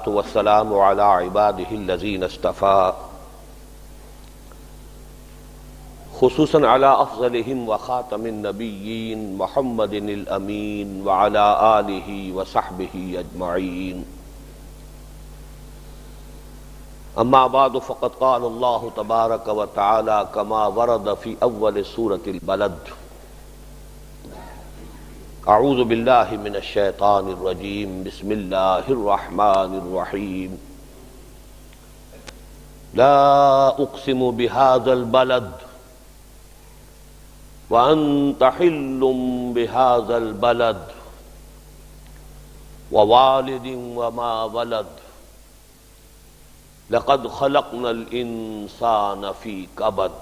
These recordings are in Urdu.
والسلام على عباده الذين اصطفى خصوصا على افضلهم وخاتم النبيين محمد الامين وعلى آله وصحبه اجمعين. اما بعد فقد قال الله تبارك وتعالى كما ورد في اول سورة البلد: اعوذ باللہ من الشیطان الرجیم بسم اللہ الرحمن الرحیم لا اقسم بهذا البلد وانت حل بهذا البلد ووالد وما ولد لقد خلقنا الانسان في كبد.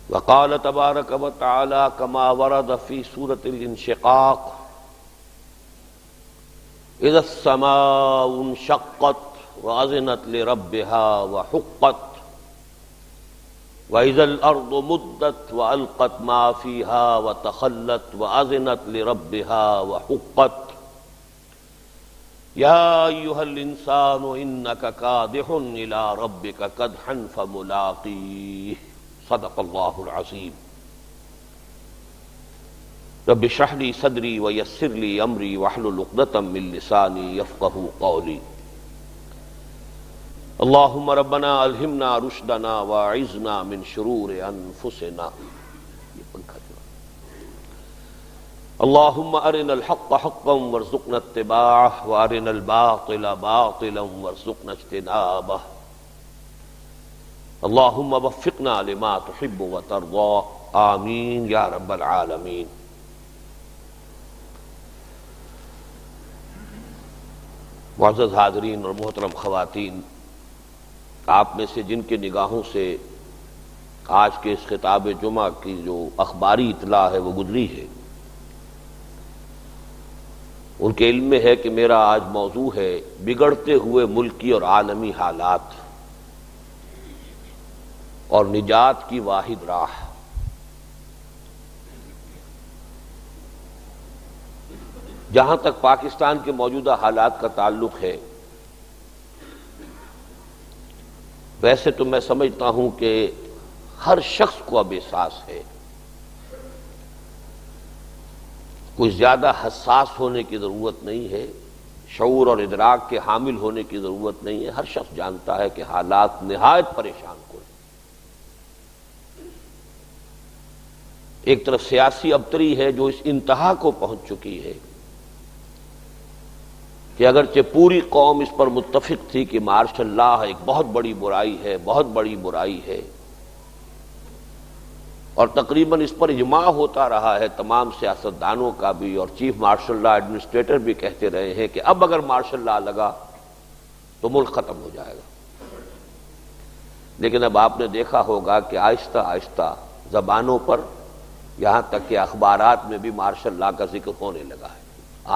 وقال تبارک و تعالی کما ورد فی سورة الانشقاق: اذا السماء انشقت واذنت لربها وحقت واذا الارض مدت والقت ما فيها وتخلت واذنت لربها وحقت یا ایھا الانسان انک کادح الی ربک کدحا فملاقیہ. صدق اللہ العظیم. رب اشرح لی صدری ویسر لی امری واحلل عقدۃ من لسانی یفقہوا قولی. اللہم ربنا الہمنا رشدنا واعذنا من شرور انفسنا. اللہم ارنا الحق حقا وارزقنا اتباعہ وارنا الباطل باطلا وارزقنا اجتنابہ. اللہم وفقنا لما تحب وترضى آمین یا رب العالمین. معزز حاضرین اور محترم خواتین، آپ میں سے جن کے نگاہوں سے آج کے اس خطاب جمعہ کی جو اخباری اطلاع ہے وہ گزری ہے، ان کے علم میں ہے کہ میرا آج موضوع ہے بگڑتے ہوئے ملکی اور عالمی حالات اور نجات کی واحد راہ. جہاں تک پاکستان کے موجودہ حالات کا تعلق ہے، ویسے تو میں سمجھتا ہوں کہ ہر شخص کو اب احساس ہے، کوئی زیادہ حساس ہونے کی ضرورت نہیں ہے، شعور اور ادراک کے حامل ہونے کی ضرورت نہیں ہے. ہر شخص جانتا ہے کہ حالات نہایت پریشان کن. ایک طرف سیاسی ابتری ہے جو اس انتہا کو پہنچ چکی ہے کہ اگرچہ پوری قوم اس پر متفق تھی کہ مارشل لاء ایک بہت بڑی برائی ہے، بہت بڑی برائی ہے، اور تقریباً اس پر اجماع ہوتا رہا ہے تمام سیاستدانوں کا بھی، اور چیف مارشل لاء ایڈمنسٹریٹر بھی کہتے رہے ہیں کہ اب اگر مارشل لاء لگا تو ملک ختم ہو جائے گا. لیکن اب آپ نے دیکھا ہوگا کہ آہستہ آہستہ زبانوں پر، یہاں تک کہ اخبارات میں بھی مارشل لاء کا ذکر ہونے لگا ہے.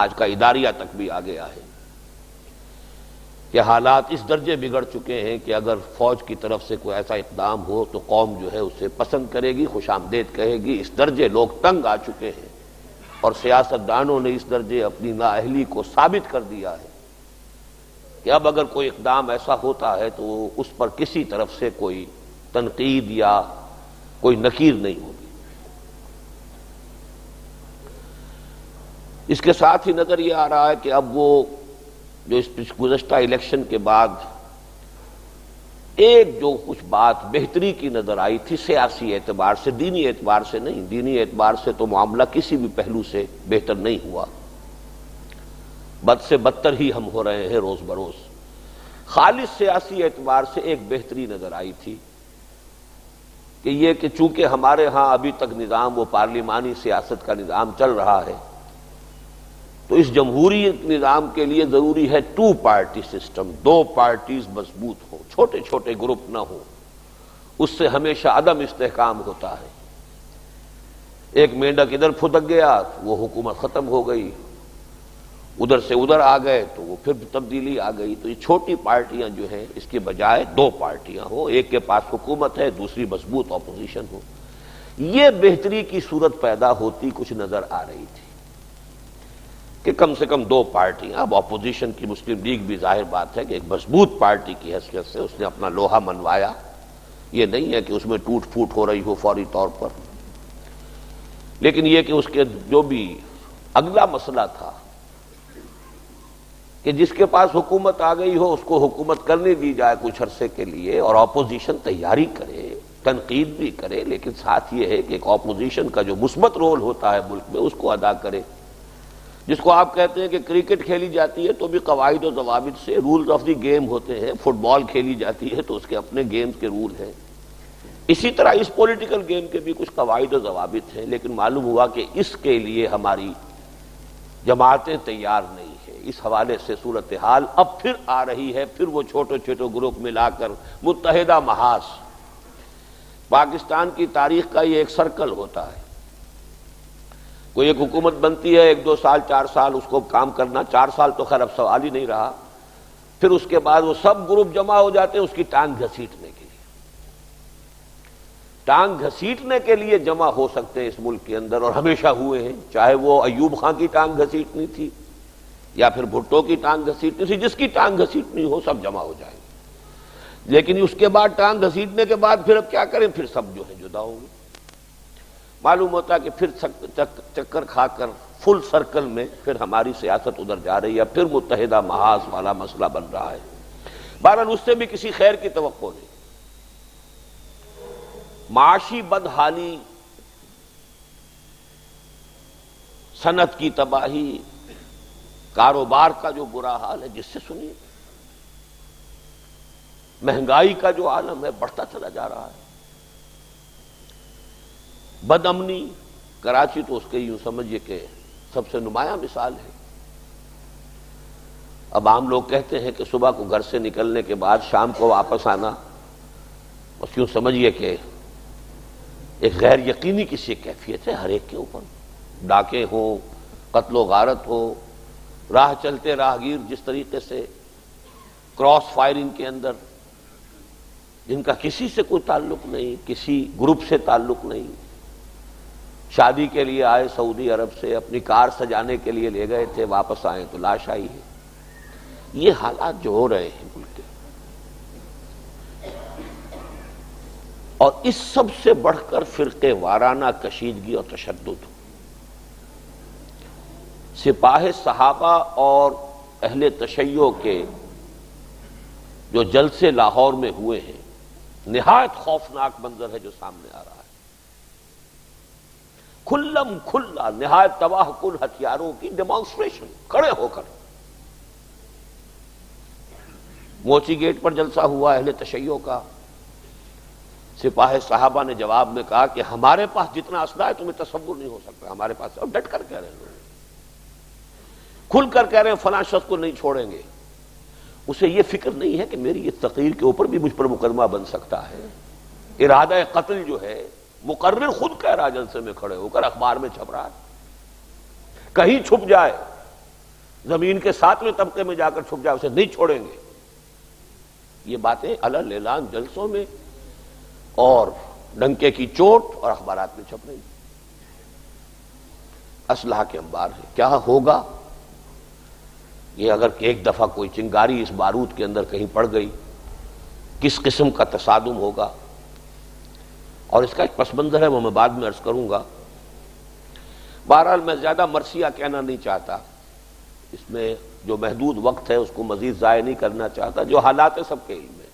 آج کا اداریہ تک بھی آ گیا ہے کہ حالات اس درجے بگڑ چکے ہیں کہ اگر فوج کی طرف سے کوئی ایسا اقدام ہو تو قوم جو ہے اسے پسند کرے گی، خوش آمدید کہے گی. اس درجے لوگ تنگ آ چکے ہیں، اور سیاستدانوں نے اس درجے اپنی نااہلی کو ثابت کر دیا ہے کہ اب اگر کوئی اقدام ایسا ہوتا ہے تو اس پر کسی طرف سے کوئی تنقید یا کوئی نکیر نہیں ہوگی. اس کے ساتھ ہی نظر یہ آ رہا ہے کہ اب وہ جو اس گزشتہ الیکشن کے بعد ایک جو کچھ بات بہتری کی نظر آئی تھی سیاسی اعتبار سے، دینی اعتبار سے نہیں، دینی اعتبار سے تو معاملہ کسی بھی پہلو سے بہتر نہیں ہوا، بد سے بدتر ہی ہم ہو رہے ہیں روز بروز. خالص سیاسی اعتبار سے ایک بہتری نظر آئی تھی کہ یہ کہ چونکہ ہمارے ہاں ابھی تک نظام وہ پارلیمانی سیاست کا نظام چل رہا ہے، تو اس جمہوری نظام کے لیے ضروری ہے 2 پارٹی سسٹم، 2 پارٹیز مضبوط ہوں، چھوٹے چھوٹے گروپ نہ ہوں. اس سے ہمیشہ عدم استحکام ہوتا ہے. ایک مینڈک ادھر پھدک گیا تو وہ حکومت ختم ہو گئی، ادھر سے ادھر آ گئے تو وہ پھر تبدیلی آ گئی. تو یہ چھوٹی پارٹیاں جو ہیں اس کے بجائے 2 پارٹیاں ہوں، ایک کے پاس حکومت ہے، دوسری مضبوط اپوزیشن ہو. یہ بہتری کی صورت پیدا ہوتی کچھ نظر آ رہی تھی. کہ کم سے کم دو پارٹیاں، اب اپوزیشن کی مسلم لیگ بھی ظاہر بات ہے کہ ایک مضبوط پارٹی کی حیثیت سے اس نے اپنا لوہا منوایا، یہ نہیں ہے کہ اس میں ٹوٹ پھوٹ ہو رہی ہو فوری طور پر، لیکن یہ کہ اس کے جو بھی اگلا مسئلہ تھا کہ جس کے پاس حکومت آ گئی ہو اس کو حکومت کرنے دی جائے کچھ عرصے کے لیے، اور اپوزیشن تیاری کرے، تنقید بھی کرے، لیکن ساتھ یہ ہے کہ ایک اپوزیشن کا جو مثبت رول ہوتا ہے ملک میں اس کو ادا کرے، جس کو آپ کہتے ہیں کہ کرکٹ کھیلی جاتی ہے تو بھی قواعد و ضوابط سے، رولز آف دی گیم ہوتے ہیں، فٹ بال کھیلی جاتی ہے تو اس کے اپنے گیمز کے رول ہیں، اسی طرح اس پولیٹیکل گیم کے بھی کچھ قواعد و ضوابط ہیں، لیکن معلوم ہوا کہ اس کے لیے ہماری جماعتیں تیار نہیں ہیں۔ اس حوالے سے صورتحال اب پھر آ رہی ہے، پھر وہ چھوٹے چھوٹے گروپ ملا کر متحدہ محاذ، پاکستان کی تاریخ کا یہ ایک سرکل ہوتا ہے، کوئی ایک حکومت بنتی ہے، ایک دو سال چار سال اس کو کام کرنا، 4 سال تو خیر اب سوال ہی نہیں رہا، پھر اس کے بعد وہ سب گروپ جمع ہو جاتے ہیں اس کی ٹانگ گھسیٹنے کے لیے، ٹانگ گھسیٹنے کے لیے جمع ہو سکتے ہیں اس ملک کے اندر، اور ہمیشہ ہوئے ہیں، چاہے وہ ایوب خان کی ٹانگ گھسیٹنی تھی یا پھر بھٹو کی ٹانگ گھسیٹنی تھی، جس کی ٹانگ گھسیٹنی ہو سب جمع ہو جائیں گے، لیکن اس کے بعد ٹانگ گھسیٹنے کے بعد پھر اب کیا کریں، پھر سب جو ہے جدا ہوں گے، معلوم ہوتا ہے کہ پھر چکر کھا کر فل سرکل میں پھر ہماری سیاست ادھر جا رہی ہے، پھر متحدہ محاذ والا مسئلہ بن رہا ہے، بہرحال اس سے بھی کسی خیر کی توقع نہیں۔ معاشی بدحالی، صنعت کی تباہی، کاروبار کا جو برا حال ہے جس سے سنیے، مہنگائی کا جو عالم ہے بڑھتا چلا جا رہا ہے، بد امنی، کراچی تو اس کے یوں سمجھیے کہ سب سے نمایاں مثال ہے۔ اب عام لوگ کہتے ہیں کہ صبح کو گھر سے نکلنے کے بعد شام کو واپس آنا، بس یوں سمجھیے کہ ایک غیر یقینی کسی کیفیت ہے ہر ایک کے اوپر، ڈاکے ہوں، قتل و غارت ہو، راہ چلتے راہگیر جس طریقے سے کراس فائرنگ کے اندر، جن کا کسی سے کوئی تعلق نہیں، کسی گروپ سے تعلق نہیں، شادی کے لیے آئے سعودی عرب سے، اپنی کار سجانے کے لیے لے گئے تھے، واپس آئے تو لاش آئی ہے، یہ حالات جو ہو رہے ہیں ملک کے، اور اس سب سے بڑھ کر فرقے وارانہ کشیدگی اور تشدد، سپاہ صحابہ اور اہل تشیع کے جو جلسے لاہور میں ہوئے ہیں، نہایت خوفناک منظر ہے جو سامنے آ رہا ہے، کھلم کھلا نہایت تباہ کن ہتھیاروں کی ڈیمانسٹریشن، کھڑے ہو کر موچی گیٹ پر جلسہ ہوا اہل تشیع کا، سپاہ صحابہ نے جواب میں کہا کہ ہمارے پاس جتنا اسلحہ ہے تمہیں تصور نہیں ہو سکتا، ہمارے پاس، اور ڈٹ کر کہہ رہے ہیں، کھل کر کہہ رہے ہیں فلاں شخص کو نہیں چھوڑیں گے، اسے یہ فکر نہیں ہے کہ میری اس تقریر کے اوپر بھی مجھ پر مقدمہ بن سکتا ہے، ارادہ قتل جو ہے مقرر خود کہہ رہا جلسے میں کھڑے ہو کر، اخبار میں چھپ رہا ہے، کہیں چھپ جائے، زمین کے 7ویں طبقے میں جا کر چھپ جائے اسے نہیں چھوڑیں گے، یہ باتیں علل اعلان جلسوں میں اور ڈنکے کی چوٹ اور اخبارات میں چھپ رہی، اسلحہ کے انبار ہے، کیا ہوگا یہ اگر ایک دفعہ کوئی چنگاری اس بارود کے اندر کہیں پڑ گئی، کس قسم کا تصادم ہوگا، اور اس کا ایک پس منظر ہے وہ میں بعد میں عرض کروں گا۔ بہرحال میں زیادہ مرثیہ کہنا نہیں چاہتا، اس میں جو محدود وقت ہے اس کو مزید ضائع نہیں کرنا چاہتا، جو حالات سب کے علم ہے،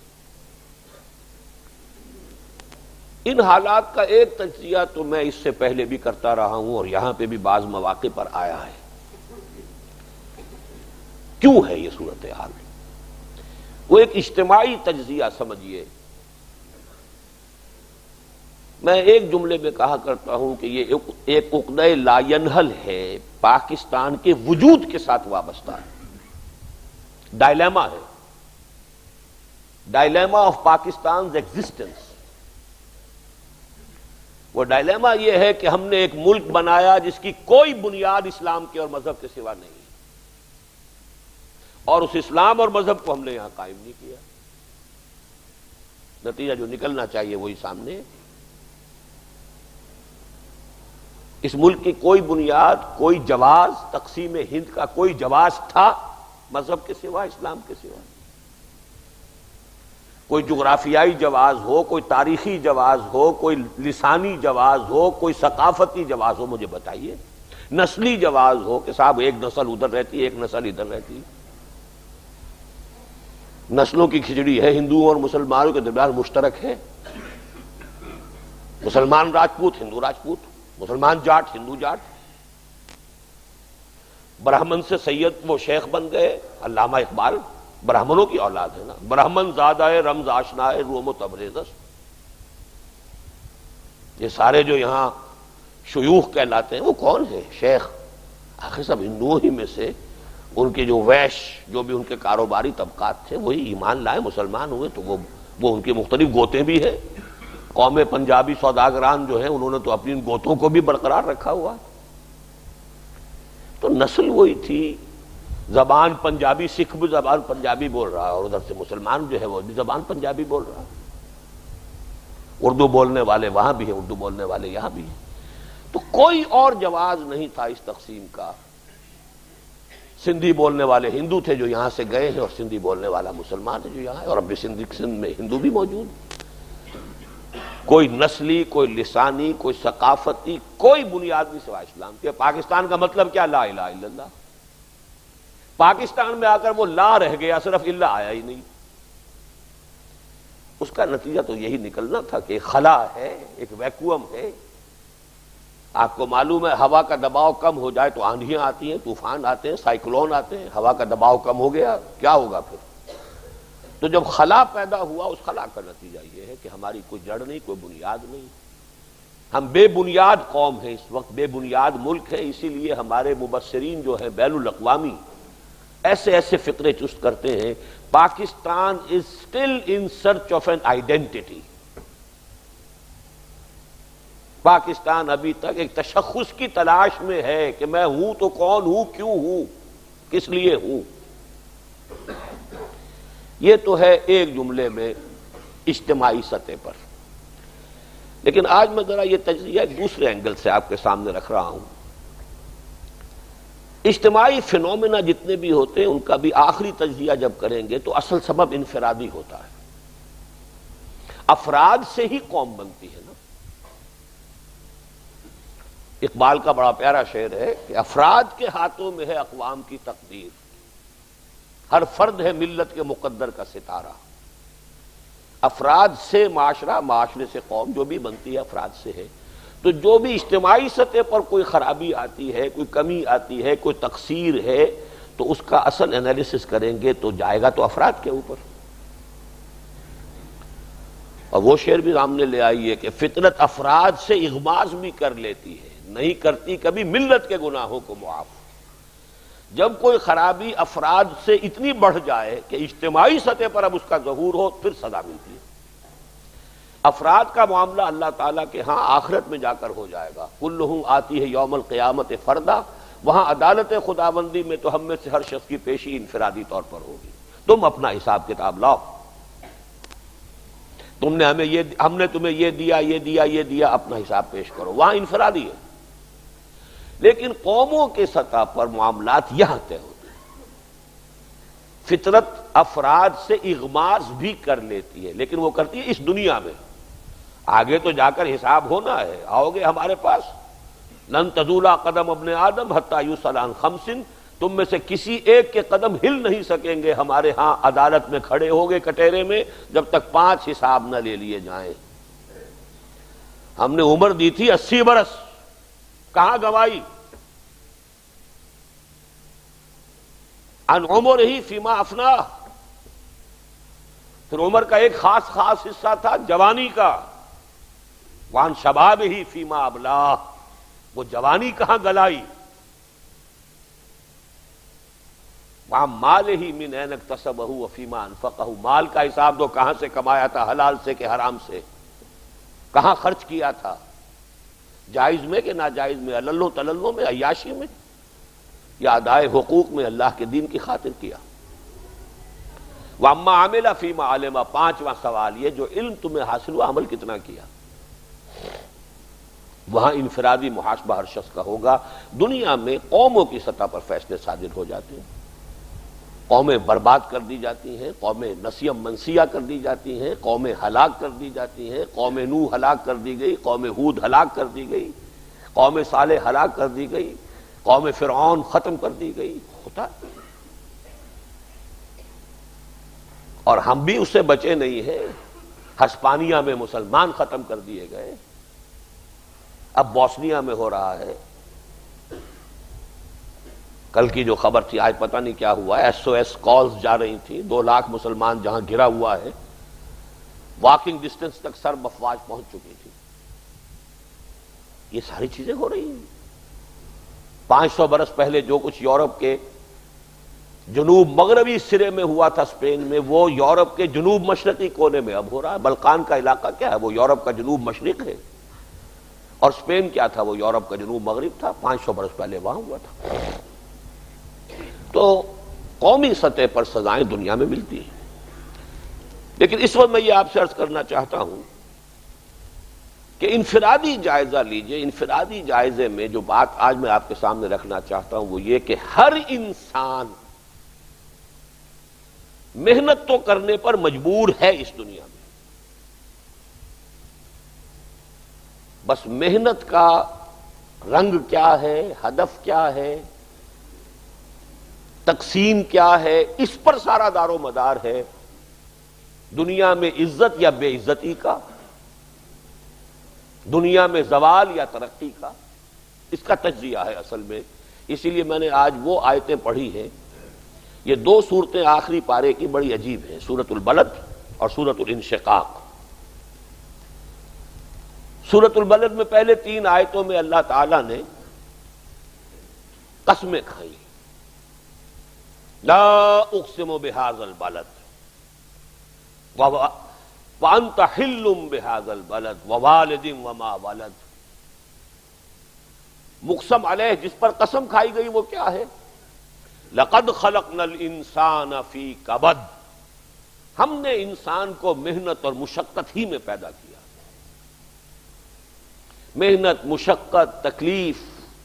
ان حالات کا ایک تجزیہ تو میں اس سے پہلے بھی کرتا رہا ہوں اور یہاں پہ بھی بعض مواقع پر آیا ہے، کیوں ہے یہ صورتحال، وہ ایک اجتماعی تجزیہ سمجھیے، میں ایک جملے میں کہا کرتا ہوں کہ یہ ایک عقدہ لا ینحل ہے، پاکستان کے وجود کے ساتھ وابستہ ہے، ڈائلیما ہے، ڈائلیما آف پاکستانز ایگزسٹنس، وہ ڈائلیما یہ ہے کہ ہم نے ایک ملک بنایا جس کی کوئی بنیاد اسلام کے اور مذہب کے سوا نہیں، اور اس اسلام اور مذہب کو ہم نے یہاں قائم نہیں کیا، نتیجہ جو نکلنا چاہیے وہی سامنے ہے۔ اس ملک کی کوئی بنیاد، کوئی جواز، تقسیم ہند کا کوئی جواز تھا مذہب کے سوا، اسلام کے سوا؟ کوئی جغرافیائی جواز ہو، کوئی تاریخی جواز ہو، کوئی لسانی جواز ہو، کوئی ثقافتی جواز ہو، مجھے بتائیے۔ نسلی جواز ہو کہ صاحب ایک نسل ادھر رہتی ہے، ایک نسل ادھر رہتی ہے۔ نسلوں کی کھچڑی ہے، ہندوؤں اور مسلمانوں کے درمیان مشترک ہے۔ مسلمان راجپوت، ہندو راجپوت، مسلمان جاٹ، ہندو جاٹ۔ برہمن سے سید وہ شیخ بن گئے، علامہ اقبال برہمنوں کی اولاد ہے نا، برہمن زادہ رمز آشنا روم و تبریزس۔ یہ سارے جو یہاں شیوخ کہلاتے ہیں وہ کون ہیں؟ شیخ، آخر سب ہندوؤں ہی میں سے ان کے جو ویش، جو بھی ان کے کاروباری طبقات تھے وہی ایمان لائے، مسلمان ہوئے، تو وہ ان کے مختلف گوتے بھی ہیں۔ قوم پنجابی سوداگران جو ہیں انہوں نے تو اپنی ان گوتوں کو بھی برقرار رکھا ہوا۔ تو نسل وہی تھی، زبان پنجابی، سکھ بھی زبان پنجابی بول رہا ہے اور ادھر سے مسلمان جو ہے وہ بھی زبان پنجابی بول رہا ہے۔ اردو بولنے والے وہاں بھی ہیں، اردو بولنے والے یہاں بھی ہیں۔ تو کوئی اور جواز نہیں تھا اس تقسیم کا۔ سندھی بولنے والے ہندو تھے جو یہاں سے گئے ہیں، اور سندھی بولنے والا مسلمان ہے جو یہاں ہے، اور اب بھی سندھ میں ہندو بھی موجود ہے۔ کوئی نسلی، کوئی لسانی، کوئی ثقافتی، کوئی بنیاد نہیں سوائے اسلام کے۔ پاکستان کا مطلب کیا؟ لا الہ الا اللہ۔ پاکستان میں آ کر وہ لا رہ گیا، صرف اللہ آیا ہی نہیں۔ اس کا نتیجہ تو یہی نکلنا تھا کہ ایک خلا ہے، ایک ویکوم ہے۔ آپ کو معلوم ہے ہوا کا دباؤ کم ہو جائے تو آندھیاں آتی ہیں، طوفان آتے ہیں، سائیکلون آتے ہیں۔ ہوا کا دباؤ کم ہو گیا، کیا ہوگا پھر؟ تو جب خلا پیدا ہوا، اس خلا کا نتیجہ یہ ہے کہ ہماری کوئی جڑ نہیں، کوئی بنیاد نہیں۔ ہم بے بنیاد قوم ہیں، اس وقت بے بنیاد ملک ہے۔ اسی لیے ہمارے مبصرین جو ہیں بین الاقوامی ایسے ایسے فقرے چست کرتے ہیں، Pakistan is still in search of an identity. Pakistan ابھی تک ایک تشخص کی تلاش میں ہے کہ میں ہوں تو کون ہوں، کیوں ہوں، کس لیے ہوں۔ یہ تو ہے ایک جملے میں اجتماعی سطح پر۔ لیکن آج میں ذرا یہ تجزیہ ایک دوسرے اینگل سے آپ کے سامنے رکھ رہا ہوں۔ اجتماعی فینومینا جتنے بھی ہوتے ہیں ان کا بھی آخری تجزیہ جب کریں گے تو اصل سبب انفرادی ہوتا ہے۔ افراد سے ہی قوم بنتی ہے نا۔ اقبال کا بڑا پیارا شعر ہے کہ افراد کے ہاتھوں میں ہے اقوام کی تقدیر، ہر فرد ہے ملت کے مقدر کا ستارہ۔ افراد سے معاشرہ، معاشرے سے قوم، جو بھی بنتی ہے افراد سے ہے۔ تو جو بھی اجتماعی سطح پر کوئی خرابی آتی ہے، کوئی کمی آتی ہے، کوئی تقصیر ہے، تو اس کا اصل انالیسس کریں گے تو جائے گا تو افراد کے اوپر۔ اور وہ شعر بھی سامنے لے آئیے کہ فطرت افراد سے اغماض بھی کر لیتی ہے، نہیں کرتی کبھی ملت کے گناہوں کو معاف۔ جب کوئی خرابی افراد سے اتنی بڑھ جائے کہ اجتماعی سطح پر اب اس کا ظہور ہو، پھر سزا ملتی ہے۔ افراد کا معاملہ اللہ تعالیٰ کے ہاں آخرت میں جا کر ہو جائے گا، کلہم آتی ہے یوم القیامت فردا، وہاں عدالت خداوندی میں تو ہم میں سے ہر شخص کی پیشی انفرادی طور پر ہوگی۔ تم اپنا حساب کتاب لاؤ، ہم نے تمہیں یہ دیا، یہ دیا، یہ دیا، اپنا حساب پیش کرو، وہاں انفرادی ہے۔ لیکن قوموں کے سطح پر معاملات یہاں طے ہوتے ہیں۔ فطرت افراد سے اغماض بھی کر لیتی ہے، لیکن وہ کرتی ہے اس دنیا میں۔ آگے تو جا کر حساب ہونا ہے، آؤ گے ہمارے پاس، لن تزول قدم ابن آدم حتی یسأل عن خمس، تم میں سے کسی ایک کے قدم ہل نہیں سکیں گے ہمارے ہاں عدالت میں کھڑے ہوگے کٹہرے میں، جب تک 5 حساب نہ لے لیے جائیں۔ ہم نے عمر دی تھی 80 برس، کہاں گوائی؟ ان عمر ہی فیما افنا۔ پھر عمر کا ایک خاص حصہ تھا جوانی کا، وان شباب ہی فیما ابلا، وہ جوانی کہاں گلائی؟ وہاں مال ہی من این اکتسبہ وفیما انفقہ، مال کا حساب دو، کہاں سے کمایا تھا، حلال سے کہ حرام سے، کہاں خرچ کیا تھا، جائز میں کہ ناجائز میں، عللو تللو میں، عیاشی میں، یا ادائے حقوق میں اللہ کے دین کی خاطر کیا۔ وَأَمَّا عَمِلَ فِيمَا عَلِمَ، 5واں سوال یہ جو علم تمہیں حاصل ہوا عمل کتنا کیا۔ وہاں انفرادی محاسبہ ہر شخص کا ہوگا۔ دنیا میں قوموں کی سطح پر فیصلے صادر ہو جاتے ہیں، قومیں برباد کر دی جاتی ہیں، قومیں نسیم منسیہ کر دی جاتی ہیں، قومیں ہلاک کر دی جاتی ہیں، قوم نوح ہلاک کر دی گئی، قوم ہود ہلاک کر دی گئی، قوم صالح ہلاک کر دی گئی، قوم فرعون ختم کر دی گئی، ہوتا ہے۔ اور ہم بھی اس سے بچے نہیں ہیں۔ ہسپانیہ میں مسلمان ختم کر دیے گئے، اب بوسنیا میں ہو رہا ہے۔ کل کی جو خبر تھی، آج پتہ نہیں کیا ہوا ہے، SOS کالز جا رہی تھی، 2 لاکھ مسلمان جہاں گھرا ہوا ہے، واکنگ ڈسٹنس تک سرب افواج پہنچ چکی تھی۔ یہ ساری چیزیں ہو رہی ہیں۔ 500 برس پہلے جو کچھ یورپ کے جنوب مغربی سرے میں ہوا تھا اسپین میں، وہ یورپ کے جنوب مشرقی کونے میں اب ہو رہا ہے۔ بلقان کا علاقہ کیا ہے؟ وہ یورپ کا جنوب مشرق ہے، اور اسپین کیا تھا؟ وہ یورپ کا جنوب مغرب تھا۔ 500 برس پہلے وہاں ہوا تھا۔ تو قومی سطح پر سزائیں دنیا میں ملتی ہیں، لیکن اس وقت میں یہ آپ سے عرض کرنا چاہتا ہوں کہ انفرادی جائزہ لیجئے۔ انفرادی جائزے میں جو بات آج میں آپ کے سامنے رکھنا چاہتا ہوں وہ یہ کہ ہر انسان محنت تو کرنے پر مجبور ہے اس دنیا میں، بس محنت کا رنگ کیا ہے، ہدف کیا ہے، تقسیم کیا ہے، اس پر سارا دار و مدار ہے۔ دنیا میں عزت یا بے عزتی کا، دنیا میں زوال یا ترقی کا، اس کا تجزیہ ہے اصل میں۔ اسی لیے میں نے آج وہ آیتیں پڑھی ہیں، یہ 2 صورتیں آخری پارے کی بڑی عجیب ہیں، سورۃ البلد اور سورۃ الانشقاق۔ سورۃ البلد میں پہلے 3 آیتوں میں اللہ تعالی نے قسمیں کھائیں، لا اقسم بہذا البلد وانت حل بہذا البلد ووالد وما ولد۔ مقسم علیہ جس پر قسم کھائی گئی وہ کیا ہے؟ لقد خلقنا الانسان فی کبد، ہم نے انسان کو محنت اور مشقت ہی میں پیدا کیا۔ محنت، مشقت، تکلیف،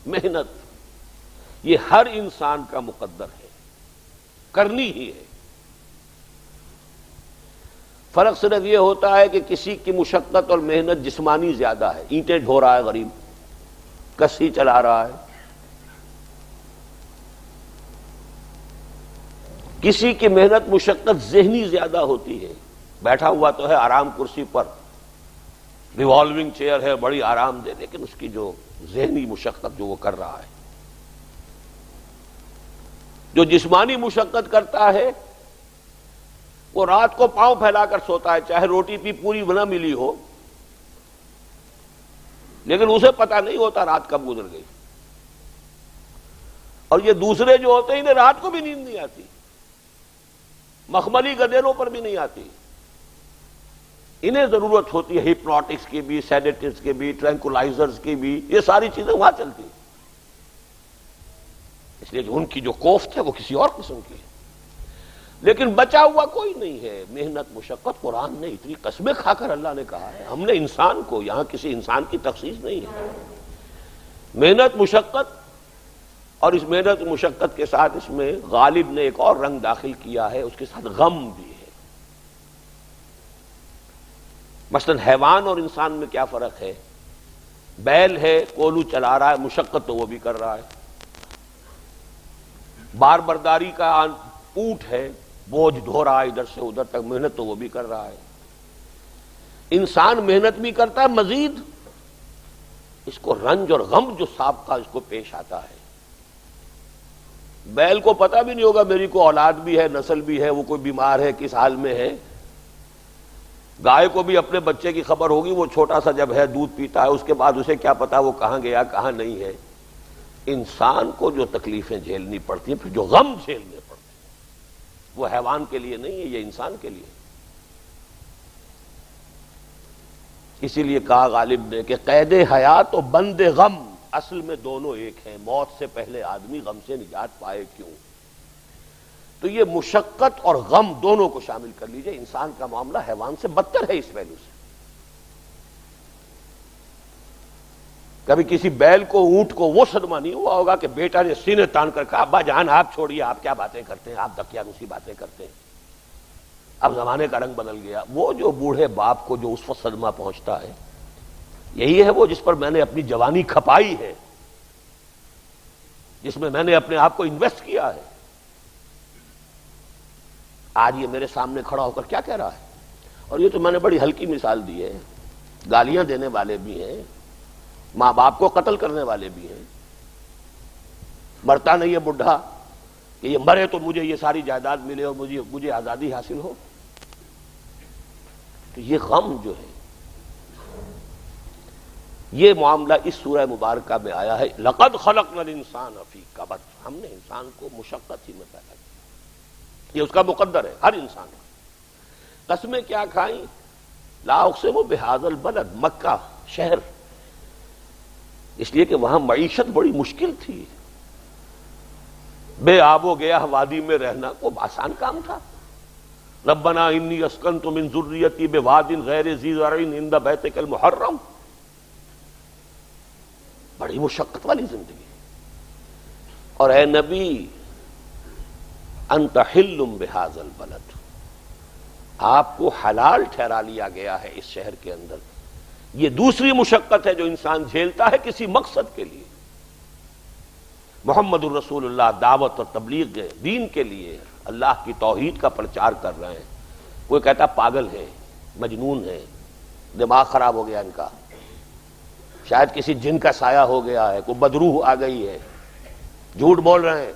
محنت یہ ہر انسان کا مقدر ہے، کرنی ہی ہے۔ فرق صرف یہ ہوتا ہے کہ کسی کی مشقت اور محنت جسمانی زیادہ ہے، اینٹیں ڈھو رہا ہے غریب، کسی چلا رہا ہے، کسی کی محنت مشقت ذہنی زیادہ ہوتی ہے، بیٹھا ہوا تو ہے آرام کرسی پر، ریوالونگ چیئر ہے بڑی آرام دہ، لیکن اس کی جو ذہنی مشقت جو وہ کر رہا ہے، جو جسمانی مشقت کرتا ہے وہ رات کو پاؤں پھیلا کر سوتا ہے، چاہے روٹی بھی پوری نہ ملی ہو، لیکن اسے پتہ نہیں ہوتا رات کب گزر گئی۔ اور یہ دوسرے جو ہوتے ہیں انہیں رات کو بھی نیند نہیں آتی، مخملی گدیروں پر بھی نہیں آتی، انہیں ضرورت ہوتی ہے ہپنوٹکس کی بھی، سیڈیٹیوز کی بھی، ٹرینکولائزرز کی بھی، یہ ساری چیزیں وہاں چلتی ہیں، اس لیے کہ ان کی جو کوفت ہے وہ کسی اور قسم کی ہے۔ لیکن بچا ہوا کوئی نہیں ہے۔ محنت، مشقت، قرآن نے اتنی قسمیں کھا کر اللہ نے کہا ہے، ہم نے انسان کو، یہاں کسی انسان کی تخصیص نہیں ہے۔ محنت، مشقت، اور اس محنت مشقت کے ساتھ اس میں غالب نے ایک اور رنگ داخل کیا ہے، اس کے ساتھ غم بھی ہے۔ مثلا حیوان اور انسان میں کیا فرق ہے؟ بیل ہے، کولو چلا رہا ہے، مشقت تو وہ بھی کر رہا ہے۔ بار برداری کا اونٹ ہے، بوجھ ڈھو رہا ہے ادھر سے ادھر تک، محنت تو وہ بھی کر رہا ہے۔ انسان محنت بھی کرتا ہے، مزید اس کو رنج اور غم جو سابقہ اس کو پیش آتا ہے۔ بیل کو پتہ بھی نہیں ہوگا میری کو اولاد بھی ہے، نسل بھی ہے، وہ کوئی بیمار ہے، کس حال میں ہے۔ گائے کو بھی اپنے بچے کی خبر ہوگی، وہ چھوٹا سا جب ہے دودھ پیتا ہے، اس کے بعد اسے کیا پتا وہ کہاں گیا کہاں نہیں ہے۔ انسان کو جو تکلیفیں جھیلنی پڑتی ہیں، پھر جو غم جھیلنے پڑتے ہیں، وہ حیوان کے لیے نہیں ہے، یہ انسان کے لیے۔ اسی لیے کہا غالب نے کہ قید حیات و بند غم اصل میں دونوں ایک ہیں، موت سے پہلے آدمی غم سے نجات پائے کیوں؟ تو یہ مشقت اور غم دونوں کو شامل کر لیجئے۔ انسان کا معاملہ حیوان سے بدتر ہے اس پہلو سے۔ کبھی کسی بیل کو اونٹ کو وہ صدمہ نہیں ہوا ہوگا کہ بیٹا نے سینے تان کر کہا ابا جان آپ چھوڑیے، آپ کیا باتیں کرتے ہیں، آپ دقیانوسی باتیں کرتے ہیں، اب زمانے کا رنگ بدل گیا۔ وہ جو بوڑھے باپ کو جو اس وقت صدمہ پہنچتا ہے، یہی ہے وہ جس پر میں نے اپنی جوانی کھپائی ہے، جس میں نے اپنے آپ کو انویسٹ کیا ہے۔ آج یہ میرے سامنے کھڑا ہو کر کیا کہہ رہا ہے؟ اور یہ تو میں نے بڑی ہلکی مثال دی ہے، گالیاں دینے والے بھی ہیں، ماں باپ کو قتل کرنے والے بھی ہیں۔ مرتا نہیں ہے بڈھا کہ یہ مرے تو مجھے یہ ساری جائیداد ملے اور مجھے آزادی حاصل ہو۔ تو یہ غم جو ہے، یہ معاملہ اس سورہ مبارکہ میں آیا ہے، لقد خلقنا الانسان فی کبد، ہم نے انسان کو مشقت ہی میں پیدا کیا، یہ اس کا مقدر ہے ہر انسان کا۔ قسمیں کیا کھائیں؟ لا اقسم بہذا البلد، مکہ شہر، اس لیے کہ وہاں معیشت بڑی مشکل تھی، بے آب و گیا وادی میں رہنا کوئی آسان کام تھا۔ ربنا انی اسکنت من ذریتی بواد غیر ذی زرع عند بیتک المحرم، بڑی مشقت والی زندگی۔ اور اے نبی انت حل بہذا البلد، آپ کو حلال ٹھہرا لیا گیا ہے اس شہر کے اندر۔ یہ دوسری مشقت ہے جو انسان جھیلتا ہے کسی مقصد کے لیے۔ محمد الرسول اللہ دعوت اور تبلیغ دین کے لیے اللہ کی توحید کا پرچار کر رہے ہیں۔ کوئی کہتا پاگل ہے، مجنون ہے، دماغ خراب ہو گیا ان کا، شاید کسی جن کا سایہ ہو گیا ہے، کوئی بدروح آ گئی ہے، جھوٹ بول رہے ہیں،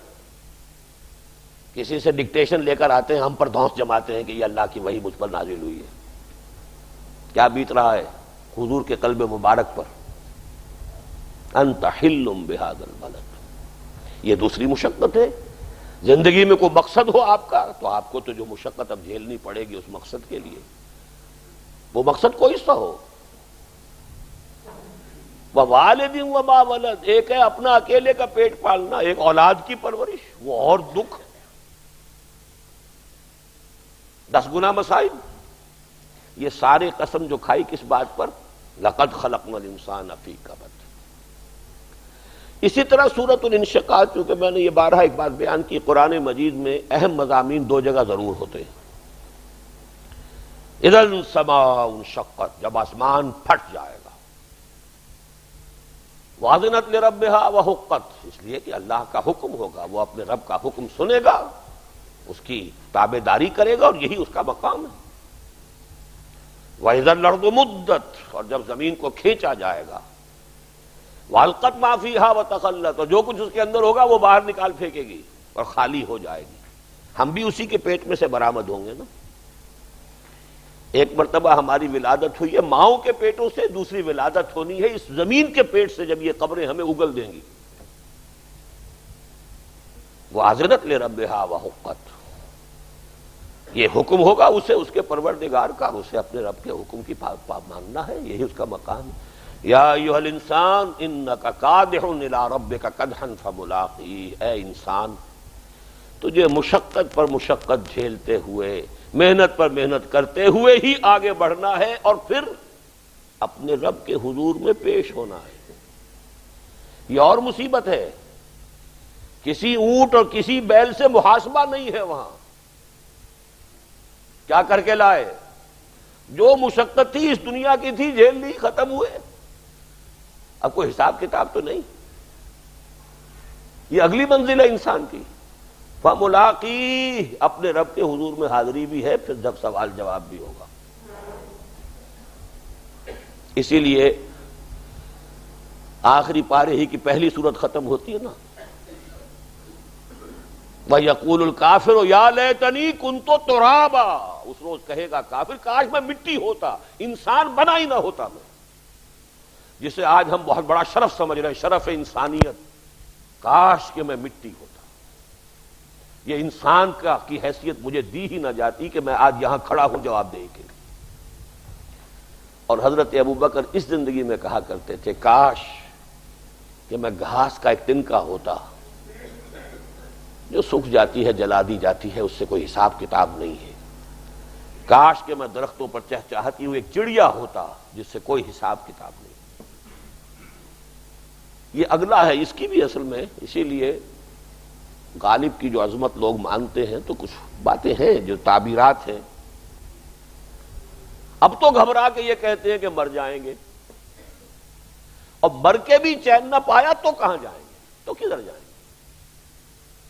کسی سے ڈکٹیشن لے کر آتے ہیں، ہم پر دھونس جماتے ہیں کہ یہ اللہ کی وحی مجھ پر نازل ہوئی ہے۔ کیا بیت رہا ہے حضور کے قلب مبارک پر؟ انت حل بہذا البلد، یہ دوسری مشقت ہے۔ زندگی میں کوئی مقصد ہو آپ کا تو آپ کو تو جو مشقت اب جھیلنی پڑے گی اس مقصد کے لیے، وہ مقصد کوئی سا ہو۔ ووالد وما ولد، ایک ہے اپنا اکیلے کا پیٹ پالنا، ایک اولاد کی پرورش، وہ اور دکھ، 10 گنا مسائل۔ یہ سارے قسم جو کھائی کس بات پر؟ لقد خلقنا الانسان فی کبد۔ اسی طرح سورۃ الانشقاق، چونکہ میں نے یہ بارہا ایک بات بیان کی، قرآن مجید میں اہم مضامین 2 جگہ ضرور ہوتے ہیں۔ اذا السماء انشقت، جب آسمان پھٹ جائے گا، واذنت لربها وحقت، اس لیے کہ اللہ کا حکم ہوگا، وہ اپنے رب کا حکم سنے گا، اس کی تابع داری کرے گا، اور یہی اس کا مقام ہے۔ وَإِذَا الْأَرْضُ مُدَّتْ، اور جب زمین کو کھینچا جائے گا، وَأَلْقَتْ مَا فِيهَا وَتَخَلَّتْ، اور جو کچھ اس کے اندر ہوگا وہ باہر نکال پھینکے گی اور خالی ہو جائے گی۔ ہم بھی اسی کے پیٹ میں سے برآمد ہوں گے نا۔ ایک مرتبہ ہماری ولادت ہوئی ہے ماؤں کے پیٹوں سے، دوسری ولادت ہونی ہے اس زمین کے پیٹ سے جب یہ قبریں ہمیں اگل دیں گی۔ وَأَذِنَتْ لِرَبِّهَا وَحُقَّتْ، یہ حکم ہوگا اسے اس کے پروردگار کا، اسے اپنے رب کے حکم کی ماننا ہے، یہی اس کا مقام ہے۔ یا ایھا الانسان انک کادح الی ربک کدحا فملاقیہ، اے انسان تجھے مشقت پر مشقت جھیلتے ہوئے، محنت پر محنت کرتے ہوئے ہی آگے بڑھنا ہے، اور پھر اپنے رب کے حضور میں پیش ہونا ہے۔ یہ اور مصیبت ہے، کسی اونٹ اور کسی بیل سے محاسبہ نہیں ہے وہاں۔ کیا کر کے لائے؟ جو مشقت تھی اس دنیا کی تھی، جھیل لی، ختم ہوئے، اب کوئی حساب کتاب تو نہیں۔ یہ اگلی منزل ہے انسان کی، فملاقی، اپنے رب کے حضور میں حاضری بھی ہے، پھر جب سوال جواب بھی ہوگا۔ اسی لیے آخری پارے ہی کی پہلی سورت ختم ہوتی ہے نا، وَيَقُولُ الْكَافِرُ يَا لَيْتَنِي كُنتُ تُرَابًا، اس روز کہے گا کافر کاش میں مٹی ہوتا، انسان بنا ہی نہ ہوتا میں، جسے آج ہم بہت بڑا شرف سمجھ رہے ہیں، شرف انسانیت، کاش کہ میں مٹی ہوتا، یہ انسان کی حیثیت مجھے دی ہی نہ جاتی کہ میں آج یہاں کھڑا ہوں جواب دے کے۔ اور حضرت ابوبکر اس زندگی میں کہا کرتے تھے کاش کہ میں گھاس کا ایک تنکا ہوتا جو سوکھ جاتی ہے، جلا دی جاتی ہے، اس سے کوئی حساب کتاب نہیں ہے، کاش کہ میں درختوں پر چہچہاتی ہوئی ایک چڑیا ہوتا جس سے کوئی حساب کتاب نہیں۔ یہ اگلا ہے، اس کی بھی اصل میں اسی لیے غالب کی جو عظمت لوگ مانتے ہیں تو کچھ باتیں ہیں جو تعبیرات ہیں. اب تو گھبرا کے یہ کہتے ہیں کہ مر جائیں گے، اور مر کے بھی چین نہ پایا تو کہاں جائیں گے، تو کدھر جائیں گے؟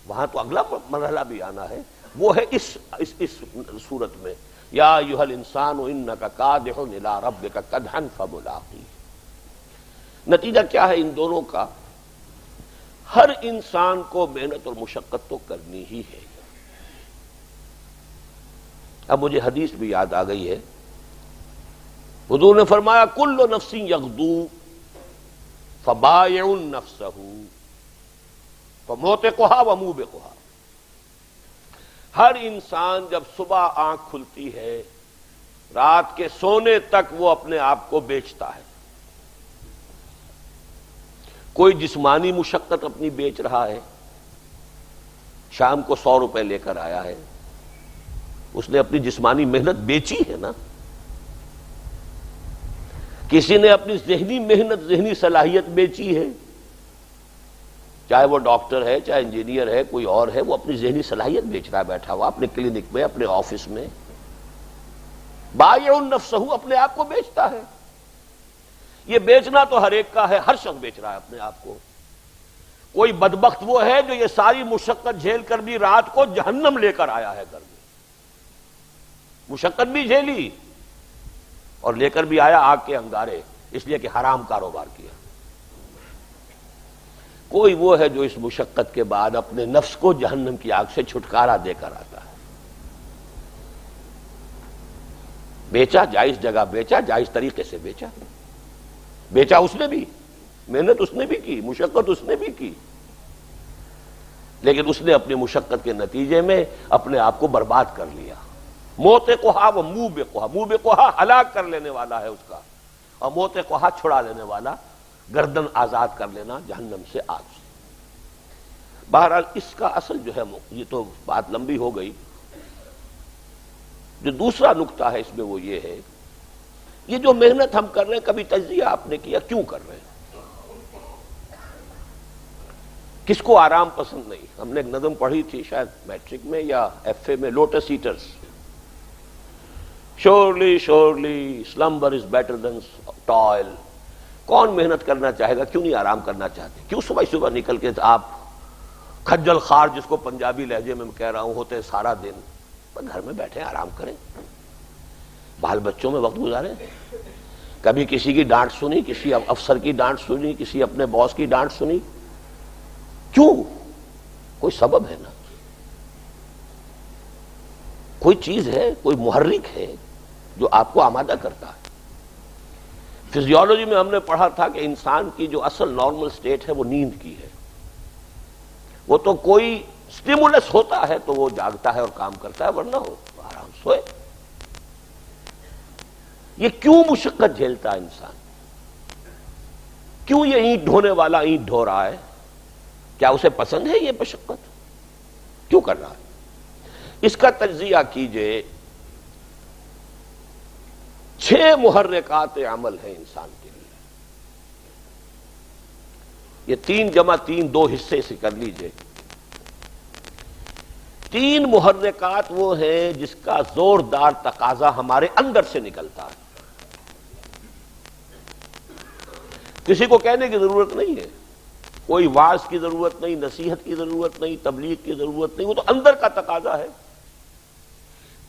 وہاں تو اگلا مرحلہ بھی آنا ہے، وہ ہے اس صورت میں یا ایھا الانسان انک کادح الی ربک کدحا فملاقیہ. نتیجہ کیا ہے ان دونوں کا؟ ہر انسان کو محنت اور مشقت تو کرنی ہی ہے. اب مجھے حدیث بھی یاد آ گئی ہے، حضور نے فرمایا کل نفس یغدو فبائع نفسہ فموتقھا وموبقھا. ہر انسان جب صبح آنکھ کھلتی ہے رات کے سونے تک وہ اپنے آپ کو بیچتا ہے. کوئی جسمانی مشقت اپنی بیچ رہا ہے، شام کو 100 روپے لے کر آیا ہے، اس نے اپنی جسمانی محنت بیچی ہے نا. کسی نے اپنی ذہنی محنت، ذہنی صلاحیت بیچی ہے، چاہے وہ ڈاکٹر ہے، چاہے انجینئر ہے، کوئی اور ہے، وہ اپنی ذہنی صلاحیت بیچ رہا ہے بیٹھا ہوا اپنے کلینک میں، اپنے آفس میں. بائع نفسہ، اپنے آپ کو بیچتا ہے. یہ بیچنا تو ہر ایک کا ہے، ہر شخص بیچ رہا ہے اپنے آپ کو. کوئی بدبخت وہ ہے جو یہ ساری مشقت جھیل کر بھی رات کو جہنم لے کر آیا ہے گھر میں. مشقت بھی جھیلی اور لے کر بھی آیا آگ کے انگارے، اس لیے کہ حرام کاروبار کیا. کوئی وہ ہے جو اس مشقت کے بعد اپنے نفس کو جہنم کی آگ سے چھٹکارا دے کر آتا ہے. بیچا، جائز جگہ بیچا، جائز طریقے سے بیچا. بیچا اس نے بھی، محنت اس نے بھی کی، مشقت اس نے بھی کی، لیکن اس نے اپنی مشقت کے نتیجے میں اپنے آپ کو برباد کر لیا. موتقھا و موبقھا، موبقھا ہلاک کر لینے والا ہے اس کا، اور موتقھا چھڑا لینے والا، گردن آزاد کر لینا جہنم سے، آگ سے. بہرحال اس کا اصل جو ہے، یہ تو بات لمبی ہو گئی. جو دوسرا نقطہ ہے اس میں وہ یہ ہے، یہ جو محنت ہم کر رہے ہیں، کبھی تجزیہ آپ نے کیا کیوں کر رہے ہیں؟ کس کو آرام پسند نہیں؟ ہم نے ایک نظم پڑھی تھی شاید میٹرک میں یا ایف اے میں، lotus eaters. Surely surely slumber is better than toil. کون محنت کرنا چاہے گا؟ کیوں نہیں آرام کرنا چاہتے؟ کیوں صبح صبح نکل کے آپ کھجل خار، جس کو پنجابی لہجے میں کہہ رہا ہوں، ہوتے سارا دن گھر میں بیٹھے آرام کریں، بال بچوں میں وقت گزاریں. کبھی کسی کی ڈانٹ سنی، کسی افسر کی ڈانٹ سنی، کسی اپنے باس کی ڈانٹ سنی؟ کیوں؟ کوئی سبب ہے نا، کوئی چیز ہے، کوئی محرک ہے جو آپ کو آمادہ کرتا ہے. فزیولوجی میں ہم نے پڑھا تھا کہ انسان کی جو اصل نارمل سٹیٹ ہے وہ نیند کی ہے. وہ تو کوئی سٹیمولس ہوتا ہے تو وہ جاگتا ہے اور کام کرتا ہے، ورنہ ہو آرام سوئے. یہ کیوں مشقت جھیلتا ہے انسان؟ کیوں یہ اینٹ ڈھونے والا اینٹ ڈھو رہا ہے؟ کیا اسے پسند ہے یہ مشقت؟ کیوں کر رہا ہے؟ اس کا تجزیہ کیجئے. 6 محرکات عمل ہیں انسان کے لیے. یہ 3 جمع 3 2 حصے سے کر لیجئے. 3 محرکات وہ ہیں جس کا زوردار تقاضا ہمارے اندر سے نکلتا ہے. کسی کو کہنے کی ضرورت نہیں ہے، کوئی واعظ کی ضرورت نہیں، نصیحت کی ضرورت نہیں، تبلیغ کی ضرورت نہیں، وہ تو اندر کا تقاضا ہے.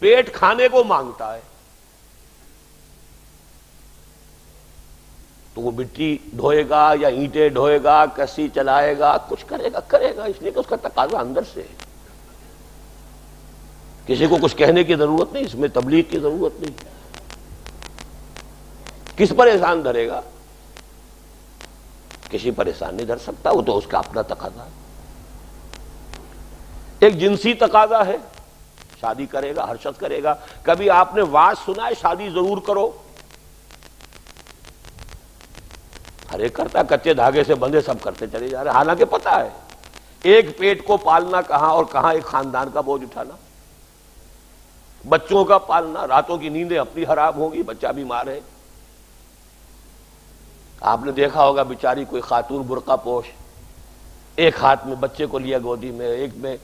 پیٹ کھانے کو مانگتا ہے تو وہ مٹی ڈھوئے گا یا اینٹیں ڈھوئے گا، کسی چلائے گا، کچھ کرے گا، اس لیے کہ اس کا تقاضا اندر سے ہے. کسی کو کچھ کہنے کی ضرورت نہیں، اس میں تبلیغ کی ضرورت نہیں. کس پر احسان دھرے گا؟ کسی پر احسان نہیں دھر سکتا، وہ تو اس کا اپنا تقاضا ہے. ایک جنسی تقاضا ہے، شادی کرے گا، ہر شخص کرے گا. کبھی آپ نے واعظ سنا ہے شادی ضرور کرو؟ ہر ایک کرتا ہے، کچے دھاگے سے بندھے سب کرتے چلے جا رہے ہیں، حالانکہ پتا ہے ایک پیٹ کو پالنا کہاں اور کہاں ایک خاندان کا بوجھ اٹھانا. بچوں کا پالنا، راتوں کی نیندیں اپنی حرام ہوگی، بچہ بیمار ہے. آپ نے دیکھا ہوگا بیچاری کوئی خاتون برقع پوش، ایک ہاتھ میں بچے کو لیا گودی میں، ایک میں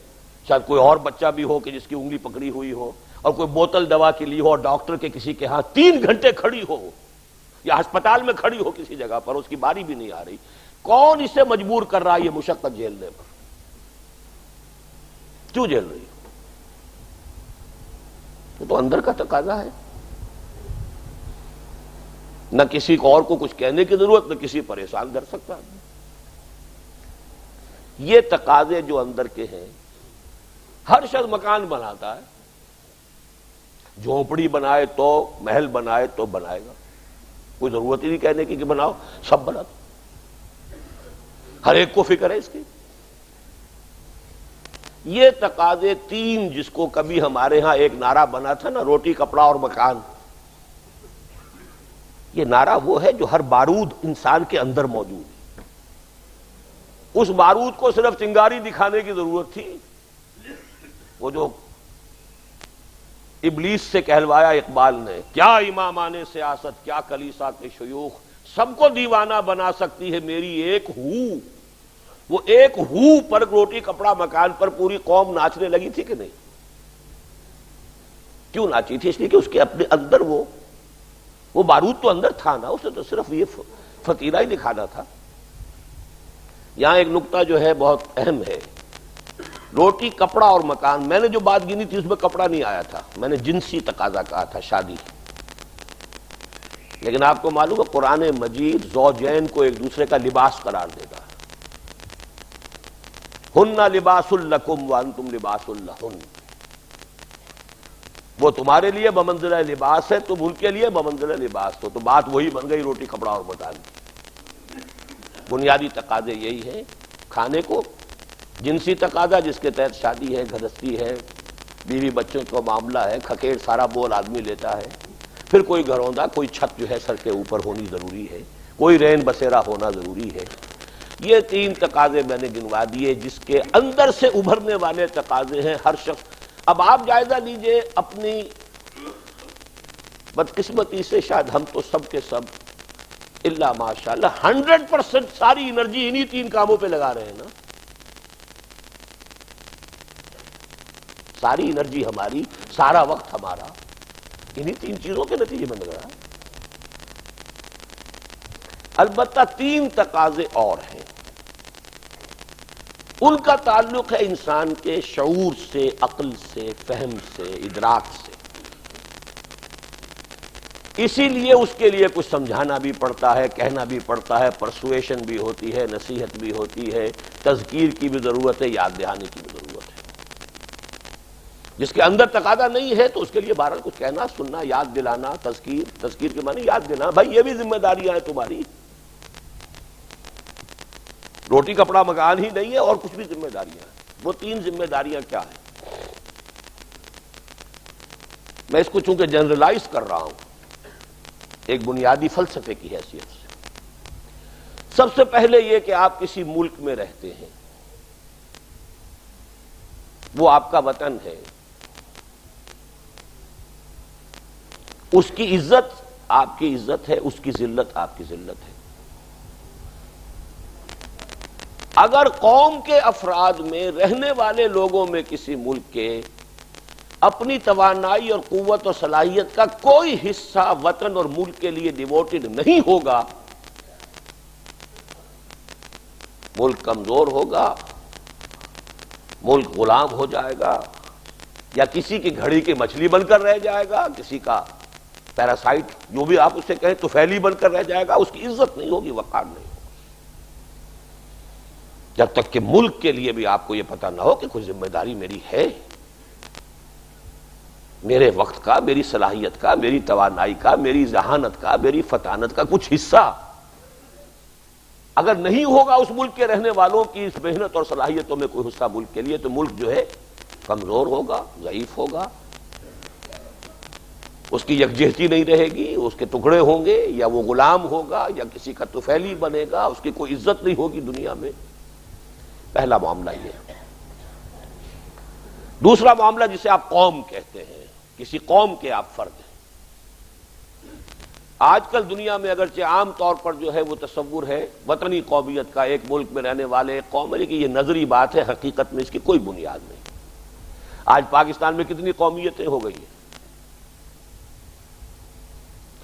شاید کوئی اور بچہ بھی ہو کہ جس کی انگلی پکڑی ہوئی ہو، اور کوئی بوتل دوا کی لی ہو، اور ڈاکٹر کے کسی کے ہاتھ 3 گھنٹے کھڑی ہو، یا ہسپتال میں کھڑی ہو کسی جگہ پر، اس کی باری بھی نہیں آ رہی. کون اسے مجبور کر رہا ہے یہ مشقت جھیلنے پر؟ کیوں جھیل رہی ہو؟ یہ تو اندر کا تقاضا ہے. نہ کسی کو اور کو کچھ کہنے کی ضرورت، نہ کسی پریشان کر سکتا. یہ تقاضے جو اندر کے ہیں، ہر شخص مکان بناتا ہے، جھونپڑی بنائے تو، محل بنائے تو بنائے گا، کوئی ضرورت ہی نہیں کہنے کی کہ بناؤ، سب بنا دو. ہر ایک کو فکر ہے اس کی. یہ تقاضے 3 جس کو کبھی ہمارے ہاں ایک نعرہ بنا تھا نا، روٹی کپڑا اور مکان، یہ نعرہ وہ ہے جو ہر بارود انسان کے اندر موجود ہے. اس بارود کو صرف چنگاری دکھانے کی ضرورت تھی. وہ جو ابلیس سے کہلوایا اقبال نے، کیا امامان سیاست، کیا کلیسا کے شیوخ، سب کو دیوانہ بنا سکتی ہے میری ایک ہو. وہ ایک ہو پر، روٹی کپڑا مکان پر پوری قوم ناچنے لگی تھی کہ نہیں؟ کیوں ناچی تھی؟ اس لیے کہ اس کے اپنے اندر وہ بارود تو اندر تھا نا، اسے تو صرف یہ فتیلہ ہی دکھانا تھا. یہاں ایک نقطہ جو ہے بہت اہم ہے. روٹی کپڑا اور مکان، میں نے جو بات گنی تھی اس میں کپڑا نہیں آیا تھا، میں نے جنسی تقاضا کہا تھا، شادی. لیکن آپ کو معلوم ہے قرآن مجید زوجین کو ایک دوسرے کا لباس قرار دیتا ہے. ہن لباس لکم وانتم لباس لہن. وہ تمہارے لیے بمنزلہ لباس ہے، تم ان کے لیے بمنزلہ لباس ہو. تو بات وہی بن گئی، روٹی کپڑا اور مکان کی. بنیادی تقاضے یہی ہیں کھانے کو. جنسی تقاضا جس کے تحت شادی ہے، گھرستی ہے، بیوی بچوں کا معاملہ ہے، کھکیڑ سارا بول آدمی لیتا ہے. پھر کوئی گھروندا، کوئی چھت جو ہے سر کے اوپر ہونی ضروری ہے، کوئی رین بسیرا ہونا ضروری ہے. یہ 3 تقاضے میں نے گنوا دیے جس کے اندر سے ابھرنے والے تقاضے ہیں ہر شخص. اب آپ جائزہ لیجئے اپنی بدقسمتی سے، شاید ہم تو سب کے سب الا ماشاءاللہ 100% ساری انرجی انہی 3 کاموں پہ لگا رہے ہیں نا. ساری انرجی ہماری، سارا وقت ہمارا انہی 3 چیزوں کے نتیجے میں لگ رہا ہے. البتہ 3 تقاضے اور ہیں، ان کا تعلق ہے انسان کے شعور سے، عقل سے، فہم سے، ادراک سے. اسی لیے اس کے لیے کچھ سمجھانا بھی پڑتا ہے، کہنا بھی پڑتا ہے، پرسویشن بھی ہوتی ہے، نصیحت بھی ہوتی ہے، تذکیر کی بھی ضرورت ہے، یاد دہانی کی بھی ضرورت ہے. جس کے اندر تقاضا نہیں ہے تو اس کے لیے بہرحال کچھ کہنا، سننا، یاد دلانا. تذکیر کے معنی یاد دینا، بھائی یہ بھی ذمہ داریاں ہیں تمہاری. روٹی کپڑا مکان ہی نہیں ہے اور کچھ بھی ذمہ داریاں ہیں. وہ 3 ذمہ داریاں کیا ہیں؟ میں اس کو چونکہ جنرلائز کر رہا ہوں ایک بنیادی فلسفے کی حیثیت سے. سب سے پہلے یہ کہ آپ کسی ملک میں رہتے ہیں، وہ آپ کا وطن ہے، اس کی عزت آپ کی عزت ہے، اس کی ذلت آپ کی ذلت ہے. اگر قوم کے افراد میں، رہنے والے لوگوں میں کسی ملک کے اپنی توانائی اور قوت اور صلاحیت کا کوئی حصہ وطن اور ملک کے لیے ڈیووٹڈ نہیں ہوگا، ملک کمزور ہوگا، ملک غلام ہو جائے گا، یا کسی کی گھڑی کی مچھلی بن کر رہ جائے گا، کسی کا پیراسائٹ جو بھی آپ اسے کہیں طفیلی بن کر رہ جائے گا. اس کی عزت نہیں ہوگی، وقار نہیں ہوگی. جب تک کہ ملک کے لیے بھی آپ کو یہ پتہ نہ ہو کہ کوئی ذمہ داری میری ہے، میرے وقت کا، میری صلاحیت کا، میری توانائی کا، میری ذہانت کا، میری فطانت کا کچھ حصہ اگر نہیں ہوگا اس ملک کے رہنے والوں کی اس محنت اور صلاحیتوں میں کوئی حصہ ملک کے لیے، تو ملک جو ہے کمزور ہوگا، ضعیف ہوگا، اس کی یکجہتی نہیں رہے گی، اس کے ٹکڑے ہوں گے، یا وہ غلام ہوگا، یا کسی کا طفیلی بنے گا، اس کی کوئی عزت نہیں ہوگی دنیا میں. پہلا معاملہ یہ ہے. دوسرا معاملہ جسے آپ قوم کہتے ہیں، کسی قوم کے آپ فرد ہیں. آج کل دنیا میں اگرچہ عام طور پر جو ہے وہ تصور ہے وطنی قومیت کا، ایک ملک میں رہنے والے ایک قوم ہے، لیکن یہ نظری بات ہے، حقیقت میں اس کی کوئی بنیاد نہیں۔ آج پاکستان میں کتنی قومیتیں ہو گئی ہیں،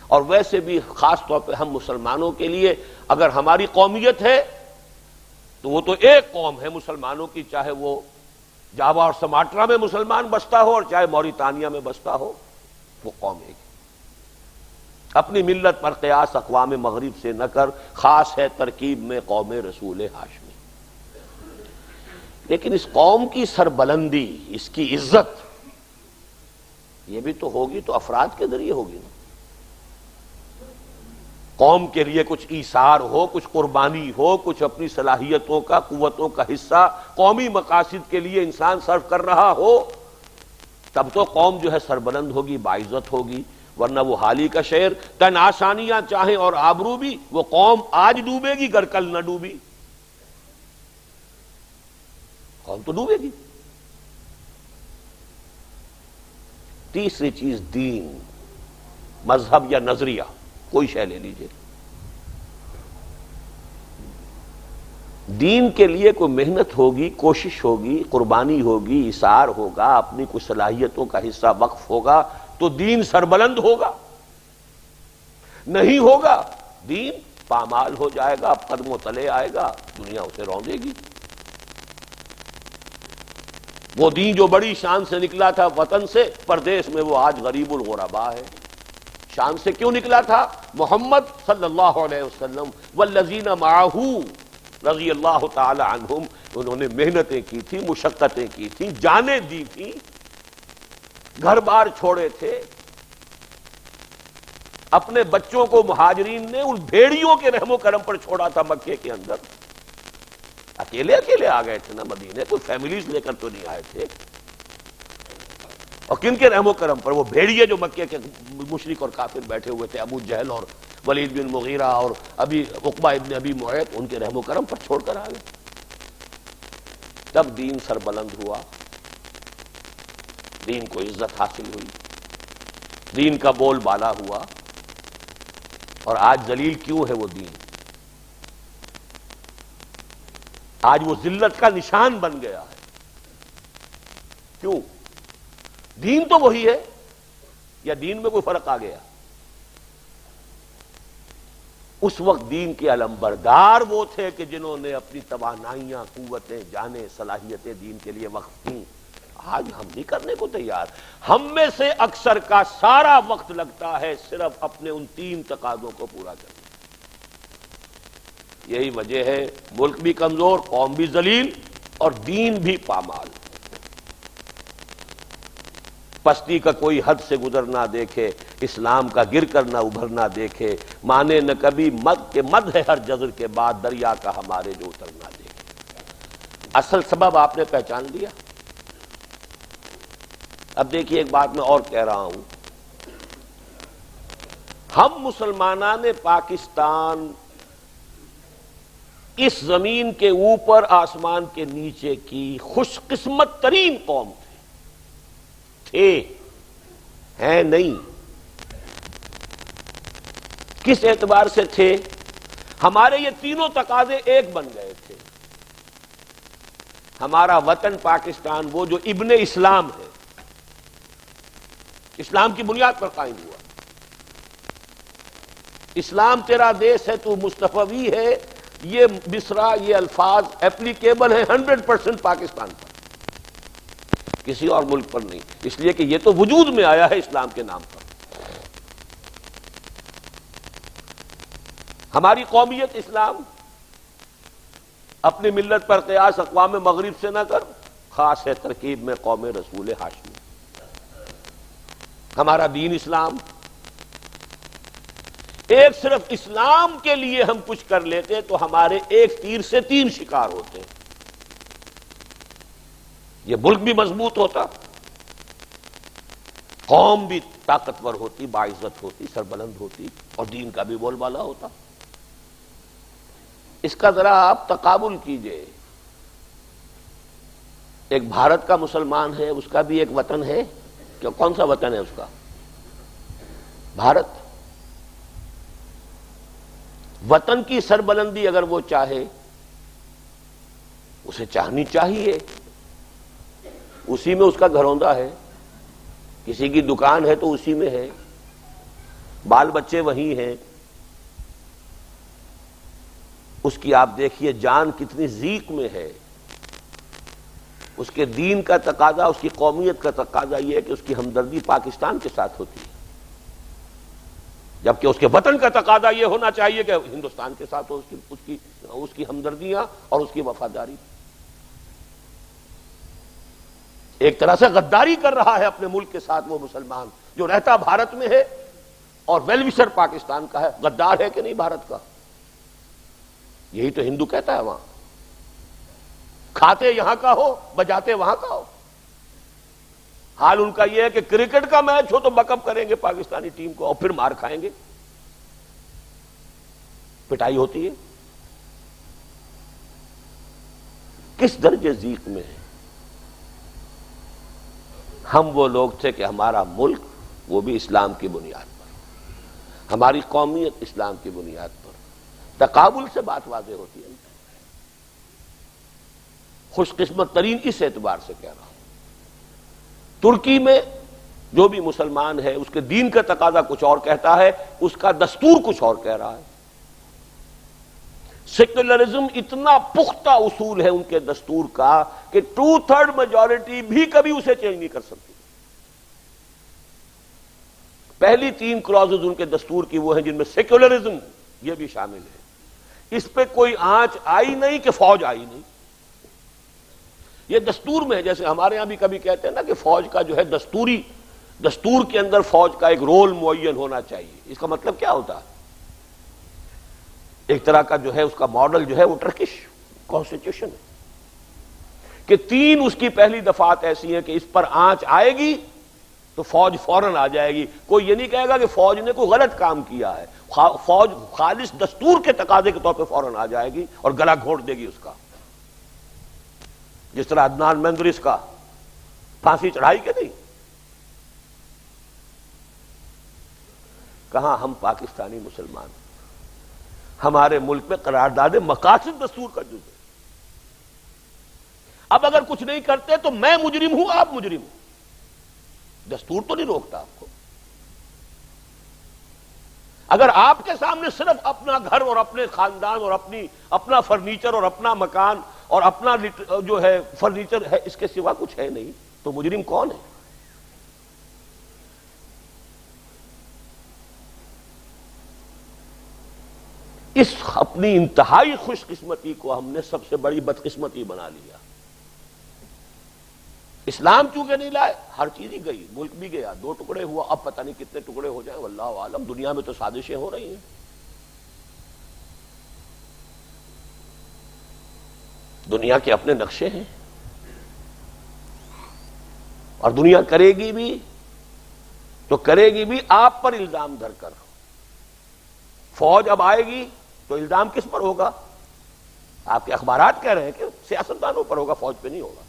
اور ویسے بھی خاص طور پہ ہم مسلمانوں کے لیے اگر ہماری قومیت ہے تو وہ تو ایک قوم ہے مسلمانوں کی، چاہے وہ جاوا اور سماٹرا میں مسلمان بستا ہو اور چاہے موریتانیہ میں بستا ہو، وہ قوم ایک ہے۔ اپنی ملت پر قیاس اقوام مغرب سے نہ کر، خاص ہے ترکیب میں قوم رسول ہاشمی۔ لیکن اس قوم کی سربلندی، اس کی عزت، یہ بھی تو ہوگی تو افراد کے ذریعے ہوگی نا۔ قوم کے لیے کچھ ایثار ہو، کچھ قربانی ہو، کچھ اپنی صلاحیتوں کا، قوتوں کا حصہ قومی مقاصد کے لیے انسان صرف کر رہا ہو، تب تو قوم جو ہے سربلند ہوگی، باعزت ہوگی۔ ورنہ وہ حالی کا شعر، تن آسانیاں چاہیں اور آبرو بھی، وہ قوم آج ڈوبے گی گر کل نہ ڈوبی۔ قوم تو ڈوبے گی۔ تیسری چیز دین، مذہب یا نظریہ، کوئی شے لے لیجئے۔ دین کے لیے کوئی محنت ہوگی، کوشش ہوگی، قربانی ہوگی، ایثار ہوگا، اپنی کچھ صلاحیتوں کا حصہ وقف ہوگا تو دین سربلند ہوگا۔ نہیں ہوگا دین پامال ہو جائے گا، قدموں تلے آئے گا، دنیا اسے روندے گی۔ وہ دین جو بڑی شان سے نکلا تھا وطن سے، پردیس میں وہ آج غریب الغرباء ہے۔ شان سے کیوں نکلا تھا؟ محمد صلی اللہ علیہ وسلم والذین معہ رضی اللہ تعالی عنہم، انہوں نے محنتیں کی تھی، مشقتیں کی تھی، جانیں دی تھی، گھر بار چھوڑے تھے، اپنے بچوں کو مہاجرین نے ان بھیڑیوں کے رحم و کرم پر چھوڑا تھا مکے کے اندر۔ اکیلے اکیلے آ گئے تھے نا مدینے، کوئی فیملیز لے کر تو نہیں آئے تھے۔ اور کن کے رحم و کرم پر؟ وہ بھیڑیے جو مکے کے مشرک اور کافر بیٹھے ہوئے تھے، ابو جہل اور ولید بن مغیرہ اور ابی عقبہ ابن ابی معیط، ان کے رحم و کرم پر چھوڑ کر آ گئے۔ تب دین سربلند ہوا، دین کو عزت حاصل ہوئی، دین کا بول بالا ہوا۔ اور آج ذلیل کیوں ہے وہ دین؟ آج وہ ذلت کا نشان بن گیا ہے۔ کیوں؟ دین تو وہی ہے، یا دین میں کوئی فرق آ گیا؟ اس وقت دین کے علمبردار وہ تھے کہ جنہوں نے اپنی توانائیاں، قوتیں، جانیں، صلاحیتیں دین کے لیے وقف کی۔ آج ہم نہیں کرنے کو تیار۔ ہم میں سے اکثر کا سارا وقت لگتا ہے صرف اپنے ان 3 تقاضوں کو پورا کرنے۔ یہی وجہ ہے ملک بھی کمزور، قوم بھی ذلیل اور دین بھی پامال۔ پستی کا کوئی حد سے گزر نہ دیکھے، اسلام کا گر کر نہ ابھر نہ دیکھے، مانے نہ کبھی مد کے مد ہے ہر جزر کے بعد، دریا کا ہمارے جو اتر نہ دیکھے۔ اصل سبب آپ نے پہچان لیا۔ اب دیکھیے ایک بات میں اور کہہ رہا ہوں، ہم مسلمانان پاکستان اس زمین کے اوپر آسمان کے نیچے کی خوش قسمت ترین قوم تھے، ہیں نہیں۔ کس اعتبار سے تھے؟ ہمارے یہ تینوں تقاضے ایک بن گئے تھے۔ ہمارا وطن پاکستان وہ جو ابن اسلام ہے، اسلام کی بنیاد پر قائم ہوا۔ اسلام تیرا دیس ہے، تو مصطفی ہے، یہ مصرع، یہ الفاظ اپلیکیبل ہیں 100% پاکستان پر، کسی اور ملک پر نہیں، اس لیے کہ یہ تو وجود میں آیا ہے اسلام کے نام پر۔ ہماری قومیت اسلام، اپنی ملت پر قیاس اقوام مغرب سے نہ کر، خاص ہے ترکیب میں قوم رسول ہاشمی۔ ہمارا دین اسلام، ایک صرف اسلام کے لیے ہم کچھ کر لیتے تو ہمارے ایک تیر سے 3 شکار ہوتے۔ یہ ملک بھی مضبوط ہوتا، قوم بھی طاقتور ہوتی، باعزت ہوتی، سربلند ہوتی، اور دین کا بھی بول بالا ہوتا۔ اس کا ذرا آپ تقابل کیجئے۔ ایک بھارت کا مسلمان ہے، اس کا بھی ایک وطن ہے، کون سا وطن ہے اس کا؟ بھارت۔ وطن کی سربلندی اگر وہ چاہے اسے چاہنی چاہیے، اسی میں اس کا گھروندا ہے، کسی کی دکان ہے تو اسی میں ہے، بال بچے وہی ہیں، اس کی آپ دیکھیے جان کتنی ضیق میں ہے، اس کے دین کا تقاضا، اس کی قومیت کا تقاضا یہ ہے کہ اس کی ہمدردی پاکستان کے ساتھ ہوتی ہے، جبکہ اس کے وطن کا تقاضا یہ ہونا چاہیے کہ ہندوستان کے ساتھ ہو اس کی ہمدردیاں اور اس کی وفاداری۔ ایک طرح سے غداری کر رہا ہے اپنے ملک کے ساتھ وہ مسلمان جو رہتا بھارت میں ہے اور ویل وشر پاکستان کا ہے، غدار ہے کہ نہیں بھارت کا؟ یہی تو ہندو کہتا ہے وہاں، کھاتے یہاں کا ہو بجاتے وہاں کا ہو۔ حال ان کا یہ ہے کہ کرکٹ کا میچ ہو تو بیک اپ کریں گے پاکستانی ٹیم کو اور پھر مار کھائیں گے، پٹائی ہوتی ہے۔ کس درجے ضیق میں ہے؟ ہم وہ لوگ تھے کہ ہمارا ملک وہ بھی اسلام کی بنیاد پر، ہماری قومیت اسلام کی بنیاد پر، تقابل سے بات واضح ہوتی ہے۔ خوش قسمت ترین اس اعتبار سے کہہ رہا ہوں، ترکی میں جو بھی مسلمان ہے اس کے دین کا تقاضا کچھ اور کہتا ہے، اس کا دستور کچھ اور کہہ رہا ہے۔ سیکولرزم اتنا پختہ اصول ہے ان کے دستور کا کہ 2/3 میجورٹی بھی کبھی اسے چینج نہیں کر سکتی۔ پہلی 3 کلازز ان کے دستور کی وہ ہیں جن میں سیکولرزم یہ بھی شامل ہے، اس پہ کوئی آنچ آئی نہیں کہ فوج آئی نہیں، یہ دستور میں ہے۔ جیسے ہمارے ہاں بھی کبھی کہتے ہیں نا کہ فوج کا جو ہے دستور کے اندر فوج کا ایک رول معین ہونا چاہیے، اس کا مطلب کیا ہوتا ہے؟ ایک طرح کا جو ہے اس کا ماڈل جو ہے وہ ٹرکش کانسٹیٹیوشن ہے کہ 3 اس کی پہلی دفعات ایسی ہیں کہ اس پر آنچ آئے گی تو فوج فوراً آ جائے گی۔ کوئی یہ نہیں کہے گا کہ فوج نے کوئی غلط کام کیا ہے، فوج خالص دستور کے تقاضے کے طور پہ فوراً آ جائے گی اور گلا گھونٹ دے گی اس کا، جس طرح عدنان مینگرس کا پھانسی چڑھائی کہ نہیں۔ کہاں ہم پاکستانی مسلمان، ہمارے ملک میں قرارداد مقاصد دستور کا جز ہے۔ اب اگر کچھ نہیں کرتے تو میں مجرم ہوں، آپ مجرم ہوں، دستور تو نہیں روکتا آپ کو۔ اگر آپ کے سامنے صرف اپنا گھر اور اپنے خاندان اور اپنا فرنیچر اور اپنا مکان اور اپنا جو ہے فرنیچر ہے، اس کے سوا کچھ ہے نہیں، تو مجرم کون ہے؟ اس اپنی انتہائی خوش قسمتی کو ہم نے سب سے بڑی بدقسمتی بنا لیا۔ اسلام چونکہ نہیں لائے، ہر چیز ہی گئی، ملک بھی گیا، 2 ٹکڑے ہوا، اب پتہ نہیں کتنے ٹکڑے ہو جائیں، واللہ عالم۔ دنیا میں تو سازشیں ہو رہی ہیں، دنیا کے اپنے نقشے ہیں، اور دنیا کرے گی بھی تو کرے گی بھی آپ پر الزام دھر کر۔ فوج اب آئے گی تو الزام کس پر ہوگا؟ آپ کے اخبارات کہہ رہے ہیں کہ سیاستدانوں پر ہوگا، فوج پہ نہیں ہوگا۔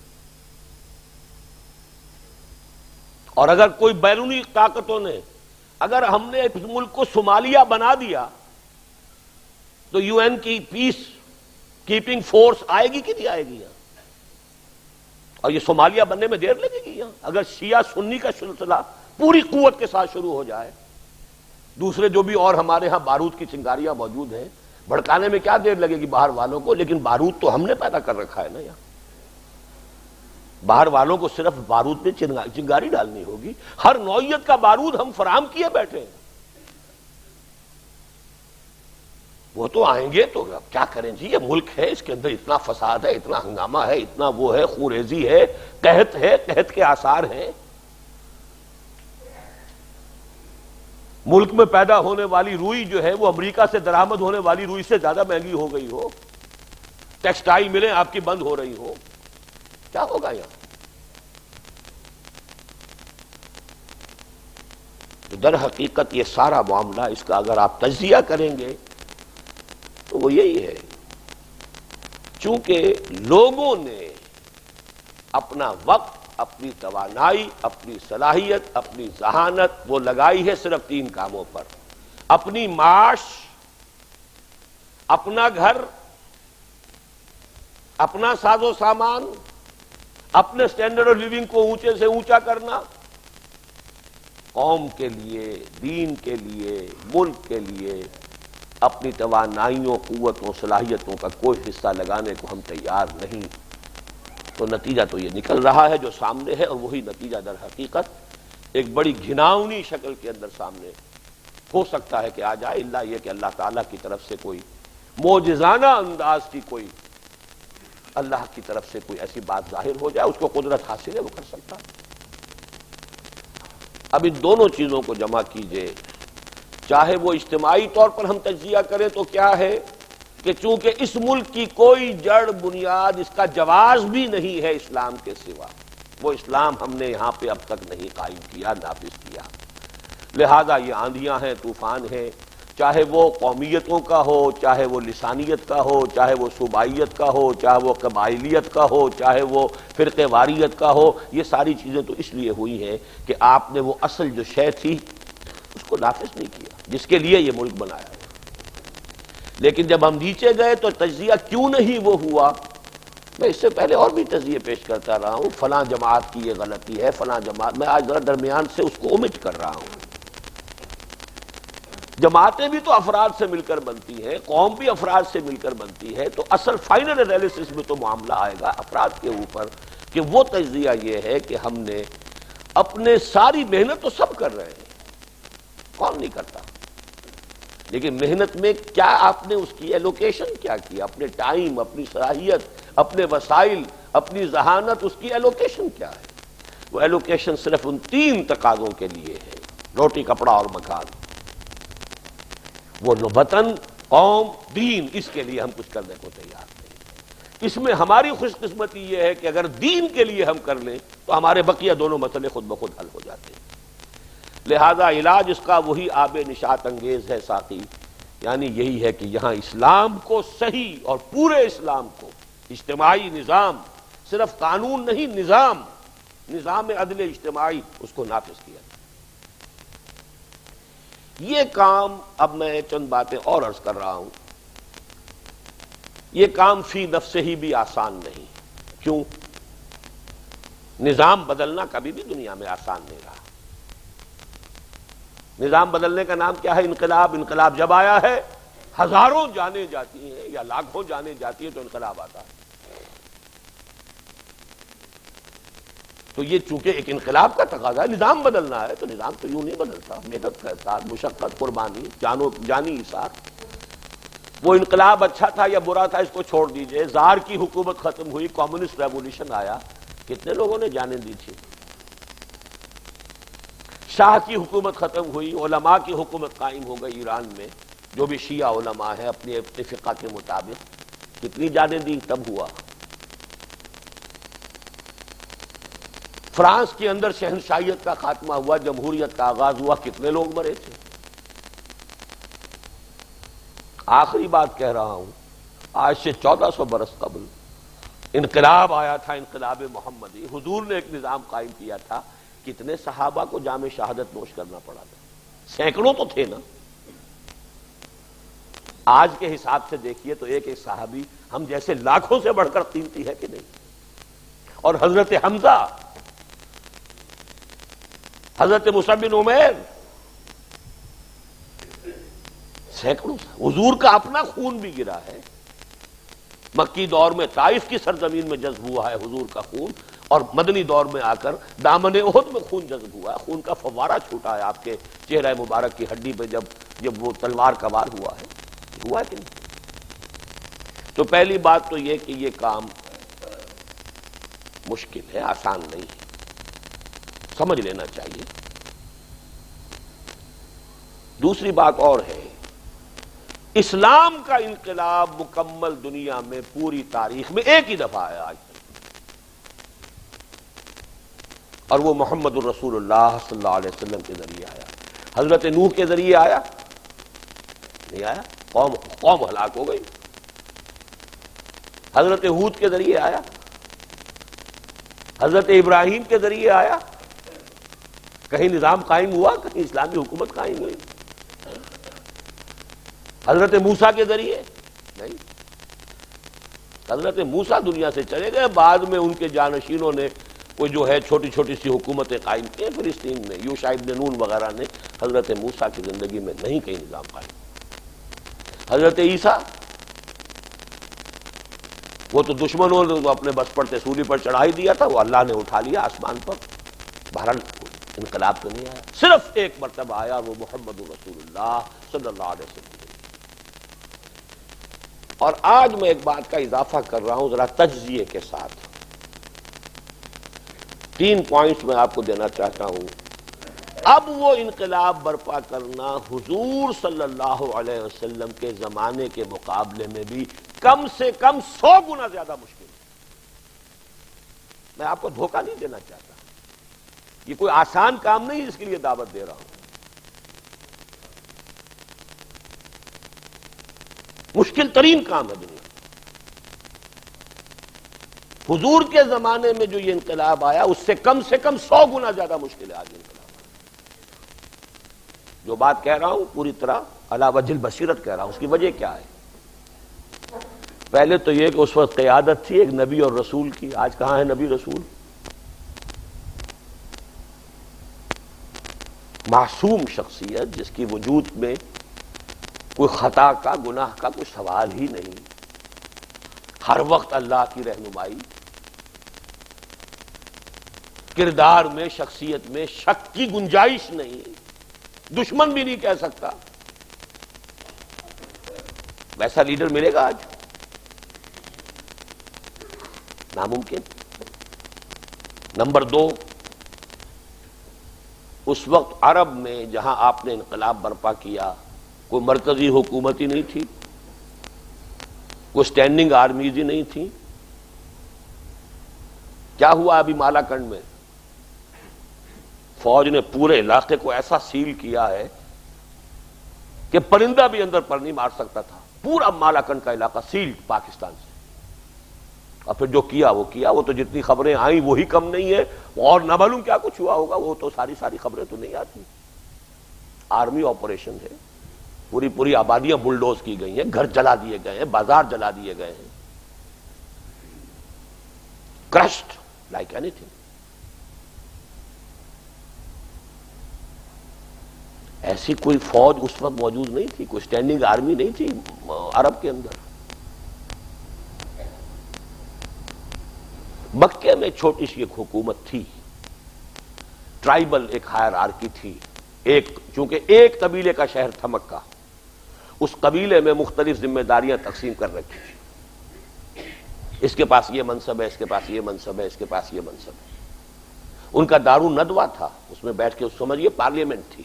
اور اگر کوئی بیرونی طاقتوں نے، اگر ہم نے اس ملک کو صومالیہ بنا دیا تو یو این کی پیس کیپنگ فورس آئے گی کہ نہیں آئے گی یہاں؟ اور یہ صومالیہ بننے میں دیر لگے گی یہاں؟ اگر شیعہ سنی کا سلسلہ پوری قوت کے ساتھ شروع ہو جائے، دوسرے جو بھی اور ہمارے ہاں بارود کی چنگاریاں موجود ہیں، بھڑکانے میں کیا دیر لگے گی باہر والوں کو؟ لیکن بارود تو ہم نے پیدا کر رکھا ہے نا یہاں، باہر والوں کو صرف بارود میں چنگاری ڈالنی ہوگی، ہر نوعیت کا بارود ہم فراہم کیے بیٹھے ہیں، وہ تو آئیں گے تو اب کیا کریں جی؟ یہ ملک ہے، اس کے اندر اتنا فساد ہے، اتنا ہنگامہ ہے، اتنا وہ ہے، خوریزی ہے، قحط کے آثار ہیں۔ ملک میں پیدا ہونے والی روئی جو ہے وہ امریکہ سے درآمد ہونے والی روئی سے زیادہ مہنگی ہو گئی ہو، ٹیکسٹائل ملیں آپ کی بند ہو رہی ہو، کیا ہوگا یہاں؟ در حقیقت یہ سارا معاملہ، اس کا اگر آپ تجزیہ کریں گے تو وہ یہی ہے، چونکہ لوگوں نے اپنا وقت، اپنی توانائی، اپنی صلاحیت، اپنی ذہانت وہ لگائی ہے صرف 3 کاموں پر: اپنی معاش، اپنا گھر، اپنا ساز و سامان، اپنے سٹینڈرڈ آف لیونگ کو اونچے سے اونچا کرنا، قوم کے لیے، دین کے لیے، ملک کے لیے اپنی توانائیوں، قوتوں، صلاحیتوں کا کوئی حصہ لگانے کو ہم تیار نہیں، تو نتیجہ تو یہ نکل رہا ہے جو سامنے ہے، اور وہی نتیجہ در حقیقت ایک بڑی گھناؤنی شکل کے اندر سامنے ہو سکتا ہے کہ آ جائے، الا یہ کہ اللہ تعالیٰ کی طرف سے کوئی معجزانہ انداز کی کوئی اللہ کی طرف سے کوئی ایسی بات ظاہر ہو جائے، اس کو قدرت حاصل ہے، وہ کر سکتا ہے۔ اب ان دونوں چیزوں کو جمع کیجئے، چاہے وہ اجتماعی طور پر ہم تجزیہ کریں تو کیا ہے کہ چونکہ اس ملک کی کوئی جڑ بنیاد، اس کا جواز بھی نہیں ہے اسلام کے سوا، وہ اسلام ہم نے یہاں پہ اب تک نہیں قائم کیا، نافذ کیا، لہذا یہ آندھیاں ہیں، طوفان ہیں، چاہے وہ قومیتوں کا ہو، چاہے وہ لسانیت کا ہو، چاہے وہ صوبائیت کا ہو، چاہے وہ قبائلیت کا ہو، چاہے وہ فرقے واریت کا ہو، یہ ساری چیزیں تو اس لیے ہوئی ہیں کہ آپ نے وہ اصل جو شے تھی اس کو نافذ نہیں کیا جس کے لیے یہ ملک بنایا ہے۔ لیکن جب ہم نیچے گئے تو تجزیہ کیوں نہیں وہ ہوا، میں اس سے پہلے اور بھی تجزیے پیش کرتا رہا ہوں، فلاں جماعت کی یہ غلطی ہے، فلاں جماعت، میں آج ذرا درمیان سے اس کو اومٹ کر رہا ہوں۔ جماعتیں بھی تو افراد سے مل کر بنتی ہیں، قوم بھی افراد سے مل کر بنتی ہے، تو اصل فائنل انالیسس میں تو معاملہ آئے گا افراد کے اوپر کہ وہ تجزیہ یہ ہے کہ ہم نے اپنے ساری محنت تو سب کر رہے ہیں، کون نہیں کرتا، لیکن محنت میں کیا آپ نے اس کی ایلوکیشن کیا کی، اپنے ٹائم، اپنی صلاحیت، اپنے وسائل، اپنی ذہانت، اس کی ایلوکیشن کیا ہے؟ وہ ایلوکیشن صرف ان 3 تقاضوں کے لیے ہے، روٹی، کپڑا اور مکان، وہ وطن، قوم، دین، اس کے لیے ہم کچھ کرنے کو تیار نہیں۔ اس میں ہماری خوش قسمتی یہ ہے کہ اگر دین کے لیے ہم کر لیں تو ہمارے بقیہ دونوں مسئلے خود بخود حل ہو جاتے ہیں۔ لہذا علاج اس کا وہی آب نشاط انگیز ہے ساقی، یعنی یہی ہے کہ یہاں اسلام کو صحیح اور پورے اسلام کو، اجتماعی نظام، صرف قانون نہیں، نظام عدل اجتماعی، اس کو نافذ کیا۔ یہ کام، اب میں چند باتیں اور عرض کر رہا ہوں، یہ کام فی نفسہ ہی بھی آسان نہیں۔ کیوں؟ نظام بدلنا کبھی بھی دنیا میں آسان نہیں رہا۔ نظام بدلنے کا نام کیا ہے؟ انقلاب۔ انقلاب جب آیا ہے، ہزاروں جانیں جاتی ہیں یا لاکھوں جانیں جاتی ہیں تو انقلاب آتا ہے۔ تو یہ چونکہ ایک انقلاب کا تقاضا ہے، نظام بدلنا ہے، تو نظام تو یوں نہیں بدلتا، محنت کے ساتھ، مشقت، قربانی، جانی ایثار۔ وہ انقلاب اچھا تھا یا برا تھا اس کو چھوڑ دیجئے، زار کی حکومت ختم ہوئی، کمیونسٹ ریولیوشن آیا، کتنے لوگوں نے جانیں دی تھی؟ شاہ کی حکومت ختم ہوئی، علماء کی حکومت قائم ہو گئی ایران میں، جو بھی شیعہ علماء ہیں اپنے فقہ کے مطابق، کتنی جانیں دی تب ہوا۔ فرانس کے اندر شہنشاہیت کا خاتمہ ہوا، جمہوریت کا آغاز ہوا، کتنے لوگ مرے تھے۔ آخری بات کہہ رہا ہوں، آج سے 1400 برس قبل انقلاب آیا تھا، انقلاب محمدی، حضور نے ایک نظام قائم کیا تھا، کتنے صحابہ کو جام شہادت نوش کرنا پڑا تھا؟ سینکڑوں تو تھے نا۔ آج کے حساب سے دیکھیے تو ایک ایک صحابی ہم جیسے لاکھوں سے بڑھ کر قیمتی ہے کہ نہیں؟ اور حضرت حمزہ، حضرت مصعب بن عمیر، سینکڑوں، حضور کا اپنا خون بھی گرا ہے۔ مکی دور میں طائف کی سرزمین میں جذب ہوا ہے حضور کا خون، اور مدنی دور میں آ کر دامن احد میں خون جذب ہوا ہے، خون کا فوارہ چھوٹا ہے آپ کے چہرہ مبارک کی ہڈی پہ جب وہ تلوار کا وار ہوا ہے کہ نہیں؟ تو پہلی بات تو یہ کہ یہ کام مشکل ہے، آسان نہیں ہے، سمجھ لینا چاہیے۔ دوسری بات اور ہے، اسلام کا انقلاب مکمل دنیا میں پوری تاریخ میں ایک ہی دفعہ آیا آج تک، اور وہ محمد الرسول اللہ صلی اللہ علیہ وسلم کے ذریعے آیا۔ حضرت نوح کے ذریعے آیا نہیں آیا، قوم ہلاک ہو گئی۔ حضرت ہود کے ذریعے آیا، حضرت ابراہیم کے ذریعے آیا، کہیں نظام قائم ہوا، کہیں اسلامی حکومت قائم ہوئی۔ حضرت موسیٰ کے ذریعے ہے. حضرت موسیٰ دنیا سے چلے گئے، بعد میں ان کے جانشینوں نے وہ جو ہے چھوٹی چھوٹی سی حکومتیں قائم کی فلسطین میں. یوشع ابن نون وغیرہ نے حضرت موسیٰ کی زندگی میں نہیں کہیں نظام قائم. حضرت عیسیٰ وہ تو دشمنوں نے اپنے بس پر سولی پر چڑھا ہی دیا تھا، وہ اللہ نے اٹھا لیا آسمان پر. بہرحال انقلاب تو نہیں آیا، صرف ایک مرتبہ آیا، وہ محمد رسول اللہ صلی اللہ علیہ وسلم. اور آج میں ایک بات کا اضافہ کر رہا ہوں ذرا تجزیے کے ساتھ. 3 پوائنٹس میں آپ کو دینا چاہتا ہوں. اب وہ انقلاب برپا کرنا حضور صلی اللہ علیہ وسلم کے زمانے کے مقابلے میں بھی کم سے کم 100 گنا زیادہ مشکل ہے. میں آپ کو دھوکہ نہیں دینا چاہتا، یہ کوئی آسان کام نہیں جس کے لیے دعوت دے رہا ہوں. مشکل ترین کام ہے دنیا. حضور کے زمانے میں جو یہ انقلاب آیا اس سے کم 100 گنا زیادہ مشکل ہے آج انقلاب. جو بات کہہ رہا ہوں پوری طرح علی وجہ البصیرت کہہ رہا ہوں. اس کی وجہ کیا ہے؟ پہلے تو یہ کہ اس وقت قیادت تھی ایک نبی اور رسول کی. آج کہاں ہے نبی رسول؟ معصوم شخصیت جس کی وجود میں کوئی خطا کا گناہ کا کوئی سوال ہی نہیں، ہر وقت اللہ کی رہنمائی، کردار میں شخصیت میں شک کی گنجائش نہیں، دشمن بھی نہیں کہہ سکتا. ویسا لیڈر ملے گا آج؟ ناممکن. نمبر 2، اس وقت عرب میں جہاں آپ نے انقلاب برپا کیا کوئی مرکزی حکومت ہی نہیں تھی، کوئی سٹینڈنگ آرمیز ہی نہیں تھی. کیا ہوا ابھی مالا کنڈ میں؟ فوج نے پورے علاقے کو ایسا سیل کیا ہے کہ پرندہ بھی اندر پر نہیں مار سکتا تھا. پورا مالا کنڈ کا علاقہ سیل پاکستان سے. اور پھر جو کیا وہ تو جتنی خبریں آئیں وہی کم نہیں ہے، اور نہ معلوم کیا کچھ ہوا ہوگا، وہ تو ساری خبریں تو نہیں آتی. آرمی آپریشن ہے، پوری آبادیاں بلڈوز کی گئی ہیں، گھر جلا دیے گئے ہیں، بازار جلا دیے گئے ہیں. Crushed like any thing. ایسی کوئی فوج اس وقت موجود نہیں تھی، کوئی سٹینڈنگ آرمی نہیں تھی عرب کے اندر. مکے میں چھوٹی سی ایک حکومت تھی، ٹرائبل ایک ہائرارکی تھی. چونکہ ایک قبیلے کا شہر تھا مکہ، اس قبیلے میں مختلف ذمہ داریاں تقسیم کر رکھی تھی. اس کے پاس یہ منصب ہے، اس کے پاس یہ منصب ہے، اس کے پاس یہ منصب ہے. ان کا دارالندوہ تھا، اس میں بیٹھ کے سمجھیے پارلیمنٹ تھی.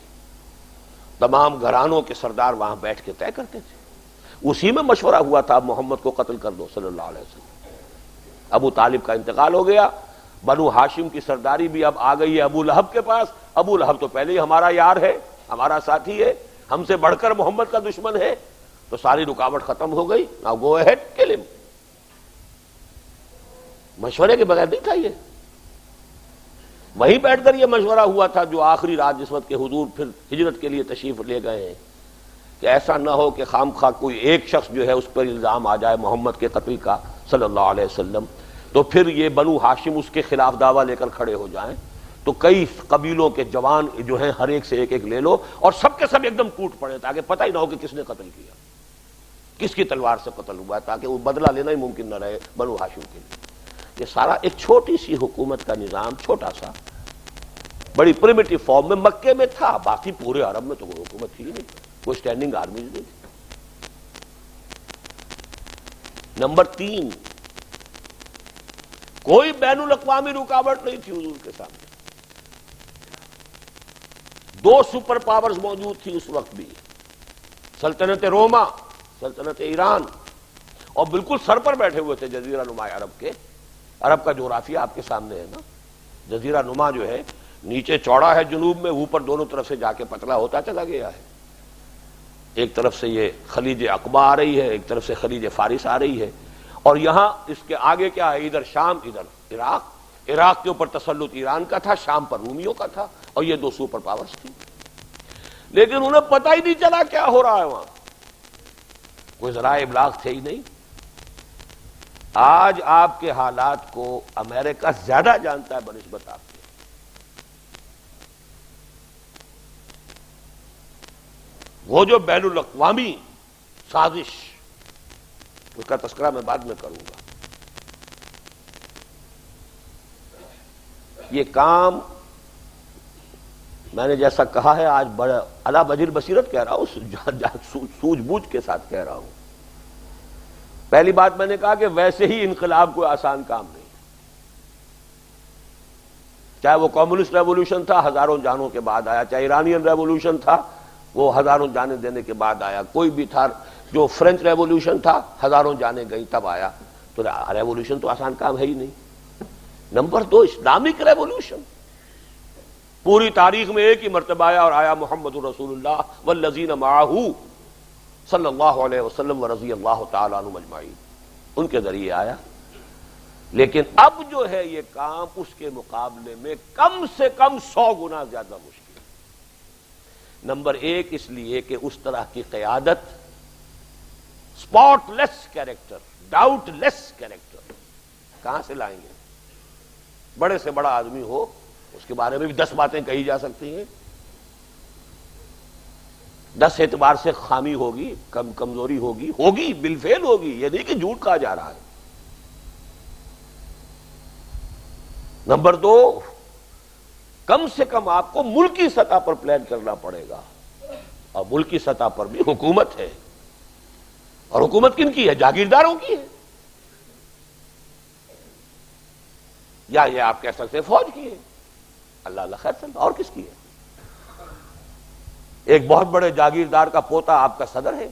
تمام گھرانوں کے سردار وہاں بیٹھ کے طے کرتے تھے. اسی میں مشورہ ہوا تھا اب محمد کو قتل کر دو صلی اللہ علیہ وسلم. ابو طالب کا انتقال ہو گیا، بنو ہاشم کی سرداری بھی اب آ گئی ہے ابو لہب کے پاس. ابو لہب تو پہلے ہی ہمارا یار ہے، ہمارا ساتھی ہے، ہم سے بڑھ کر محمد کا دشمن ہے. تو ساری رکاوٹ ختم ہو گئی. ناؤ گو اہیڈ کل ہم. مشورے کے بغیر نہیں تھا یہ. وہیں بیٹھ کر یہ مشورہ ہوا تھا جو آخری رات جس وقت کے حضور پھر ہجرت کے لیے تشریف لے گئے ہیں کہ ایسا نہ ہو کہ خام خواہ کوئی ایک شخص جو ہے اس پر الزام آ جائے محمد کے قتل کا صلی اللہ علیہ وسلم، تو پھر یہ بنو ہاشم اس کے خلاف دعویٰ لے کر کھڑے ہو جائیں. تو کئی قبیلوں کے جوان جو ہیں ہر ایک سے ایک لے لو اور سب کے سب ایک دم ٹوٹ پڑے تاکہ پتہ ہی نہ ہو کہ کس نے قتل کیا، کس کی تلوار سے قتل ہوا ہے، تاکہ وہ بدلہ لینا ہی ممکن نہ رہے بنو ہاشم کے لیے. یہ سارا ایک چھوٹی سی حکومت کا نظام، چھوٹا سا، بڑی پریمیٹیو فارم میں مکے میں تھا. باقی پورے عرب میں تو کوئی حکومت تھی ہی نہیں، کوئی سٹینڈنگ آرمی نہیں تھی. نمبر 3، کوئی بین الاقوامی رکاوٹ نہیں تھی حضور کے سامنے. 2 سپر پاورز موجود تھی اس وقت بھی، سلطنت روما، سلطنت ایران، اور بالکل سر پر بیٹھے ہوئے تھے جزیرہ نما عرب کے. عرب کا جغرافیہ آپ کے سامنے ہے نا. جزیرہ نما جو ہے نیچے چوڑا ہے جنوب میں، اوپر دونوں طرف سے جا کے پتلا ہوتا چلا گیا ہے. ایک طرف سے یہ خلیج عقبہ آ رہی ہے، ایک طرف سے خلیج فارس آ رہی ہے، اور یہاں اس کے آگے کیا ہے، ادھر شام، ادھر عراق. عراق کے اوپر تسلط ایران کا تھا، شام پر رومیوں کا تھا، اور یہ 2 سپر پاورز تھی. لیکن انہیں پتہ ہی نہیں چلا کیا ہو رہا ہے وہاں. کوئی ذرائع ابلاغ تھے ہی نہیں. آج آپ کے حالات کو امریکہ زیادہ جانتا ہے بنسبت آپ کے. وہ جو بین الاقوامی سازش، اس کا تذکرہ میں بعد میں کروں گا. یہ کام میں نے جیسا کہا ہے آج بڑا علی وجہ البصیرت کہہ رہا ہوں، سوجھ بوجھ کے ساتھ کہہ رہا ہوں. پہلی بات میں نے کہا کہ ویسے ہی انقلاب کوئی آسان کام نہیں، چاہے وہ کمیونسٹ ریولوشن تھا ہزاروں جانوں کے بعد آیا، چاہے ایرانین ریولوشن تھا وہ ہزاروں جانیں دینے کے بعد آیا، کوئی بھی تھا جو فرینچ ریولوشن تھا ہزاروں جانیں گئی تب آیا. تو ریولوشن تو آسان کام ہے ہی نہیں. نمبر 2 اسلامک ریولوشن پوری تاریخ میں ایک ہی مرتبہ آیا اور آیا محمد رسول اللہ والذین معہ صلی اللہ علیہ وسلم ورضی اللہ تعالی عنہم اجمعین، ان کے ذریعے آیا. لیکن اب جو ہے یہ کام اس کے مقابلے میں کم سے کم 100 گنا زیادہ مشکل ہے. نمبر 1 اس لیے کہ اس طرح کی قیادت، اسپاٹ لیس کیریکٹر، ڈاؤٹ لیس کیریکٹر کہاں سے لائیں گے؟ بڑے سے بڑا آدمی ہو اس کے بارے میں بھی 10 باتیں کہی جا سکتی ہیں، 10 اعتبار سے خامی ہوگی، کمزوری ہوگی بالفعل ہوگی، یہ نہیں کہ جھوٹ کہا جا رہا ہے. نمبر 2 کم سے کم آپ کو ملکی سطح پر پلان کرنا پڑے گا، اور ملکی سطح پر بھی حکومت ہے، اور حکومت کن کی ہے؟ جاگیرداروں کی ہے، یا یہ آپ کہہ سکتے ہیں فوج کی ہے، اللہ اللہ خیر سن، اور کس کی ہے؟ ایک بہت بڑے جاگیردار کا پوتا آپ کا صدر ہے،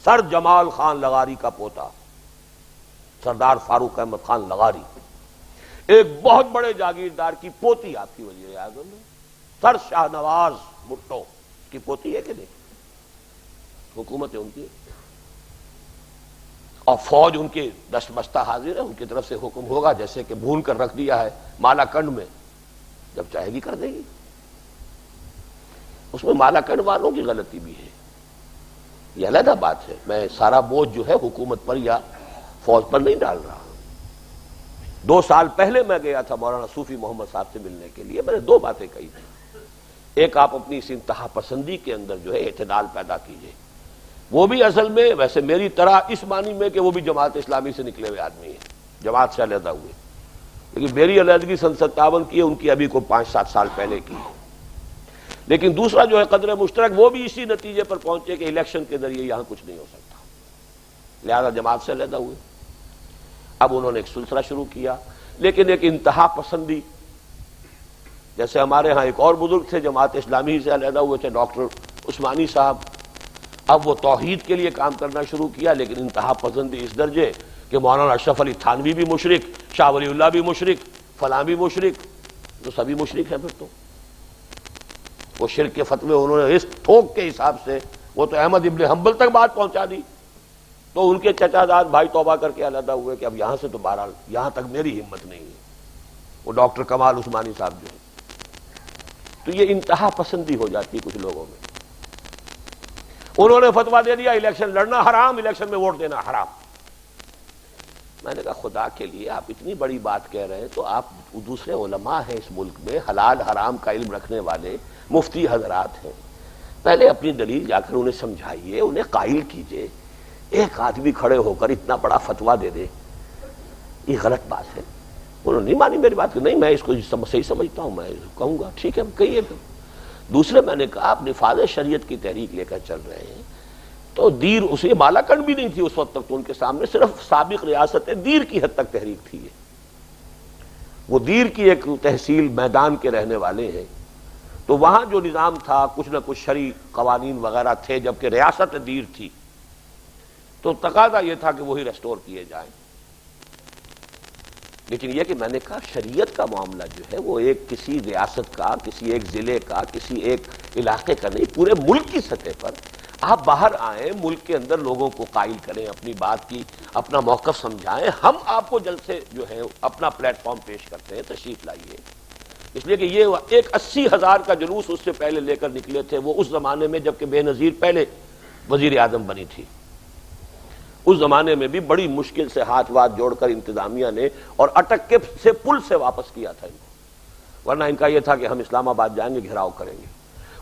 سر جمال خان لغاری کا پوتا سردار فاروق احمد خان لغاری. ایک بہت بڑے جاگیردار کی پوتی آپ کی وزیر اعظم ہے، سر شاہ نواز بھٹو کی پوتی ہے کہ نہیں؟ حکومت ہے ان کی، اور فوج ان کے دست بستہ حاضر ہے، ان کی طرف سے حکم ہوگا جیسے کہ بھون کر رکھ دیا ہے مالا کنڈ میں، جب چاہے گی کر دے گی. اس میں مالا کنڈ والوں کی غلطی بھی ہے، یہ علیحدہ بات ہے. میں سارا بوجھ جو ہے حکومت پر یا فوج پر نہیں ڈال رہا. 2 سال پہلے میں گیا تھا مولانا صوفی محمد صاحب سے ملنے کے لیے، میں نے 2 باتیں کہی تھی. ایک، آپ اپنی اس انتہا پسندی کے اندر جو ہے اعتدال پیدا کیجئے. وہ بھی اصل میں ویسے میری طرح اس معنی میں کہ وہ بھی جماعت اسلامی سے نکلے ہوئے آدمی ہیں، جماعت سے علیحدہ ہوئے، لیکن میری علیحدگی سن 57 کی ہے، ان کی ابھی کو 5-7 سال پہلے کی ہے. لیکن دوسرا جو ہے قدر مشترک، وہ بھی اسی نتیجے پر پہنچے کہ الیکشن کے ذریعے یہاں کچھ نہیں ہو سکتا، لہذا جماعت سے علیحدہ ہوئے. اب انہوں نے ایک سلسلہ شروع کیا، لیکن ایک انتہا پسندی، جیسے ہمارے ہاں ایک اور بزرگ تھے جماعت اسلامی سے علیحدہ ہوئے تھے، ڈاکٹر عثمانی صاحب. اب وہ توحید کے لیے کام کرنا شروع کیا، لیکن انتہا پسندی اس درجے کہ مولانا اشرف علی تھانوی بھی مشرک، شاہ ولی اللہ بھی مشرک، فلاں بھی مشرک، تو سبھی مشرک ہیں. پھر تو وہ شرک کے فتوے انہوں نے اس تھوک کے حساب سے، وہ تو احمد ابن حنبل تک بات پہنچا دی. تو ان کے چچا داد بھائی توبہ کر کے علیحدہ ہوئے کہ اب یہاں سے تو بہرحال یہاں تک میری ہمت نہیں ہے. وہ ڈاکٹر کمال عثمانی صاحب جو ہے، تو یہ انتہا پسندی ہو جاتی ہے کچھ لوگوں میں. انہوں نے فتویٰ دے دیا الیکشن لڑنا حرام، الیکشن میں ووٹ دینا حرام. میں نے کہا خدا کے لیے آپ اتنی بڑی بات کہہ رہے ہیں تو آپ دوسرے علماء ہیں اس ملک میں، حلال حرام کا علم رکھنے والے مفتی حضرات ہیں، پہلے اپنی دلیل جا کر انہیں سمجھائیے، انہیں قائل کیجئے. ایک آدمی کھڑے ہو کر اتنا بڑا فتویٰ دے دے، یہ غلط بات ہے. انہوں نے نہیں مانی میری بات کہ نہیں میں اس کو صحیح سمجھتا ہوں، میں کہوں گا ٹھیک ہے کہیے. دوسرے میں نے کہا آپ نفاذ شریعت کی تحریک لے کر چل رہے ہیں، تو دیر اسے مالا کنڈ بھی نہیں تھی اس وقت تک، تو ان کے سامنے صرف سابق ریاست دیر کی حد تک تحریک تھی. وہ دیر کی ایک تحصیل میدان کے رہنے والے ہیں، تو وہاں جو نظام تھا کچھ نہ کچھ شرعی قوانین وغیرہ تھے، جبکہ ریاست دیر تھی، تو تقاضا یہ تھا کہ وہی ریسٹور کیے جائیں. لیکن یہ کہ میں نے کہا شریعت کا معاملہ جو ہے وہ ایک کسی ریاست کا، کسی ایک ضلع کا، کسی ایک علاقے کا نہیں، پورے ملک کی سطح پر آپ باہر آئیں، ملک کے اندر لوگوں کو قائل کریں اپنی بات کی، اپنا موقف سمجھائیں. ہم آپ کو جلد سے جو ہے اپنا پلیٹ فارم پیش کرتے ہیں، تشریف لائیے. اس لیے کہ یہ ایک 80,000 کا جلوس اس سے پہلے لے کر نکلے تھے، وہ اس زمانے میں جبکہ بے نظیر پہلے وزیر اعظم بنی تھی. اس زمانے میں بھی بڑی مشکل سے ہاتھ واتھ جوڑ کر انتظامیہ نے اور اٹک کے سے پل سے واپس کیا تھا ان کو، ورنہ ان کا یہ تھا کہ ہم اسلام آباد جائیں گے، گھیراؤ کریں گے۔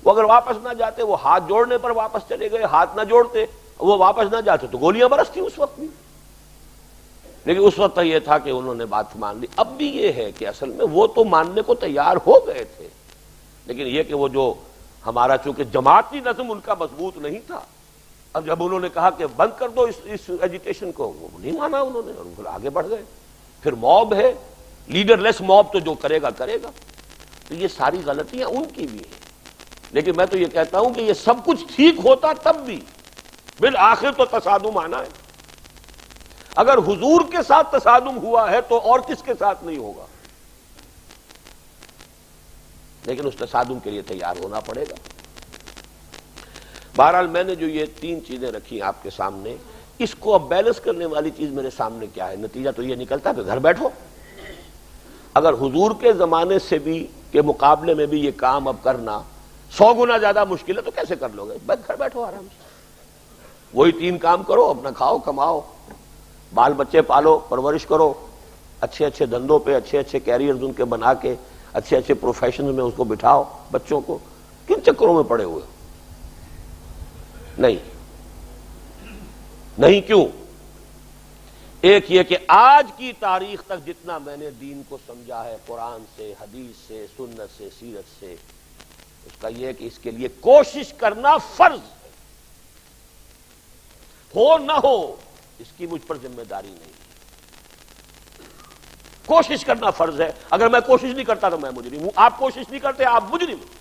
وہ اگر واپس نہ جاتے، وہ ہاتھ جوڑنے پر واپس چلے گئے، ہاتھ نہ جوڑتے وہ واپس نہ جاتے تو گولیاں برستی اس وقت بھی، لیکن اس وقت یہ تھا کہ انہوں نے بات مان لی۔ اب بھی یہ ہے کہ اصل میں وہ تو ماننے کو تیار ہو گئے تھے، لیکن یہ کہ وہ جو ہمارا چونکہ جماعتی نظم ان کا مضبوط نہیں تھا، اب جب انہوں نے کہا کہ بند کر دو اس ایجیٹیشن کو، وہ نہیں مانا انہوں نے، اور پھر آگے بڑھ گئے۔ پھر موب ہے، لیڈر لیس موب، تو جو کرے گا کرے گا۔ تو یہ ساری غلطیاں ان کی بھی ہیں، لیکن میں تو یہ کہتا ہوں کہ یہ سب کچھ ٹھیک ہوتا تب بھی بالآخر تو تصادم آنا ہے۔ اگر حضور کے ساتھ تصادم ہوا ہے تو اور کس کے ساتھ نہیں ہوگا، لیکن اس تصادم کے لیے تیار ہونا پڑے گا۔ بہرحال میں نے جو یہ تین چیزیں رکھی آپ کے سامنے، اس کو اب بیلنس کرنے والی چیز میرے سامنے کیا ہے؟ نتیجہ تو یہ نکلتا ہے کہ گھر بیٹھو۔ اگر حضور کے زمانے سے بھی کے مقابلے میں بھی یہ کام اب کرنا 100 گنا زیادہ مشکل ہے تو کیسے کر لو گے؟ بس گھر بیٹھو آرام سے، وہی تین کام کرو، اپنا کھاؤ کماؤ، بال بچے پالو پرورش کرو، اچھے اچھے دھندوں پہ اچھے اچھے کیریئرز ان کے بنا کے اچھے اچھے پروفیشن میں اس کو بٹھاؤ بچوں کو۔ کن چکروں میں پڑے ہوئے؟ نہیں کیوں؟ ایک یہ کہ آج کی تاریخ تک جتنا میں نے دین کو سمجھا ہے قرآن سے، حدیث سے، سنت سے، سیرت سے، اس کا یہ کہ اس کے لیے کوشش کرنا فرض ہے، ہو نہ ہو اس کی مجھ پر ذمہ داری نہیں۔ کوشش کرنا فرض ہے، اگر میں کوشش نہیں کرتا تو میں مجرم ہوں، آپ کوشش نہیں کرتے آپ مجرم ہیں۔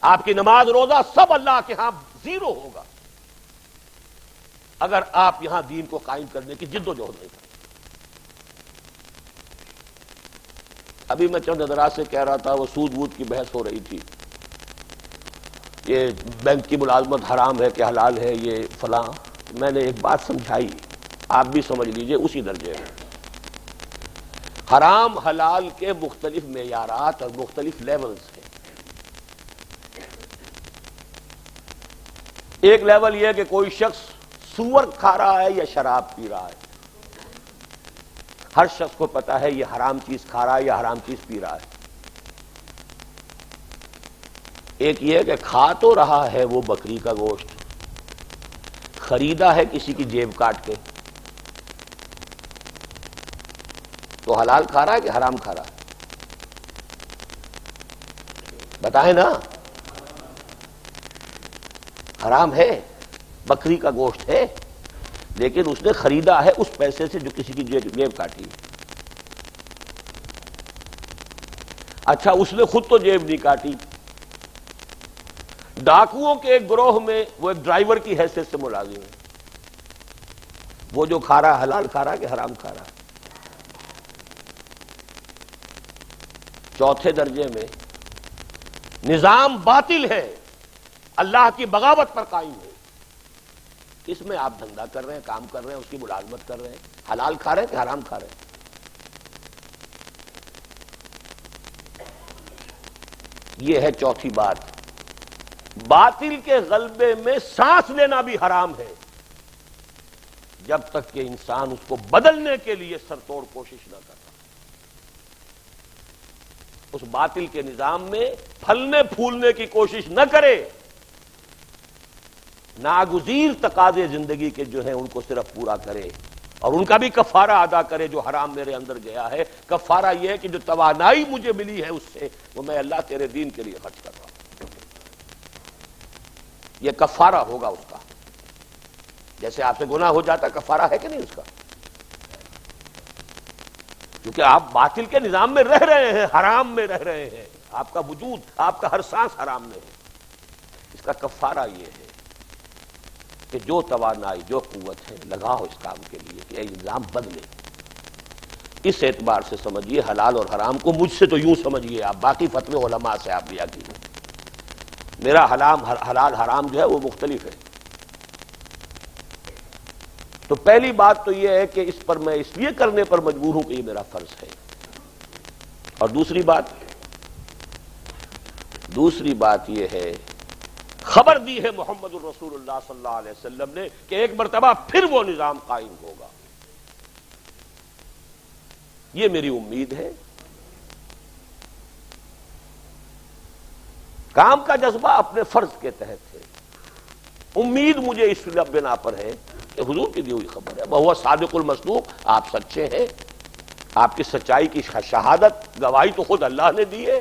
آپ کی نماز روزہ سب اللہ کے ہاں زیرو ہوگا اگر آپ یہاں دین کو قائم کرنے کی جد و جہد نہیں کریں۔ ابھی میں چند حضرات سے کہہ رہا تھا، وہ سود وود کی بحث ہو رہی تھی، یہ بینک کی ملازمت حرام ہے کہ حلال ہے، یہ فلاں۔ میں نے ایک بات سمجھائی، آپ بھی سمجھ لیجئے اسی درجے میں۔ حرام حلال کے مختلف معیارات اور مختلف لیولز ہیں۔ ایک لیول یہ ہے کہ کوئی شخص سور کھا رہا ہے یا شراب پی رہا ہے، ہر شخص کو پتا ہے یہ حرام چیز کھا رہا ہے یا حرام چیز پی رہا ہے۔ ایک یہ ہے کہ کھا تو رہا ہے وہ بکری کا گوشت، خریدا ہے کسی کی جیب کاٹ کے، تو حلال کھا رہا ہے کہ حرام کھا رہا ہے؟ بتائیں نا۔ حرام ہے، بکری کا گوشت ہے، لیکن اس نے خریدا ہے اس پیسے سے جو کسی کی جیب کاٹی۔ اچھا، اس نے خود تو جیب نہیں کاٹی، ڈاکوؤں کے ایک گروہ میں وہ ایک ڈرائیور کی حیثیت سے ملازم ہے، وہ جو کھا رہا ہے حلال کھا رہا ہے کہ حرام کھا رہا ہے؟ چوتھے درجے میں نظام باطل ہے، اللہ کی بغاوت پر قائم ہے، اس میں آپ دھندا کر رہے ہیں، کام کر رہے ہیں، اس کی ملازمت کر رہے ہیں، حلال کھا رہے ہیں کہ حرام کھا رہے ہیں؟ یہ ہے چوتھی بات۔ باطل کے غلبے میں سانس لینا بھی حرام ہے جب تک کہ انسان اس کو بدلنے کے لیے سرتوڑ کوشش نہ کرتا، اس باطل کے نظام میں پھلنے پھولنے کی کوشش نہ کرے، ناگزیر تقاضے زندگی کے جو ہیں ان کو صرف پورا کرے، اور ان کا بھی کفارہ ادا کرے۔ جو حرام میرے اندر گیا ہے، کفارہ یہ ہے کہ جو توانائی مجھے ملی ہے اس سے وہ میں اللہ تیرے دین کے لیے خرچ کر رہا ہوں، یہ کفارہ ہوگا اس کا۔ جیسے آپ سے گناہ ہو جاتا، کفارہ ہے کہ نہیں اس کا؟ کیونکہ آپ باطل کے نظام میں رہ رہے ہیں، حرام میں رہ رہے ہیں، آپ کا وجود، آپ کا ہر سانس حرام میں ہے۔ اس کا کفارہ یہ ہے کہ جو توانائی، جو قوت ہے لگاؤ اس کام کے لیے کہ یہ نظام بدلے۔ اس اعتبار سے سمجھیے حلال اور حرام کو، مجھ سے تو یوں سمجھیے آپ، باقی فتوے علماء سے آپ لیا کیجیے، میرا حلال حرام جو ہے وہ مختلف ہے۔ تو پہلی بات تو یہ ہے کہ اس پر میں اس لیے کرنے پر مجبور ہوں کہ یہ میرا فرض ہے، اور دوسری بات یہ ہے خبر دی ہے محمد الرسول اللہ صلی اللہ علیہ وسلم نے کہ ایک مرتبہ پھر وہ نظام قائم ہوگا. یہ میری امید ہے. کام کا جذبہ اپنے فرض کے تحت ہے. امید مجھے اس بنا پر ہے کہ حضور کی دی ہوئی خبر ہے. وہ صادق المصدوق، آپ سچے ہیں. آپ کی سچائی کی شہادت گواہی تو خود اللہ نے دی ہے.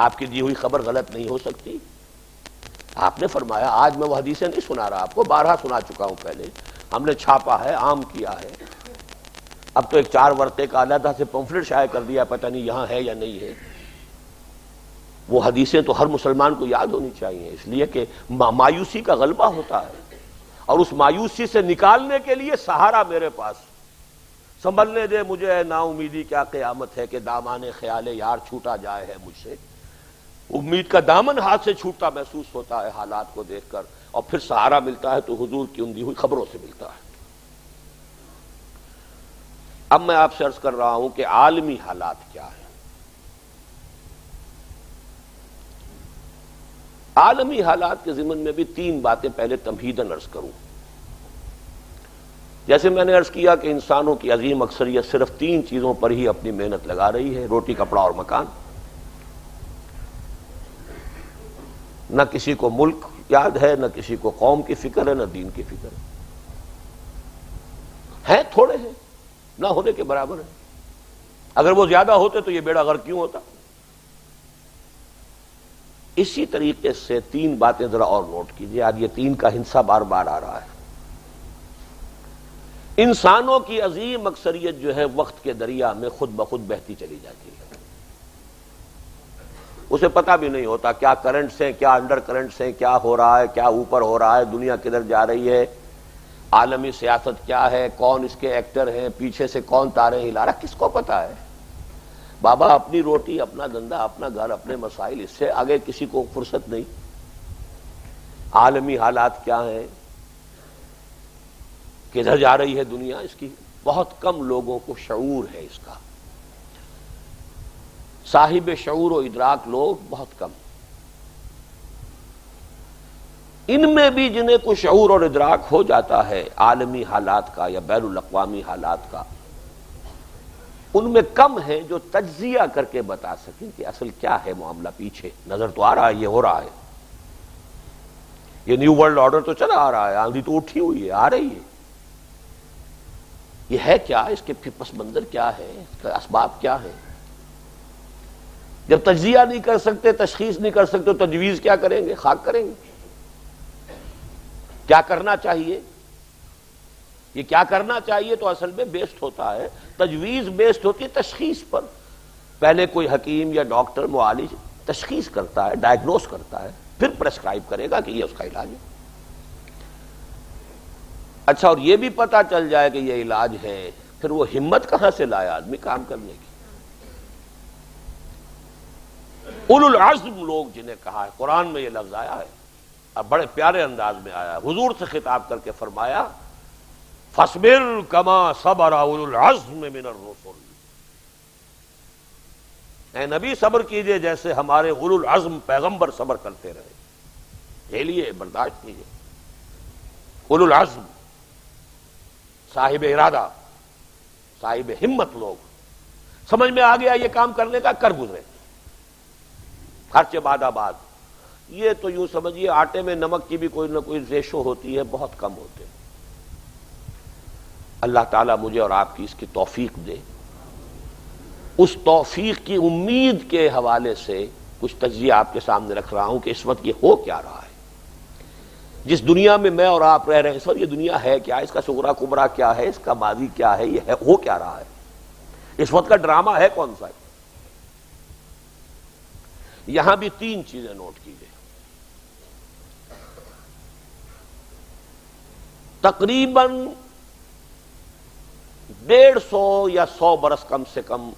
آپ کی دی ہوئی خبر غلط نہیں ہو سکتی. آپ نے فرمایا، آج میں وہ حدیثیں نہیں سنا رہا، آپ کو بارہا سنا چکا ہوں پہلے. ہم نے چھاپا ہے، عام کیا ہے. اب تو ایک 4 ورقے کا علیحدہ سے پمفلٹ شائع کر دیا، پتہ نہیں یہاں ہے یا نہیں ہے. وہ حدیثیں تو ہر مسلمان کو یاد ہونی چاہیے، اس لیے کہ مایوسی کا غلبہ ہوتا ہے، اور اس مایوسی سے نکالنے کے لیے سہارا میرے پاس. سنبھلنے دے مجھے نا امیدی کیا قیامت ہے کہ دامان خیال یار چھوٹا جائے ہے مجھ سے. امید کا دامن ہاتھ سے چھوٹتا محسوس ہوتا ہے حالات کو دیکھ کر، اور پھر سہارا ملتا ہے تو حضور کی ان دی ہوئی خبروں سے ملتا ہے. اب میں آپ سے عرض کر رہا ہوں کہ عالمی حالات کیا ہیں. عالمی حالات کے ضمن میں بھی 3 باتیں پہلے تمہیداً عرض کروں. جیسے میں نے عرض کیا کہ انسانوں کی عظیم اکثریت صرف 3 چیزوں پر ہی اپنی محنت لگا رہی ہے: روٹی، کپڑا اور مکان. نہ کسی کو ملک یاد ہے، نہ کسی کو قوم کی فکر ہے، نہ دین کی فکر ہے. ہیں تھوڑے ہیں، نہ ہونے کے برابر ہے. اگر وہ زیادہ ہوتے تو یہ بیڑا غرق کیوں ہوتا. اسی طریقے سے 3 باتیں ذرا اور نوٹ کیجیے. آج یہ 3 کا ہنسا بار بار آ رہا ہے. انسانوں کی عظیم اکثریت جو ہے وقت کے دریا میں خود بخود بہتی چلی جاتی ہے. اسے پتہ بھی نہیں ہوتا کیا کرنٹس ہیں، کیا انڈر کرنٹس ہیں، کیا ہو رہا ہے، کیا اوپر ہو رہا ہے، دنیا کدھر جا رہی ہے، عالمی سیاست کیا ہے، کون اس کے ایکٹر ہیں، پیچھے سے کون تاریں ہلا رہا، کس کو پتا ہے. بابا اپنی روٹی، اپنا دھندا، اپنا گھر، اپنے مسائل، اس سے آگے کسی کو فرصت نہیں. عالمی حالات کیا ہیں، کدھر جا رہی ہے دنیا، اس کی بہت کم لوگوں کو شعور ہے. اس کا صاحب شعور و ادراک لوگ بہت کم. ان میں بھی جنہیں کوئی شعور اور ادراک ہو جاتا ہے عالمی حالات کا یا بین الاقوامی حالات کا، ان میں کم ہیں جو تجزیہ کر کے بتا سکیں کہ اصل کیا ہے معاملہ. پیچھے نظر تو آ رہا ہے، یہ ہو رہا ہے، یہ نیو ورلڈ آرڈر تو چلا آ رہا ہے، آندھی تو اٹھی ہوئی ہے، آ رہی ہے. یہ ہے کیا، اس کے پس منظر کیا ہے، اس کا اسباب کیا ہے. جب تجزیہ نہیں کر سکتے، تشخیص نہیں کر سکتے، تو تجویز کیا کریں گے، خاک کریں گے. کیا کرنا چاہیے، یہ کیا کرنا چاہیے تو اصل میں بیسڈ ہوتا ہے، تجویز بیسڈ ہوتی ہے تشخیص پر. پہلے کوئی حکیم یا ڈاکٹر معالج تشخیص کرتا ہے، ڈائگنوز کرتا ہے، پھر پرسکرائب کرے گا کہ یہ اس کا علاج ہے. اچھا، اور یہ بھی پتا چل جائے کہ یہ علاج ہے، پھر وہ ہمت کہاں سے لائے آدمی کام کرنے کی. اولو العزم لوگ جنہیں کہا ہے، قرآن میں یہ لفظ آیا ہے اور بڑے پیارے انداز میں آیا ہے. حضور سے خطاب کر کے فرمایا فَاصْبِرْ كَمَا صَبَرَ أُولُو الْعَزْمِ مِنَ الرُّسُلِ. اے نبی صبر کیجئے جیسے ہمارے اولو العزم پیغمبر صبر کرتے رہے. جھیلیے، برداشت کیجئے. اولو العزم صاحب ارادہ، صاحب ہمت لوگ، سمجھ میں آ گیا یہ کام کرنے کا، کر گزرے. خرچ بعد آباد. یہ تو یوں سمجھیے آٹے میں نمک کی بھی کوئی نہ کوئی ریشو ہوتی ہے، بہت کم ہوتے ہیں. اللہ تعالیٰ مجھے اور آپ کی اس کی توفیق دے. اس توفیق کی امید کے حوالے سے کچھ تجزیہ آپ کے سامنے رکھ رہا ہوں کہ اس وقت یہ ہو کیا رہا ہے. جس دنیا میں میں اور آپ رہ رہے ہیں اس وقت، یہ دنیا ہے کیا، اس کا صغرا کبرا کیا ہے، اس کا ماضی کیا ہے، یہ ہو کیا رہا ہے، اس وقت کا ڈرامہ ہے کون سا ہے. یہاں بھی 3 چیزیں نوٹ کیجیے. تقریباً 150 یا 100 برس کم سے کم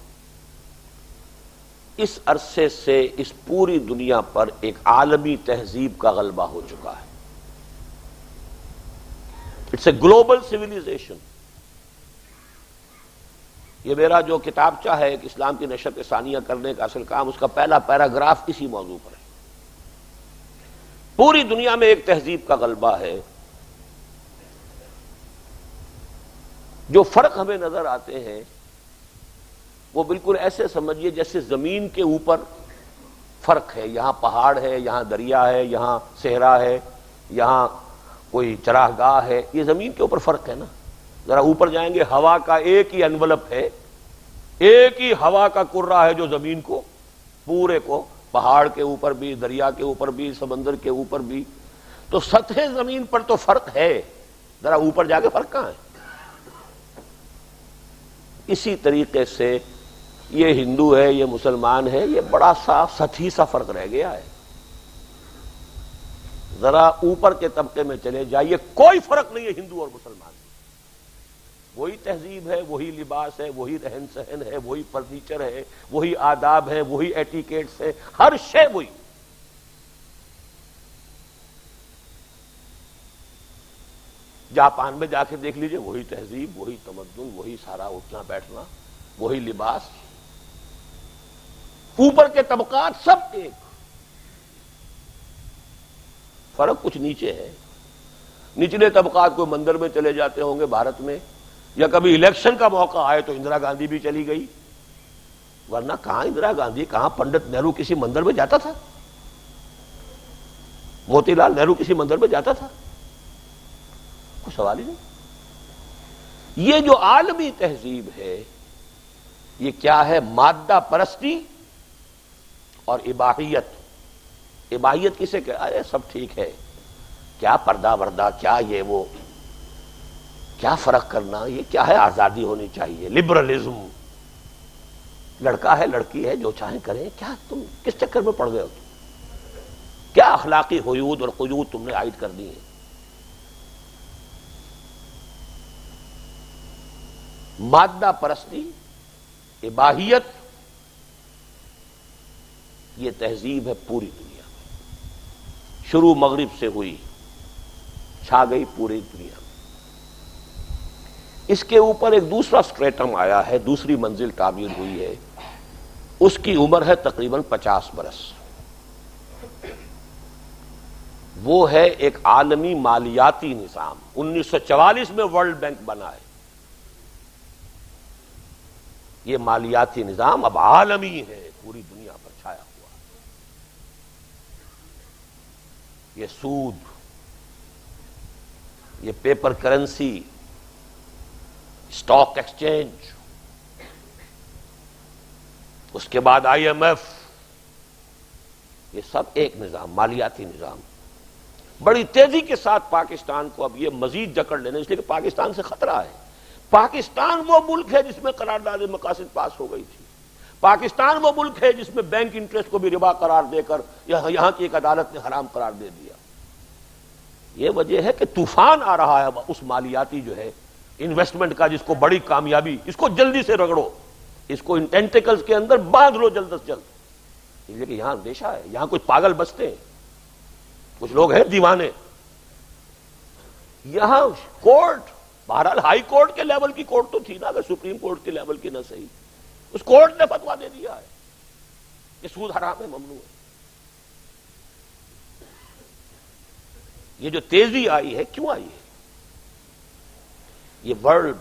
اس عرصے سے اس پوری دنیا پر ایک عالمی تہذیب کا غلبہ ہو چکا ہے. It's a global civilization. یہ میرا جو کتابچہ ہے ایک اسلام کی نشر ثانیہ کرنے کا اصل کام، اس کا پہلا پیراگراف اسی موضوع پر ہے. پوری دنیا میں ایک تہذیب کا غلبہ ہے. جو فرق ہمیں نظر آتے ہیں وہ بالکل ایسے سمجھیے جیسے زمین کے اوپر فرق ہے. یہاں پہاڑ ہے، یہاں دریا ہے، یہاں صحرا ہے، یہاں کوئی چراہ گاہ ہے. یہ زمین کے اوپر فرق ہے نا. ذرا اوپر جائیں گے، ہوا کا ایک ہی انولپ ہے، ایک ہی ہوا کا کرہ ہے جو زمین کو پورے کو، پہاڑ کے اوپر بھی، دریا کے اوپر بھی، سمندر کے اوپر بھی. تو سطح زمین پر تو فرق ہے، ذرا اوپر جا کے فرق کہاں ہے؟ اسی طریقے سے یہ ہندو ہے، یہ مسلمان ہے، یہ بڑا سا سطحی سا فرق رہ گیا ہے. ذرا اوپر کے طبقے میں چلے جائیے، کوئی فرق نہیں ہے ہندو اور مسلمان. وہی تہذیب ہے، وہی لباس ہے، وہی رہن سہن ہے، وہی فرنیچر ہے، وہی آداب ہے، وہی ایٹیکیٹس ہے، ہر شے وہی. جاپان میں جا کے دیکھ لیجئے، وہی تہذیب، وہی تمدن، وہی سارا اٹھنا بیٹھنا، وہی لباس. اوپر کے طبقات سب ایک، فرق کچھ نیچے ہے. نچلے طبقات کو مندر میں چلے جاتے ہوں گے بھارت میں، یا کبھی الیکشن کا موقع آئے تو اندرا گاندھی بھی چلی گئی، ورنہ کہاں اندرا گاندھی، کہاں پنڈت نہرو کسی مندر میں جاتا تھا؟ موتی لال نہرو کسی مندر میں جاتا تھا؟ کوئی سوال ہی نہیں. یہ جو عالمی تہذیب ہے یہ کیا ہے؟ مادہ پرستی اور اباحیت. اباحیت کسے کہ ارے سب ٹھیک ہے، کیا پردہ وردہ، کیا یہ وہ، کیا فرق کرنا، یہ کیا ہے، آزادی ہونی چاہیے، لبرلزم، لڑکا ہے لڑکی ہے جو چاہیں کریں. کیا تم کس چکر میں پڑ گئے ہو؟ کیا اخلاقی حدود اور قیود تم نے عائد کر دی ہیں؟ مادہ پرستی، اباحیت، یہ تہذیب ہے پوری دنیا میں. شروع مغرب سے ہوئی، چھا گئی پوری دنیا میں. اس کے اوپر ایک دوسرا سٹریٹم آیا ہے، دوسری منزل تعمیر ہوئی ہے. اس کی عمر ہے تقریباً 50 برس. وہ ہے ایک عالمی مالیاتی نظام. 1944 میں ورلڈ بینک بنا ہے. یہ مالیاتی نظام اب عالمی ہے، پوری دنیا پر چھایا ہوا. یہ سود، یہ پیپر کرنسی، اسٹاک ایکسچینج، اس کے بعد IMF، یہ سب ایک نظام، مالیاتی نظام. بڑی تیزی کے ساتھ پاکستان کو اب یہ مزید جکڑ لینا، اس لیے کہ پاکستان سے خطرہ ہے. پاکستان وہ ملک ہے جس میں قرارداد مقاصد پاس ہو گئی تھی. پاکستان وہ ملک ہے جس میں بینک انٹرسٹ کو بھی ربا قرار دے کر یہاں کی ایک عدالت نے حرام قرار دے دیا. یہ وجہ ہے کہ طوفان آ رہا ہے اس مالیاتی جو ہے انویسٹمنٹ کا، جس کو بڑی کامیابی، اس کو جلدی سے رگڑو، اس کو ان ٹینٹیکلز کے اندر باندھ لو جلد از جلد. اس لیے کہ یہاں اندیشہ ہے، یہاں کچھ پاگل بستے ہیں، کچھ لوگ ہیں دیوانے. یہاں کورٹ، بہرحال ہائی کورٹ کے لیول کی کورٹ تو تھی نا، اگر سپریم کورٹ کے لیول کی نہ صحیح، اس کورٹ نے فتویٰ دے دیا ہے کہ سود حرام ہے، ممنوع ہے. یہ جو تیزی آئی ہے، کیوں آئی ہے؟ یہ ورلڈ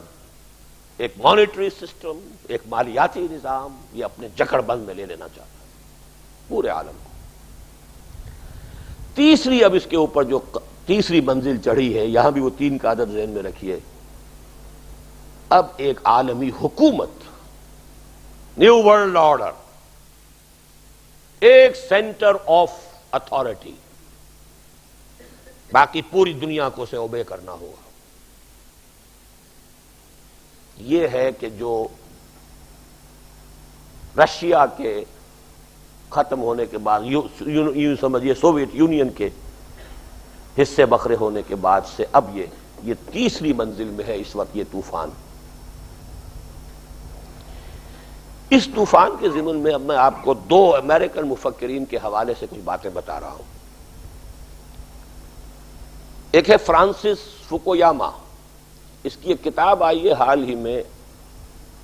ایک مانیٹری سسٹم، ایک مالیاتی نظام، یہ اپنے جکڑ بند میں لے لینا چاہتا ہے پورے عالم کو. تیسری، اب اس کے اوپر جو تیسری منزل چڑھی ہے، یہاں بھی وہ 3 کا عدد ذہن میں رکھیے. اب ایک عالمی حکومت، نیو ورلڈ آرڈر، ایک سینٹر آف اتھارٹی، باقی پوری دنیا کو اسے اوبے کرنا ہوگا. یہ ہے کہ جو رشیا کے ختم ہونے کے بعد، یوں سمجھیے سوویت یونین کے حصے بکھرے ہونے کے بعد سے اب یہ تیسری منزل میں ہے اس وقت یہ طوفان. اس طوفان کے ضمن میں اب میں آپ کو 2 امریکن مفکرین کے حوالے سے کچھ باتیں بتا رہا ہوں. ایک ہے فرانسس فوکویاما، اس کی ایک کتاب آئی ہے حال ہی میں،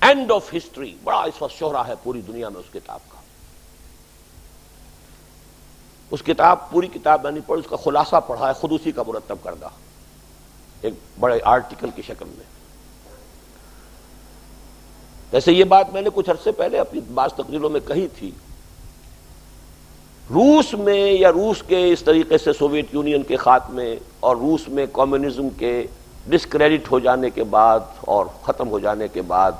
اینڈ آف ہسٹری. بڑا اس وقت شہرہ ہے پوری دنیا میں اس کتاب کا. اس کتاب پوری کتاب میں نہیں پڑھی، اس کا خلاصہ پڑھا ہے، خود اسی کا مرتب کردہ ایک بڑے آرٹیکل کی شکل میں. ویسے یہ بات میں نے کچھ عرصے پہلے اپنی بعض تقریروں میں کہی تھی. روس میں یا روس کے اس طریقے سے سوویت یونین کے خاتمے اور روس میں کمیونزم کے ڈسکریڈٹ ہو جانے کے بعد اور ختم ہو جانے کے بعد،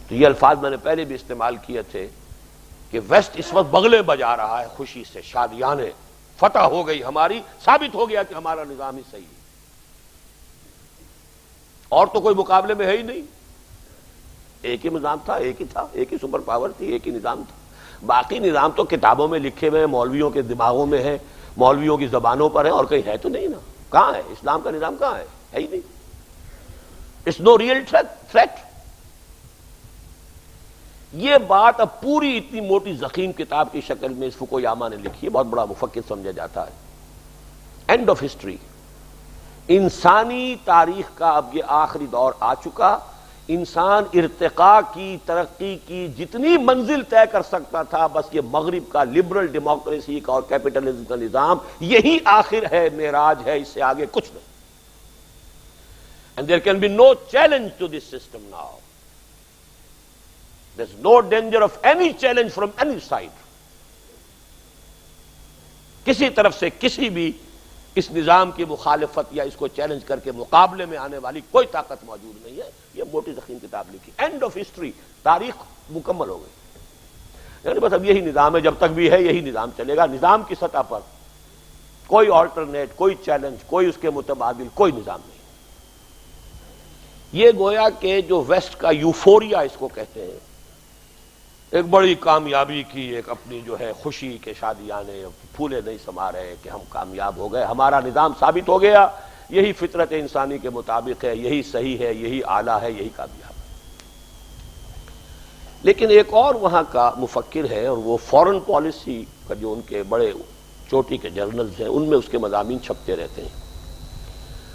تو یہ الفاظ میں نے پہلے بھی استعمال کیے تھے کہ ویسٹ اس وقت بغلے بجا رہا ہے خوشی سے، شادیانے، فتح ہو گئی ہماری، ثابت ہو گیا کہ ہمارا نظام ہی صحیح ہے، اور تو کوئی مقابلے میں ہے ہی نہیں. ایک ہی نظام تھا، ایک ہی تھا، ایک ہی سپر پاور تھی، ایک ہی نظام تھا. باقی نظام تو کتابوں میں لکھے ہوئے ہیں، مولویوں کے دماغوں میں ہے، مولویوں کی زبانوں پر ہے، اور کہیں ہے تو نہیں نا. کہاں ہے اسلام کا نظام؟ کہاں ہے ہی نہیں. It's no real threat. یہ بات اب پوری اتنی موٹی ضخیم کتاب کی شکل میں اس فوکویاما نے لکھی ہے، بہت بڑا مفکر سمجھا جاتا ہے. And of history. انسانی تاریخ کا اب یہ آخری دور آ چکا. انسان ارتقاء کی، ترقی کی جتنی منزل طے کر سکتا تھا، بس یہ مغرب کا لبرل ڈیموکریسی کا اور کیپٹلزم کا نظام یہی آخر ہے، معراج ہے، اس سے آگے کچھ نہیں. And there can be no challenge to this system now. There's no danger of any challenge from any side. کسی طرف سے کسی بھی اس نظام کی مخالفت یا اس کو چیلنج کر کے مقابلے میں آنے والی کوئی طاقت موجود نہیں ہے. یہ موٹی ضخیم کتاب لکھی، اینڈ آف ہسٹری، تاریخ مکمل ہو گئی. یعنی بس اب یہی نظام ہے، جب تک بھی ہے یہی نظام چلے گا. نظام کی سطح پر کوئی آلٹرنیٹ، کوئی چیلنج، کوئی اس کے متبادل کوئی نظام نہیں. یہ گویا کہ جو ویسٹ کا یوفوریا اس کو کہتے ہیں، ایک بڑی کامیابی کی ایک اپنی جو ہے خوشی کے شادیانے پھولے نہیں سما رہے کہ ہم کامیاب ہو گئے، ہمارا نظام ثابت ہو گیا، یہی فطرت انسانی کے مطابق ہے، یہی صحیح ہے، یہی اعلیٰ ہے، یہی کامیاب ہے. لیکن ایک اور وہاں کا مفکر ہے، اور وہ فورن پالیسی کا جو ان کے بڑے چوٹی کے جرنلز ہیں ان میں اس کے مضامین چھپتے رہتے ہیں،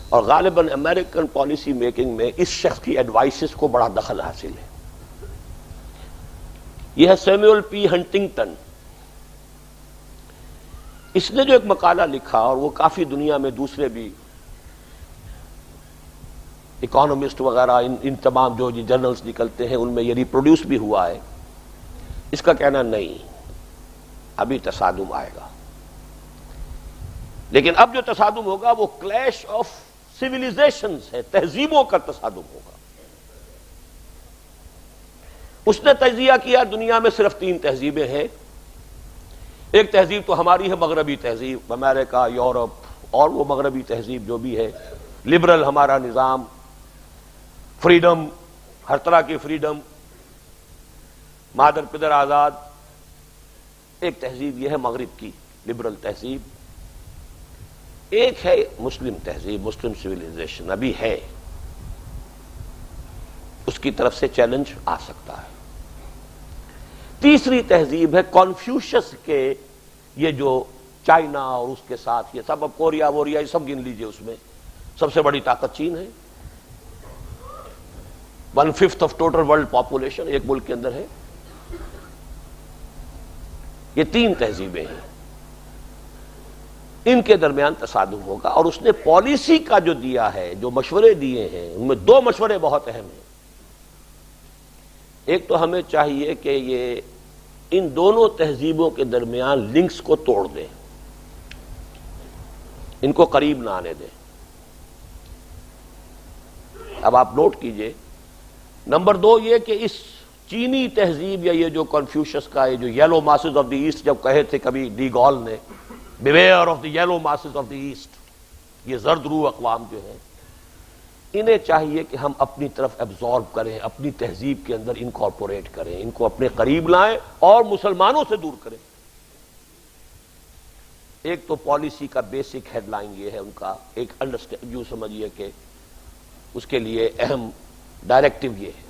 اور غالباً امریکن پالیسی میکنگ میں اس شخص کی ایڈوائسز کو بڑا دخل حاصل ہے. یہ ہے سیموئل پی ہنٹنگٹن. اس نے جو ایک مقالہ لکھا، اور وہ کافی دنیا میں دوسرے بھی اکانومسٹ وغیرہ ان تمام جو جرنلز نکلتے ہیں ان میں یہ ریپروڈیوس بھی ہوا ہے. اس کا کہنا نہیں، ابھی تصادم آئے گا، لیکن اب جو تصادم ہوگا وہ کلیش آف سیویلائزیشنز ہے، تہذیبوں کا تصادم ہوگا. اس نے تجزیہ کیا دنیا میں صرف 3 تہذیبیں ہیں. ایک تہذیب تو ہماری ہے، مغربی تہذیب، امریکہ، یورپ، اور وہ مغربی تہذیب جو بھی ہے، لبرل ہمارا نظام، فریڈم، ہر طرح کی فریڈم، مادر پدر آزاد. ایک تہذیب یہ ہے مغرب کی لبرل تہذیب. ایک ہے مسلم تہذیب، مسلم سویلائزیشن ابھی ہے، اس کی طرف سے چیلنج آ سکتا ہے. تیسری تہذیب ہے کنفیوشس کے، یہ جو چائنا اور اس کے ساتھ یہ سب، اب کوریا ووریا یہ سب گن لیجئے، اس میں سب سے بڑی طاقت چین ہے. 1/5 آف ٹوٹل ورلڈ پاپولیشن ایک ملک کے اندر ہے. یہ 3 تہذیبیں ہیں، ان کے درمیان تصادم ہوگا. اور اس نے پالیسی کا جو دیا ہے، جو مشورے دیے ہیں، ان میں 2 مشورے بہت اہم ہیں. ایک تو ہمیں چاہیے کہ یہ ان دونوں تہذیبوں کے درمیان لنکس کو توڑ دیں، ان کو قریب نہ آنے دیں. اب آپ نوٹ کیجئے. نمبر 2 یہ کہ اس چینی تہذیب یا یہ جو کنفیوشس کا یہ جو yellow masses of the east جب کہے تھے کبھی ڈی گال نے، beware of the yellow masses of the east, یہ زرد روح اقوام جو ہیں، انہیں چاہیے کہ ہم اپنی طرف ایبزارب کریں، اپنی تہذیب کے اندر انکارپوریٹ کریں، ان کو اپنے قریب لائیں اور مسلمانوں سے دور کریں. ایک تو پالیسی کا بیسک ہیڈ لائن یہ ہے ان کا، ایک انڈرسٹینڈ یوں سمجھیے کہ اس کے لیے اہم ڈائریکٹو یہ ہے.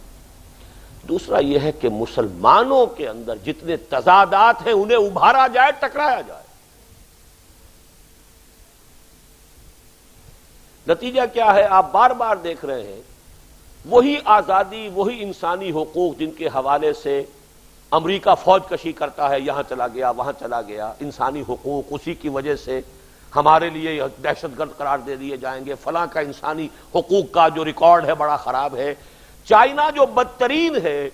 دوسرا یہ ہے کہ مسلمانوں کے اندر جتنے تضادات ہیں انہیں ابھارا جائے، ٹکرایا جائے. نتیجہ کیا ہے؟ آپ بار بار دیکھ رہے ہیں وہی آزادی، وہی انسانی حقوق جن کے حوالے سے امریکہ فوج کشی کرتا ہے، یہاں چلا گیا وہاں چلا گیا، انسانی حقوق اسی کی وجہ سے ہمارے لیے دہشت گرد قرار دے دیے جائیں گے، فلاں کا انسانی حقوق کا جو ریکارڈ ہے بڑا خراب ہے۔ چائنا جو بدترین ہے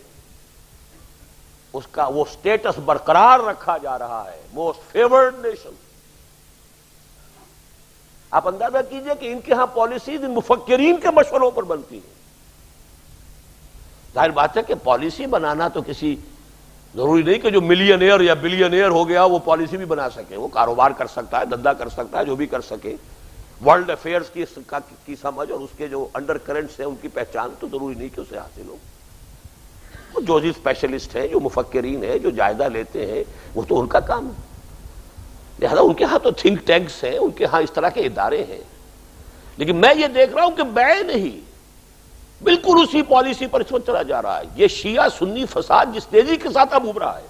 اس کا وہ سٹیٹس برقرار رکھا جا رہا ہے، موسٹ فیورڈ نیشن۔ آپ اندازہ کیجئے کہ ان کے ہاں پالیسیز ان مفکرین کے مشوروں پر بنتی ہیں۔ ظاہر بات ہے کہ پالیسی بنانا تو کسی ضروری نہیں کہ جو ملینئر یا بلینئر ہو گیا وہ پالیسی بھی بنا سکے، وہ کاروبار کر سکتا ہے، دھندا کر سکتا ہے، جو بھی کر سکے۔ ورلڈ افیئرز کی سمجھ اور اس کے جو انڈر کرنٹس ہیں ان کی پہچان تو ضروری نہیں کہ اسے حاصل ہو۔ جو بھی اسپیشلسٹ ہیں، جو مفکرین ہیں، جو جائزہ لیتے ہیں، وہ تو ان کا کام ہے۔ لہذا ان کے ہاں تو تھنک ٹینکس ہیں، ان کے ہاں اس طرح کے ادارے ہیں، لیکن میں یہ دیکھ رہا ہوں کہ میں نہیں، بالکل اسی پالیسی پر اس وقت چلا جا رہا ہے۔ یہ شیعہ سنی فساد جس تیزی کے ساتھ اب ابھ رہا ہے،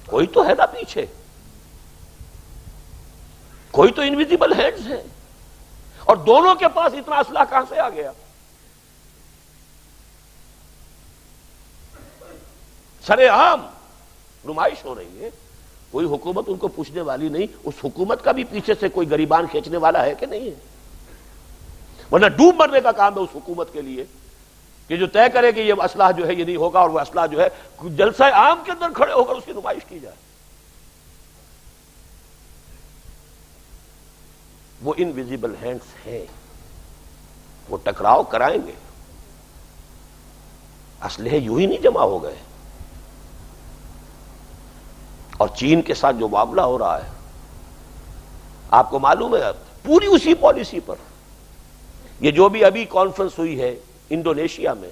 کوئی تو ہے نا پیچھے، کوئی تو انویزیبل ہینڈز ہے، اور دونوں کے پاس اتنا اسلحہ کہاں سے آ گیا؟ سرے عام نمائش ہو رہی ہے، کوئی حکومت ان کو پوچھنے والی نہیں۔ اس حکومت کا بھی پیچھے سے کوئی گریبان کھینچنے والا ہے کہ نہیں ہے؟ ورنہ ڈوب مرنے کا کام ہے اس حکومت کے لیے کہ جو طے کرے کہ یہ اسلحہ جو ہے یہ نہیں ہوگا، اور وہ اسلحہ جو ہے جلسہ عام کے اندر کھڑے ہو کر اس کی نمائش کی جائے۔ وہ انویزیبل ہینڈز ہیں، وہ ٹکراؤ کرائیں گے۔ اسلحے یوں ہی نہیں جمع ہو گئے، اور چین کے ساتھ جو معاملہ ہو رہا ہے آپ کو معلوم ہے، پوری اسی پالیسی پر۔ یہ جو بھی ابھی کانفرنس ہوئی ہے انڈونیشیا میں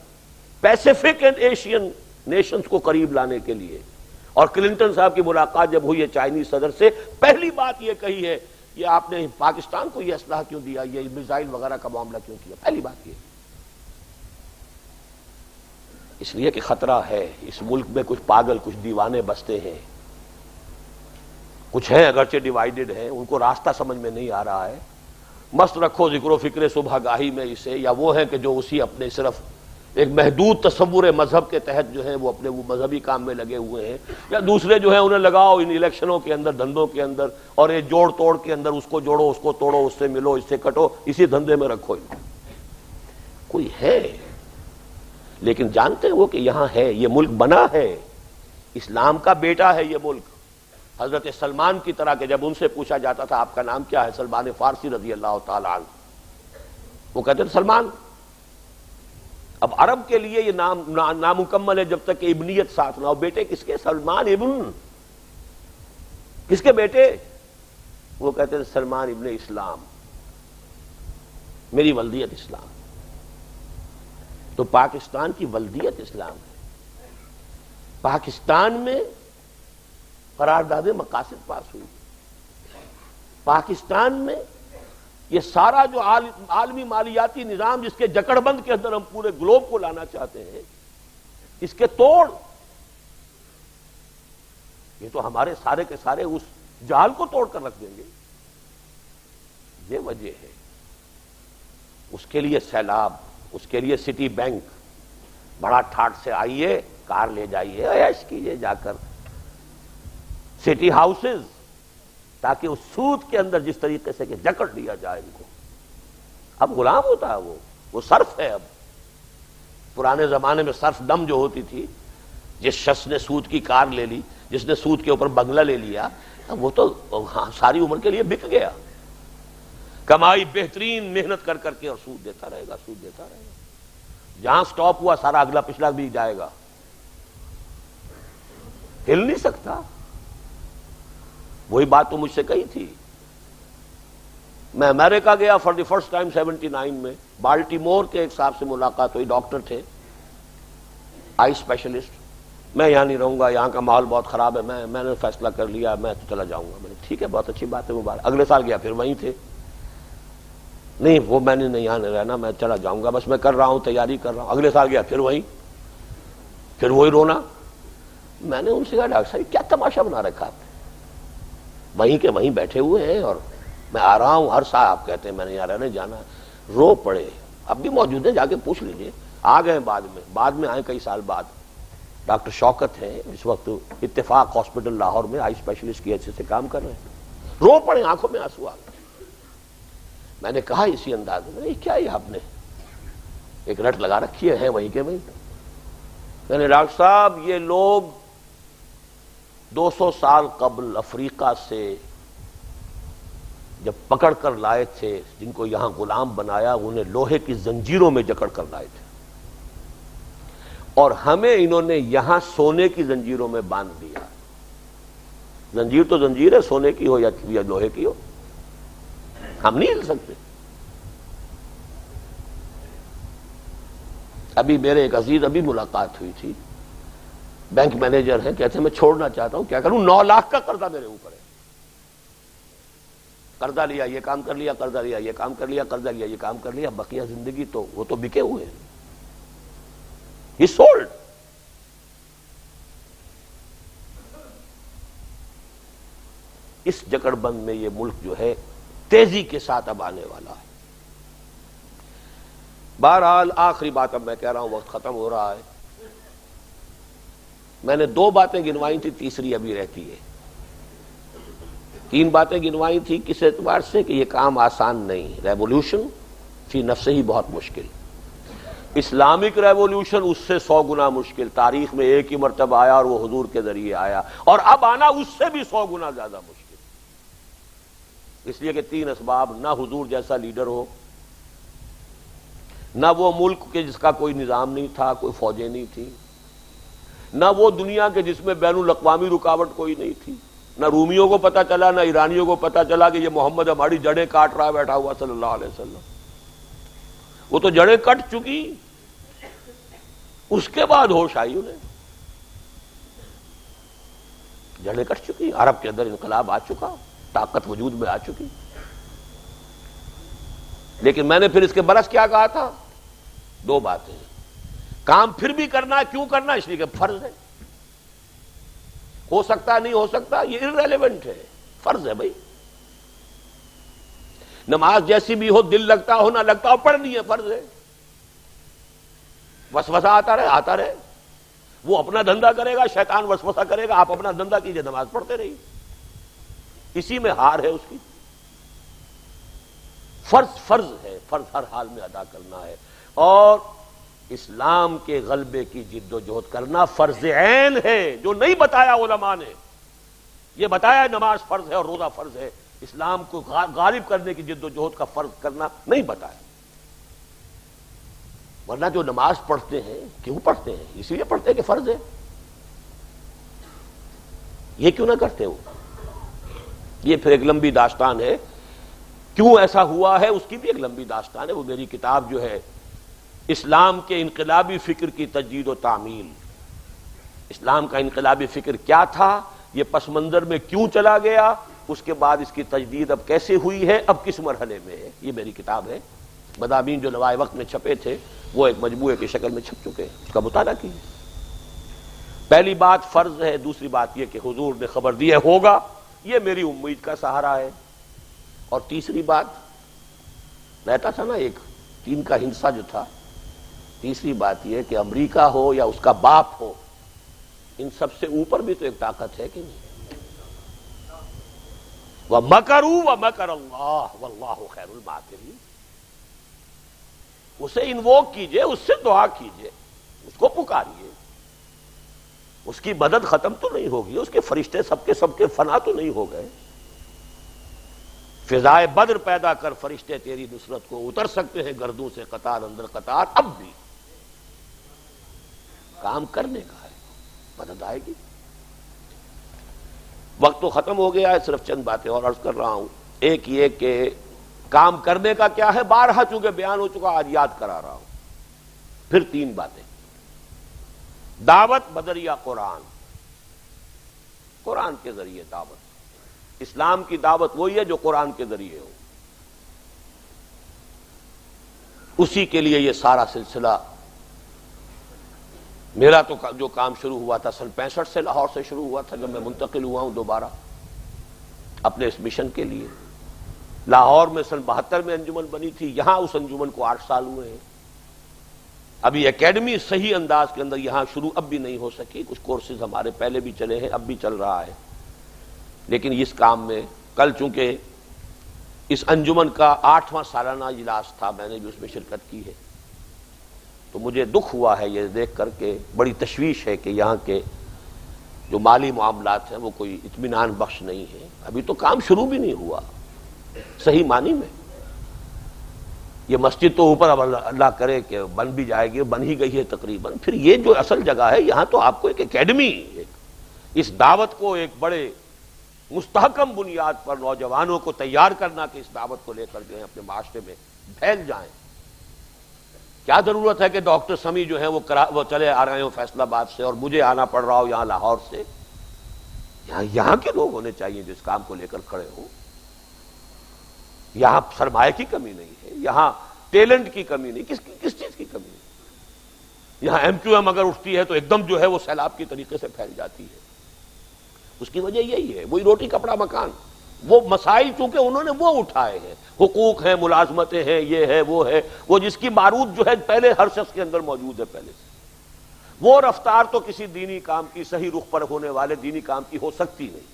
پیسیفک اینڈ ایشین نیشنز کو قریب لانے کے لیے، اور کلنٹن صاحب کی ملاقات جب ہوئی ہے چائنیز صدر سے، پہلی بات یہ کہی ہے یہ آپ نے پاکستان کو یہ اسلحہ کیوں دیا، یہ میزائل وغیرہ کا معاملہ کیوں کیا؟ پہلی بات یہ اس لیے کہ خطرہ ہے، اس ملک میں کچھ پاگل کچھ دیوانے بستے ہیں، کچھ ہیں اگرچہ ڈیوائیڈڈ ہیں، ان کو راستہ سمجھ میں نہیں آ رہا ہے۔ مست رکھو ذکر و فکر صبح گاہی میں اسے، یا وہ ہیں کہ جو اسی اپنے صرف ایک محدود تصور مذہب کے تحت جو ہے وہ اپنے وہ مذہبی کام میں لگے ہوئے ہیں، یا دوسرے جو ہیں انہیں لگاؤ ان الیکشنوں کے اندر، دھندوں کے اندر، اور یہ جوڑ توڑ کے اندر اس کو جوڑو اس کو توڑو، اس سے ملو اس سے کٹو، اسی دھندے میں رکھو۔ کوئی ہے، لیکن جانتے ہو کہ یہاں ہے، یہ ملک بنا ہے، اسلام کا بیٹا ہے یہ ملک۔ حضرت سلمان کی طرح کہ جب ان سے پوچھا جاتا تھا آپ کا نام کیا ہے، سلمان فارسی رضی اللہ تعالی عنہ، وہ کہتے تھے سلمان۔ اب عرب کے لیے یہ نام نامکمل ہے جب تک کہ ابنیت ساتھ نہ ہو۔ بیٹے کس کے؟ سلمان ابن، کس کے بیٹے؟ وہ کہتے تھے سلمان ابن اسلام، میری ولدیت اسلام۔ تو پاکستان کی ولدیت اسلام ہے۔ پاکستان میں قرارداد مقاصد پاس ہوئی، پاکستان میں یہ سارا جو عالمی مالیاتی نظام جس کے جکڑ بند کے اندر ہم پورے گلوب کو لانا چاہتے ہیں، اس کے توڑ، یہ تو ہمارے سارے کے سارے اس جال کو توڑ کر رکھ دیں گے۔ یہ وجہ ہے، اس کے لیے سیلاب، اس کے لیے سٹی بینک، بڑا ٹھاٹ سے آئیے، کار لے جائیے، عیش کیجیے جا کر، سٹی ہاؤسز، تاکہ اس سود کے اندر جس طریقے سے کہ جکڑ لیا جائے ان کو۔ اب غلام ہوتا ہے وہ صرف ہے۔ اب پرانے زمانے میں صرف دم جو ہوتی تھی، جس شخص نے سود کی کار لے لی، جس نے سود کے اوپر بنگلہ لے لیا، وہ تو ساری عمر کے لیے بک گیا، کمائی بہترین محنت کر کر کے، اور سود دیتا رہے گا، سود دیتا رہے گا، جہاں سٹاپ ہوا سارا اگلا پچھلا بھی جائے گا، ہل نہیں سکتا۔ وہی بات تو مجھ سے کہی تھی، میں امریکہ گیا فار دی فرسٹ ٹائم 79 میں، بالٹیمور کے ایک صاحب سے ملاقات ہوئی، ڈاکٹر تھے، آئی اسپیشلسٹ۔ میں یہاں نہیں رہوں گا، یہاں کا ماحول بہت خراب ہے، میں نے فیصلہ کر لیا، میں تو چلا جاؤں گا۔ میں نے ٹھیک ہے، بہت اچھی بات ہے، مبارک۔ اگلے سال گیا، پھر وہیں تھے، نہیں وہ میں نے نہیں یہاں نہیں رہنا، میں چلا جاؤں گا، بس میں کر رہا ہوں، تیاری کر رہا ہوں۔ اگلے سال گیا، پھر وہیں، پھر وہی رونا۔ میں نے ان سے کہا ڈاکٹر صاحب کیا تماشا بنا رکھا آپ نے، وہیں کے وہیں بیٹھے ہوئے ہیں اور میں آ رہا ہوں، ہر سال آپ کہتے ہیں میں نے یہاں رہنے جانا۔ رو پڑے، اب بھی موجود ہیں، جا کے پوچھ لیجئے، آ گئے بعد میں آئے کئی سال بعد۔ ڈاکٹر شوکت ہیں اس وقت اتفاق ہاسپٹل لاہور میں آئی اسپیشلسٹ کی حیثیت سے کام کر رہے ہیں، رو پڑے، آنکھوں میں آنسو آ گئے۔ میں نے کہا اسی انداز میں، کیا یہ آپ نے ایک رٹ لگا رکھی ہے وہیں کے وہیں؟ میں نے ڈاکٹر صاحب یہ لوگ 200 سال قبل افریقہ سے جب پکڑ کر لائے تھے، جن کو یہاں غلام بنایا، انہیں لوہے کی زنجیروں میں جکڑ کر لائے تھے، اور ہمیں انہوں نے یہاں سونے کی زنجیروں میں باندھ دیا۔ زنجیر تو زنجیر ہے، سونے کی ہو یا لوہے کی ہو، ہم نہیں ہل سکتے۔ ابھی میرے ایک عزیز ابھی ملاقات ہوئی تھی، بینک مینیجر ہیں، کہتے ہیں میں چھوڑنا چاہتا ہوں، کیا کروں، 9 لاکھ کا قرضہ میرے اوپر ہے، قرضہ لیا یہ کام کر لیا، قرضہ لیا یہ کام کر لیا، قرضہ لیا یہ کام کر لیا، بقیہ زندگی تو وہ تو بکے ہوئے ہیں، ہی سولڈ۔ اس جکڑ بند میں یہ ملک جو ہے تیزی کے ساتھ اب آنے والا ہے۔ بہرحال آخری بات اب میں کہہ رہا ہوں، وقت ختم ہو رہا ہے۔ میں نے 2 باتیں گنوائی تھی، تیسری ابھی رہتی ہے۔ 3 باتیں گنوائی تھی کس اعتبار سے کہ یہ کام آسان نہیں، ریولیوشن فی نفسہ ہی بہت مشکل، اسلامک ریولیوشن اس سے 100 گنا مشکل، تاریخ میں ایک ہی مرتبہ آیا اور وہ حضور کے ذریعے آیا، اور اب آنا اس سے بھی 100 گنا زیادہ مشکل، اس لیے کہ 3 اسباب: نہ حضور جیسا لیڈر ہو، نہ وہ ملک کے جس کا کوئی نظام نہیں تھا، کوئی فوجیں نہیں تھی، نہ وہ دنیا کے جس میں بین الاقوامی رکاوٹ کوئی نہیں تھی، نہ رومیوں کو پتا چلا، نہ ایرانیوں کو پتا چلا کہ یہ محمد ہماری جڑیں کاٹ رہا ہے بیٹھا ہوا صلی اللہ علیہ وسلم۔ وہ تو جڑیں کٹ چکی، اس کے بعد ہوش آئی انہیں، جڑیں کٹ چکی، عرب کے اندر انقلاب آ چکا، طاقت وجود میں آ چکی۔ لیکن میں نے پھر اس کے برعکس کیا کہا تھا؟ 2 باتیں، کام پھر بھی کرنا ہے، کیوں کرنا ہے؟ اس لیے کہ فرض ہے، ہو سکتا نہیں ہو سکتا یہ irrelevant ہے، فرض ہے بھائی، نماز جیسی بھی ہو، دل لگتا ہو نہ لگتا ہو، پڑھنی ہے، فرض ہے، وسوسہ آتا رہے، وہ اپنا دھندا کرے گا، شیطان وسوسہ کرے گا، آپ اپنا دھندا کیجئے، نماز پڑھتے رہیے، اسی میں ہار ہے اس کی۔ فرض ہے، فرض ہر حال میں ادا کرنا ہے، اور اسلام کے غلبے کی جد و جہد کرنا فرض عین ہے، جو نہیں بتایا علماء نے، یہ بتایا نماز فرض ہے اور روزہ فرض ہے، اسلام کو غالب کرنے کی جد و جہد کا فرض کرنا نہیں بتایا۔ ورنہ جو نماز پڑھتے ہیں، کیوں پڑھتے ہیں؟ اسی لیے پڑھتے ہیں کہ فرض ہے، یہ کیوں نہ کرتے وہ؟ یہ پھر ایک لمبی داستان ہے، کیوں ایسا ہوا ہے اس کی بھی ایک لمبی داستان ہے، وہ میری کتاب جو ہے اسلام کے انقلابی فکر کی تجدید و تعمیل، اسلام کا انقلابی فکر کیا تھا، یہ پس منظر میں کیوں چلا گیا، اس کے بعد اس کی تجدید اب کیسے ہوئی ہے، اب کس مرحلے میں ہے، یہ میری کتاب ہے۔ مضامین جو لوائے وقت میں چھپے تھے وہ ایک مجموعے کی شکل میں چھپ چکے ہیں، اس کا مطالعہ کیجیے۔ پہلی بات فرض ہے، دوسری بات یہ کہ حضور نے خبر دی ہے ہوگا، یہ میری امید کا سہارا ہے، اور تیسری بات رہتا تھا نا ایک 3 کا ہندسہ جو تھا، تیسری بات یہ کہ امریکہ ہو یا اس کا باپ ہو، ان سب سے اوپر بھی تو ایک طاقت ہے کہ نہیں؟ وَمَكَرُوا وَمَكَرَ اللَّهُ وَاللَّهُ خَيْرُ الْمَاكِرِينَ، اسے انووک کیجئے، اس سے دعا کیجئے، اس کو پکاریے، اس کی مدد ختم تو نہیں ہوگی، اس کے فرشتے سب کے فنا تو نہیں ہو گئے، فضائے بدر پیدا کر فرشتے تیری نصرت کو اتر سکتے ہیں گردوں سے قطار اندر قطار، اب بھی کام کرنے کا ہے، مدد آئے گی۔ وقت تو ختم ہو گیا ہے، صرف چند باتیں اور عرض کر رہا ہوں۔ ایک یہ کہ کام کرنے کا کیا ہے، بارہا چونکہ بیان ہو چکا، آج یاد کرا رہا ہوں۔ پھر 3 باتیں، دعوت بدریہ قرآن، قرآن کے ذریعے دعوت، اسلام کی دعوت وہی ہے جو قرآن کے ذریعے ہو، اسی کے لیے یہ سارا سلسلہ۔ میرا تو جو کام شروع ہوا تھا سن 65 سے، لاہور سے شروع ہوا تھا، جب میں منتقل ہوا ہوں دوبارہ اپنے اس مشن کے لیے۔ لاہور میں سن 72 میں انجمن بنی تھی، یہاں اس انجمن کو 8 سال ہوئے ہیں۔ ابھی اکیڈمی صحیح انداز کے اندر یہاں شروع اب بھی نہیں ہو سکی، کچھ کورسز ہمارے پہلے بھی چلے ہیں، اب بھی چل رہا ہے، لیکن اس کام میں کل چونکہ اس انجمن کا 8واں سالانہ اجلاس تھا، میں نے بھی اس میں شرکت کی ہے، تو مجھے دکھ ہوا ہے یہ دیکھ کر کے، بڑی تشویش ہے کہ یہاں کے جو مالی معاملات ہیں وہ کوئی اطمینان بخش نہیں ہے، ابھی تو کام شروع بھی نہیں ہوا صحیح معنی میں۔ یہ مسجد تو اوپر اب اللہ کرے کہ بن بھی جائے گی، بن ہی گئی ہے تقریباً، پھر یہ جو اصل جگہ ہے یہاں تو آپ کو ایک اکیڈمی، اس دعوت کو ایک بڑے مستحکم بنیاد پر نوجوانوں کو تیار کرنا کہ اس دعوت کو لے کر جو ہے اپنے معاشرے میں پھیل جائیں۔ کیا ضرورت ہے کہ ڈاکٹر سمیع جو ہیں وہ چلے آ رہے ہوں فیصل آباد سے اور مجھے آنا پڑ رہا ہو یہاں لاہور سے؟ یہاں کے لوگ ہونے چاہیے جو اس کام کو لے کر کھڑے ہوں۔ یہاں سرمایہ کی کمی نہیں ہے، یہاں ٹیلنٹ کی کمی نہیں، کس چیز کی کمی ہے؟ یہاں ایم کیو ایم اگر اٹھتی ہے تو ایک دم جو ہے وہ سیلاب کی طریقے سے پھیل جاتی ہے۔ اس کی وجہ یہی ہے، وہی روٹی کپڑا مکان، وہ مسائل چونکہ انہوں نے وہ اٹھائے ہیں، حقوق ہیں، ملازمتیں ہیں، یہ ہے وہ جس کی بارود جو ہے پہلے ہر شخص کے اندر موجود ہے پہلے سے، وہ رفتار تو کسی دینی کام کی، صحیح رخ پر ہونے والے دینی کام کی ہو سکتی نہیں۔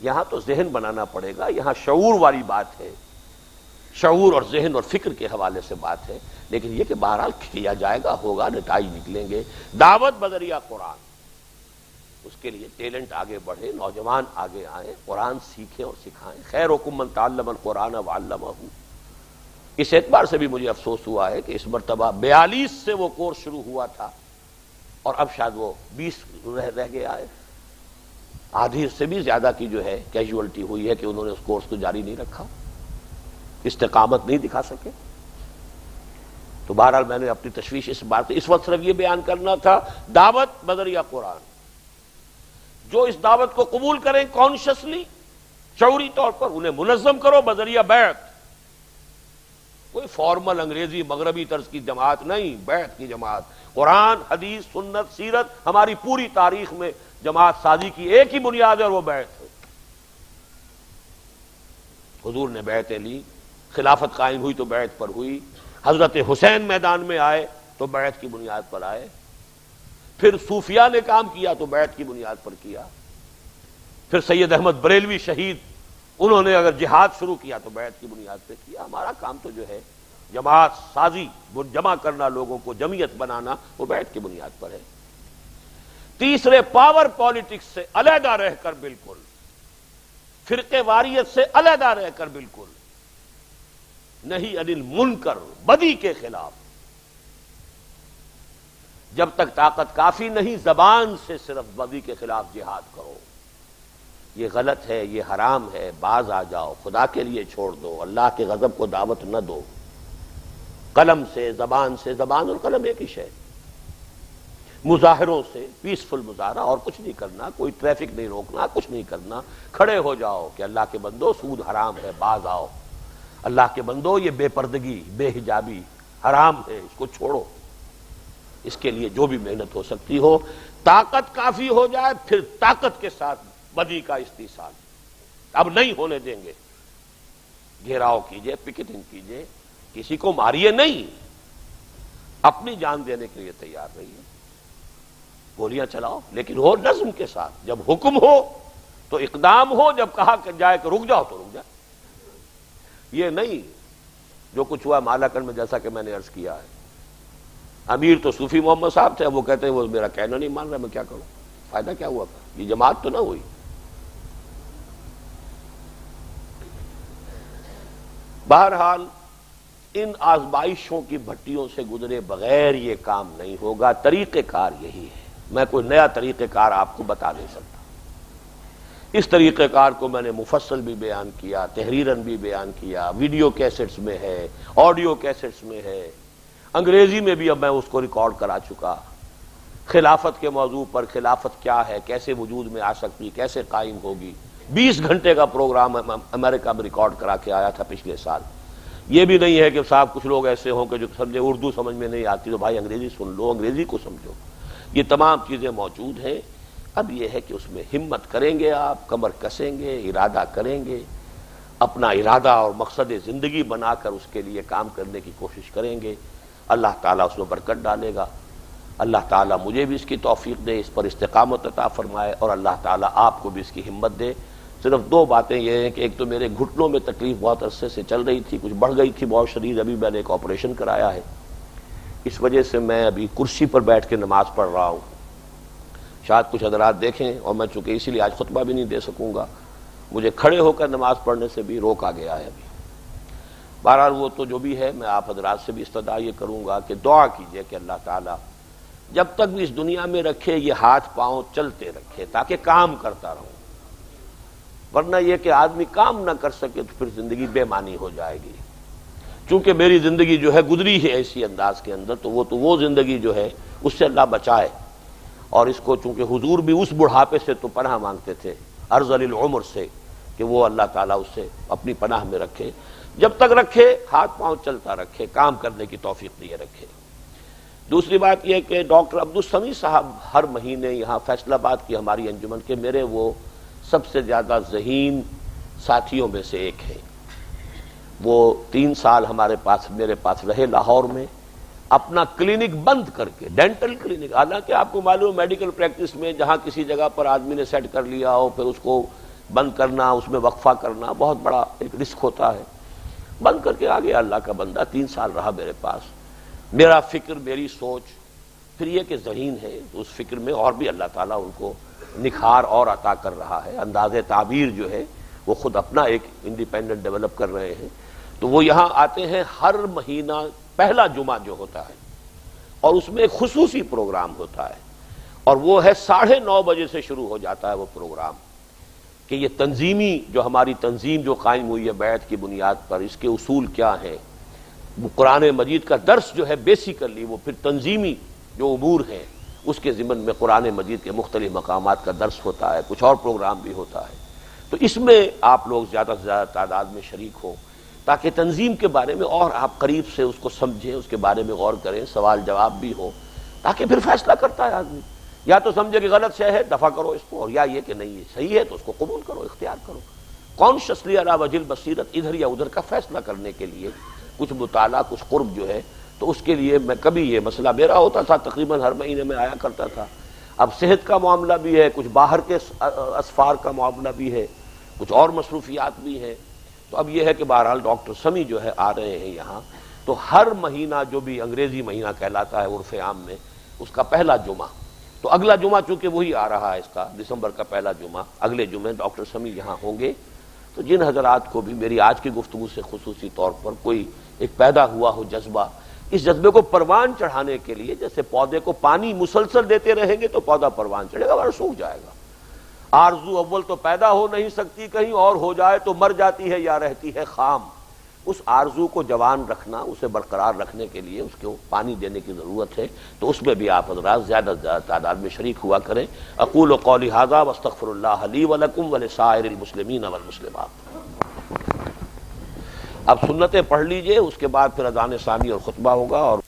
یہاں تو ذہن بنانا پڑے گا، یہاں شعور والی بات ہے، شعور اور ذہن اور فکر کے حوالے سے بات ہے، لیکن یہ کہ بہرحال کیا جائے گا، ہوگا، نتائج نکلیں گے۔ دعوت بذریعہ قرآن، اس کے لیے ٹیلنٹ آگے بڑھے، نوجوان آگے آئیں، قرآن سیکھیں اور سکھائیں۔ خیرکم من تعلم القرآن وعلمہ۔ اس اعتبار سے بھی مجھے افسوس ہوا ہے کہ اس مرتبہ 42 سے وہ کورس شروع ہوا تھا اور اب شاید وہ 20 رہ گیا ہے، آدھی سے بھی زیادہ کی جو ہے کیجولٹی ہوئی ہے کہ انہوں نے اس کورس کو جاری نہیں رکھا، استقامت نہیں دکھا سکے۔ تو بہرحال میں نے اپنی تشویش اس بات اس وقت صرف یہ بیان کرنا تھا، دعوت بذریعہ قرآن، جو اس دعوت کو قبول کریں کانشسلی، شعوری طور پر، انہیں منظم کرو بذریعہ بیعت، کوئی فارمل انگریزی مغربی طرز کی جماعت نہیں، بیعت کی جماعت۔ قرآن، حدیث، سنت، سیرت، ہماری پوری تاریخ میں جماعت سازی کی ایک ہی بنیاد ہے اور وہ بیعت ہے۔ حضور نے بیعتیں لی، خلافت قائم ہوئی تو بیعت پر ہوئی، حضرت حسین میدان میں آئے تو بیعت کی بنیاد پر آئے، پھر صوفیاء نے کام کیا تو بیعت کی بنیاد پر کیا، پھر سید احمد بریلوی شہید، انہوں نے اگر جہاد شروع کیا تو بیعت کی بنیاد پہ کیا۔ ہمارا کام تو جو ہے جماعت سازی، جمع کرنا، لوگوں کو جمعیت بنانا، وہ بیعت کی بنیاد پر ہے۔ تیسرے، پاور پالیٹکس سے علیحدہ رہ کر، بالکل فرقے واریت سے علیحدہ رہ کر، بالکل نہیں عن المنکر، بدی کے خلاف، جب تک طاقت کافی نہیں زبان سے صرف بدی کے خلاف جہاد کرو۔ یہ غلط ہے، یہ حرام ہے، باز آ جاؤ، خدا کے لیے چھوڑ دو، اللہ کے غضب کو دعوت نہ دو۔ قلم سے، زبان سے، زبان اور قلم ایک ہی شے، مظاہروں سے، پیسفل مظاہرہ، اور کچھ نہیں کرنا، کوئی ٹریفک نہیں روکنا، کچھ نہیں کرنا، کھڑے ہو جاؤ کہ اللہ کے بندو سود حرام ہے، باز آؤ، اللہ کے بندو یہ بے پردگی، بے حجابی حرام ہے، اس کو چھوڑو۔ اس کے لیے جو بھی محنت ہو سکتی ہو، طاقت کافی ہو جائے پھر طاقت کے ساتھ بدی کا استحصال، اب نہیں ہونے دیں گے۔ گھیراؤ کیجئے، پکٹنگ کیجئے، کسی کو ماریے نہیں، اپنی جان دینے کے لیے تیار رہیے، گولیاں چلاؤ، لیکن ہو نظم کے ساتھ، جب حکم ہو تو اقدام ہو، جب کہا کہ جائے کہ رک جاؤ تو رک جائے۔ یہ نہیں جو کچھ ہوا مالاکنڈ میں، جیسا کہ میں نے عرض کیا ہے، امیر تو صوفی محمد صاحب تھے، وہ کہتے ہیں وہ میرا کہنا نہیں مان رہا، میں کیا کروں، فائدہ کیا ہوا، یہ جماعت تو نہ ہوئی۔ بہرحال ان آزمائشوں کی بھٹیوں سے گزرے بغیر یہ کام نہیں ہوگا، طریقہ کار یہی ہے، میں کوئی نیا طریقہ کار آپ کو بتا نہیں سکتا۔ اس طریقہ کار کو میں نے مفصل بھی بیان کیا، تحریراً بھی بیان کیا، ویڈیو کیسٹس میں ہے، آڈیو کیسٹس میں ہے، انگریزی میں بھی اب میں اس کو ریکارڈ کرا چکا۔ خلافت کے موضوع پر، خلافت کیا ہے، کیسے وجود میں آ سکتی، کیسے قائم ہوگی، 20 گھنٹے کا پروگرام امریکہ میں ریکارڈ کرا کے آیا تھا پچھلے سال۔ یہ بھی نہیں ہے کہ صاحب کچھ لوگ ایسے ہوں کہ جو سمجھے اردو سمجھ میں نہیں آتی تو بھائی انگریزی سن لو، انگریزی کو سمجھو، یہ تمام چیزیں موجود ہیں۔ اب یہ ہے کہ اس میں ہمت کریں گے، آپ کمر کسیں گے، ارادہ کریں گے، اپنا ارادہ اور مقصد زندگی بنا کر اس کے لیے کام کرنے کی کوشش کریں گے، اللہ تعالیٰ اس میں برکت ڈالے گا۔ اللہ تعالیٰ مجھے بھی اس کی توفیق دے، اس پر استقامت عطا فرمائے، اور اللہ تعالیٰ آپ کو بھی اس کی ہمت دے۔ صرف دو باتیں یہ ہیں کہ ایک تو میرے گھٹنوں میں تکلیف بہت عرصے سے چل رہی تھی، کچھ بڑھ گئی تھی بہت شدید، ابھی میں نے ایک آپریشن کرایا ہے، اس وجہ سے میں ابھی کرسی پر بیٹھ کے نماز پڑھ رہا ہوں۔ شاید کچھ حضرات دیکھیں، اور میں چونکہ اسی لیے آج خطبہ بھی نہیں دے سکوں گا، مجھے کھڑے ہو کر نماز پڑھنے سے بھی روکا گیا ہے ابھی۔ بہرحال وہ تو جو بھی ہے، میں آپ حضرات سے بھی استدعا یہ کروں گا کہ دعا کیجئے کہ اللہ تعالیٰ جب تک بھی اس دنیا میں رکھے یہ ہاتھ پاؤں چلتے رکھے تاکہ کام کرتا رہوں، ورنہ یہ کہ آدمی کام نہ کر سکے تو پھر زندگی بے معنی ہو جائے گی۔ چونکہ میری زندگی جو ہے گزری ہے ایسی انداز کے اندر، تو وہ زندگی جو ہے اس سے اللہ بچائے، اور اس کو چونکہ حضور بھی اس بڑھاپے سے تو پناہ مانگتے تھے، ارذل العمر سے، کہ وہ اللہ تعالیٰ اس سے اپنی پناہ میں رکھے، جب تک رکھے ہاتھ پاؤں چلتا رکھے، کام کرنے کی توفیق دیے رکھے۔ دوسری بات یہ کہ ڈاکٹر عبدالسمیع صاحب ہر مہینے یہاں فیصل آباد کی ہماری انجمن کے میرے وہ سب سے زیادہ ذہین ساتھیوں میں سے ایک ہیں۔ وہ 3 سال میرے پاس رہے لاہور میں، اپنا کلینک بند کر کے، ڈینٹل کلینک، حالانکہ آپ کو معلوم میڈیکل پریکٹس میں جہاں کسی جگہ پر آدمی نے سیٹ کر لیا ہو، پھر اس کو بند کرنا، اس میں وقفہ کرنا بہت بڑا ایک رسک ہوتا ہے۔ بند کر کے آ گیا اللہ کا بندہ، 3 سال رہا میرے پاس۔ میرا فکر، میری سوچ پھر یہ کہ ذہین ہے، تو اس فکر میں اور بھی اللہ تعالیٰ ان کو نکھار اور عطا کر رہا ہے۔ انداز تعبیر جو ہے وہ خود اپنا ایک انڈیپینڈنٹ ڈیولپ کر رہے ہیں۔ تو وہ یہاں آتے ہیں ہر مہینہ پہلا جمعہ جو ہوتا ہے، اور اس میں ایک خصوصی پروگرام ہوتا ہے، اور وہ ہے 9:30 بجے سے شروع ہو جاتا ہے وہ پروگرام، کہ یہ تنظیمی جو ہماری تنظیم جو قائم ہوئی ہے بیعت کی بنیاد پر، اس کے اصول کیا ہیں۔ وہ قرآن مجید کا درس جو ہے بیسیکلی وہ پھر تنظیمی جو امور ہیں اس کے ضمن میں قرآن مجید کے مختلف مقامات کا درس ہوتا ہے، کچھ اور پروگرام بھی ہوتا ہے۔ تو اس میں آپ لوگ زیادہ سے زیادہ تعداد میں شریک ہوں، تاکہ تنظیم کے بارے میں اور آپ قریب سے اس کو سمجھیں، اس کے بارے میں غور کریں، سوال جواب بھی ہو، تاکہ پھر فیصلہ کرتا ہے آدمی، یا تو سمجھے کہ غلط شے ہے دفع کرو اس کو، اور یا یہ کہ نہیں یہ صحیح ہے تو اس کو قبول کرو، اختیار کرو۔ کانشیسلی علی وجہ البصیرت ادھر یا ادھر کا فیصلہ کرنے کے لیے کچھ مطالعہ، کچھ قرب جو ہے، تو اس کے لیے میں کبھی یہ مسئلہ میرا ہوتا تھا، تقریباً ہر مہینے میں آیا کرتا تھا۔ اب صحت کا معاملہ بھی ہے، کچھ باہر کے اسفار کا معاملہ بھی ہے، کچھ اور مصروفیات بھی ہیں، تو اب یہ ہے کہ بہرحال ڈاکٹر سمیع جو ہے آ رہے ہیں یہاں، تو ہر مہینہ جو بھی انگریزی مہینہ کہلاتا ہے عرف عام میں، اس کا پہلا جمعہ، تو اگلا جمعہ چونکہ وہی آ رہا ہے اس کا دسمبر کا پہلا جمعہ، اگلے جمعے ڈاکٹر سمیع یہاں ہوں گے۔ تو جن حضرات کو بھی میری آج کی گفتگو سے خصوصی طور پر کوئی ایک پیدا ہوا ہو جذبہ، اس جذبے کو پروان چڑھانے کے لیے، جیسے پودے کو پانی مسلسل دیتے رہیں گے تو پودا پروان چڑھے گا ورنہ سوکھ جائے گا۔ آرزو اول تو پیدا ہو نہیں سکتی، کہیں اور ہو جائے تو مر جاتی ہے یا رہتی ہے خام۔ اس آرزو کو جوان رکھنا، اسے برقرار رکھنے کے لیے اس کو پانی دینے کی ضرورت ہے، تو اس میں بھی آپ حضرات زیادہ سے زیادہ تعداد میں شریک ہوا کریں۔ اقول قولی ھذا واستغفر اللہ لی ولکم ولسائر المسلمین والمسلمات۔ اب سنتیں پڑھ لیجئے، اس کے بعد پھر اذان ثانی اور خطبہ ہوگا، اور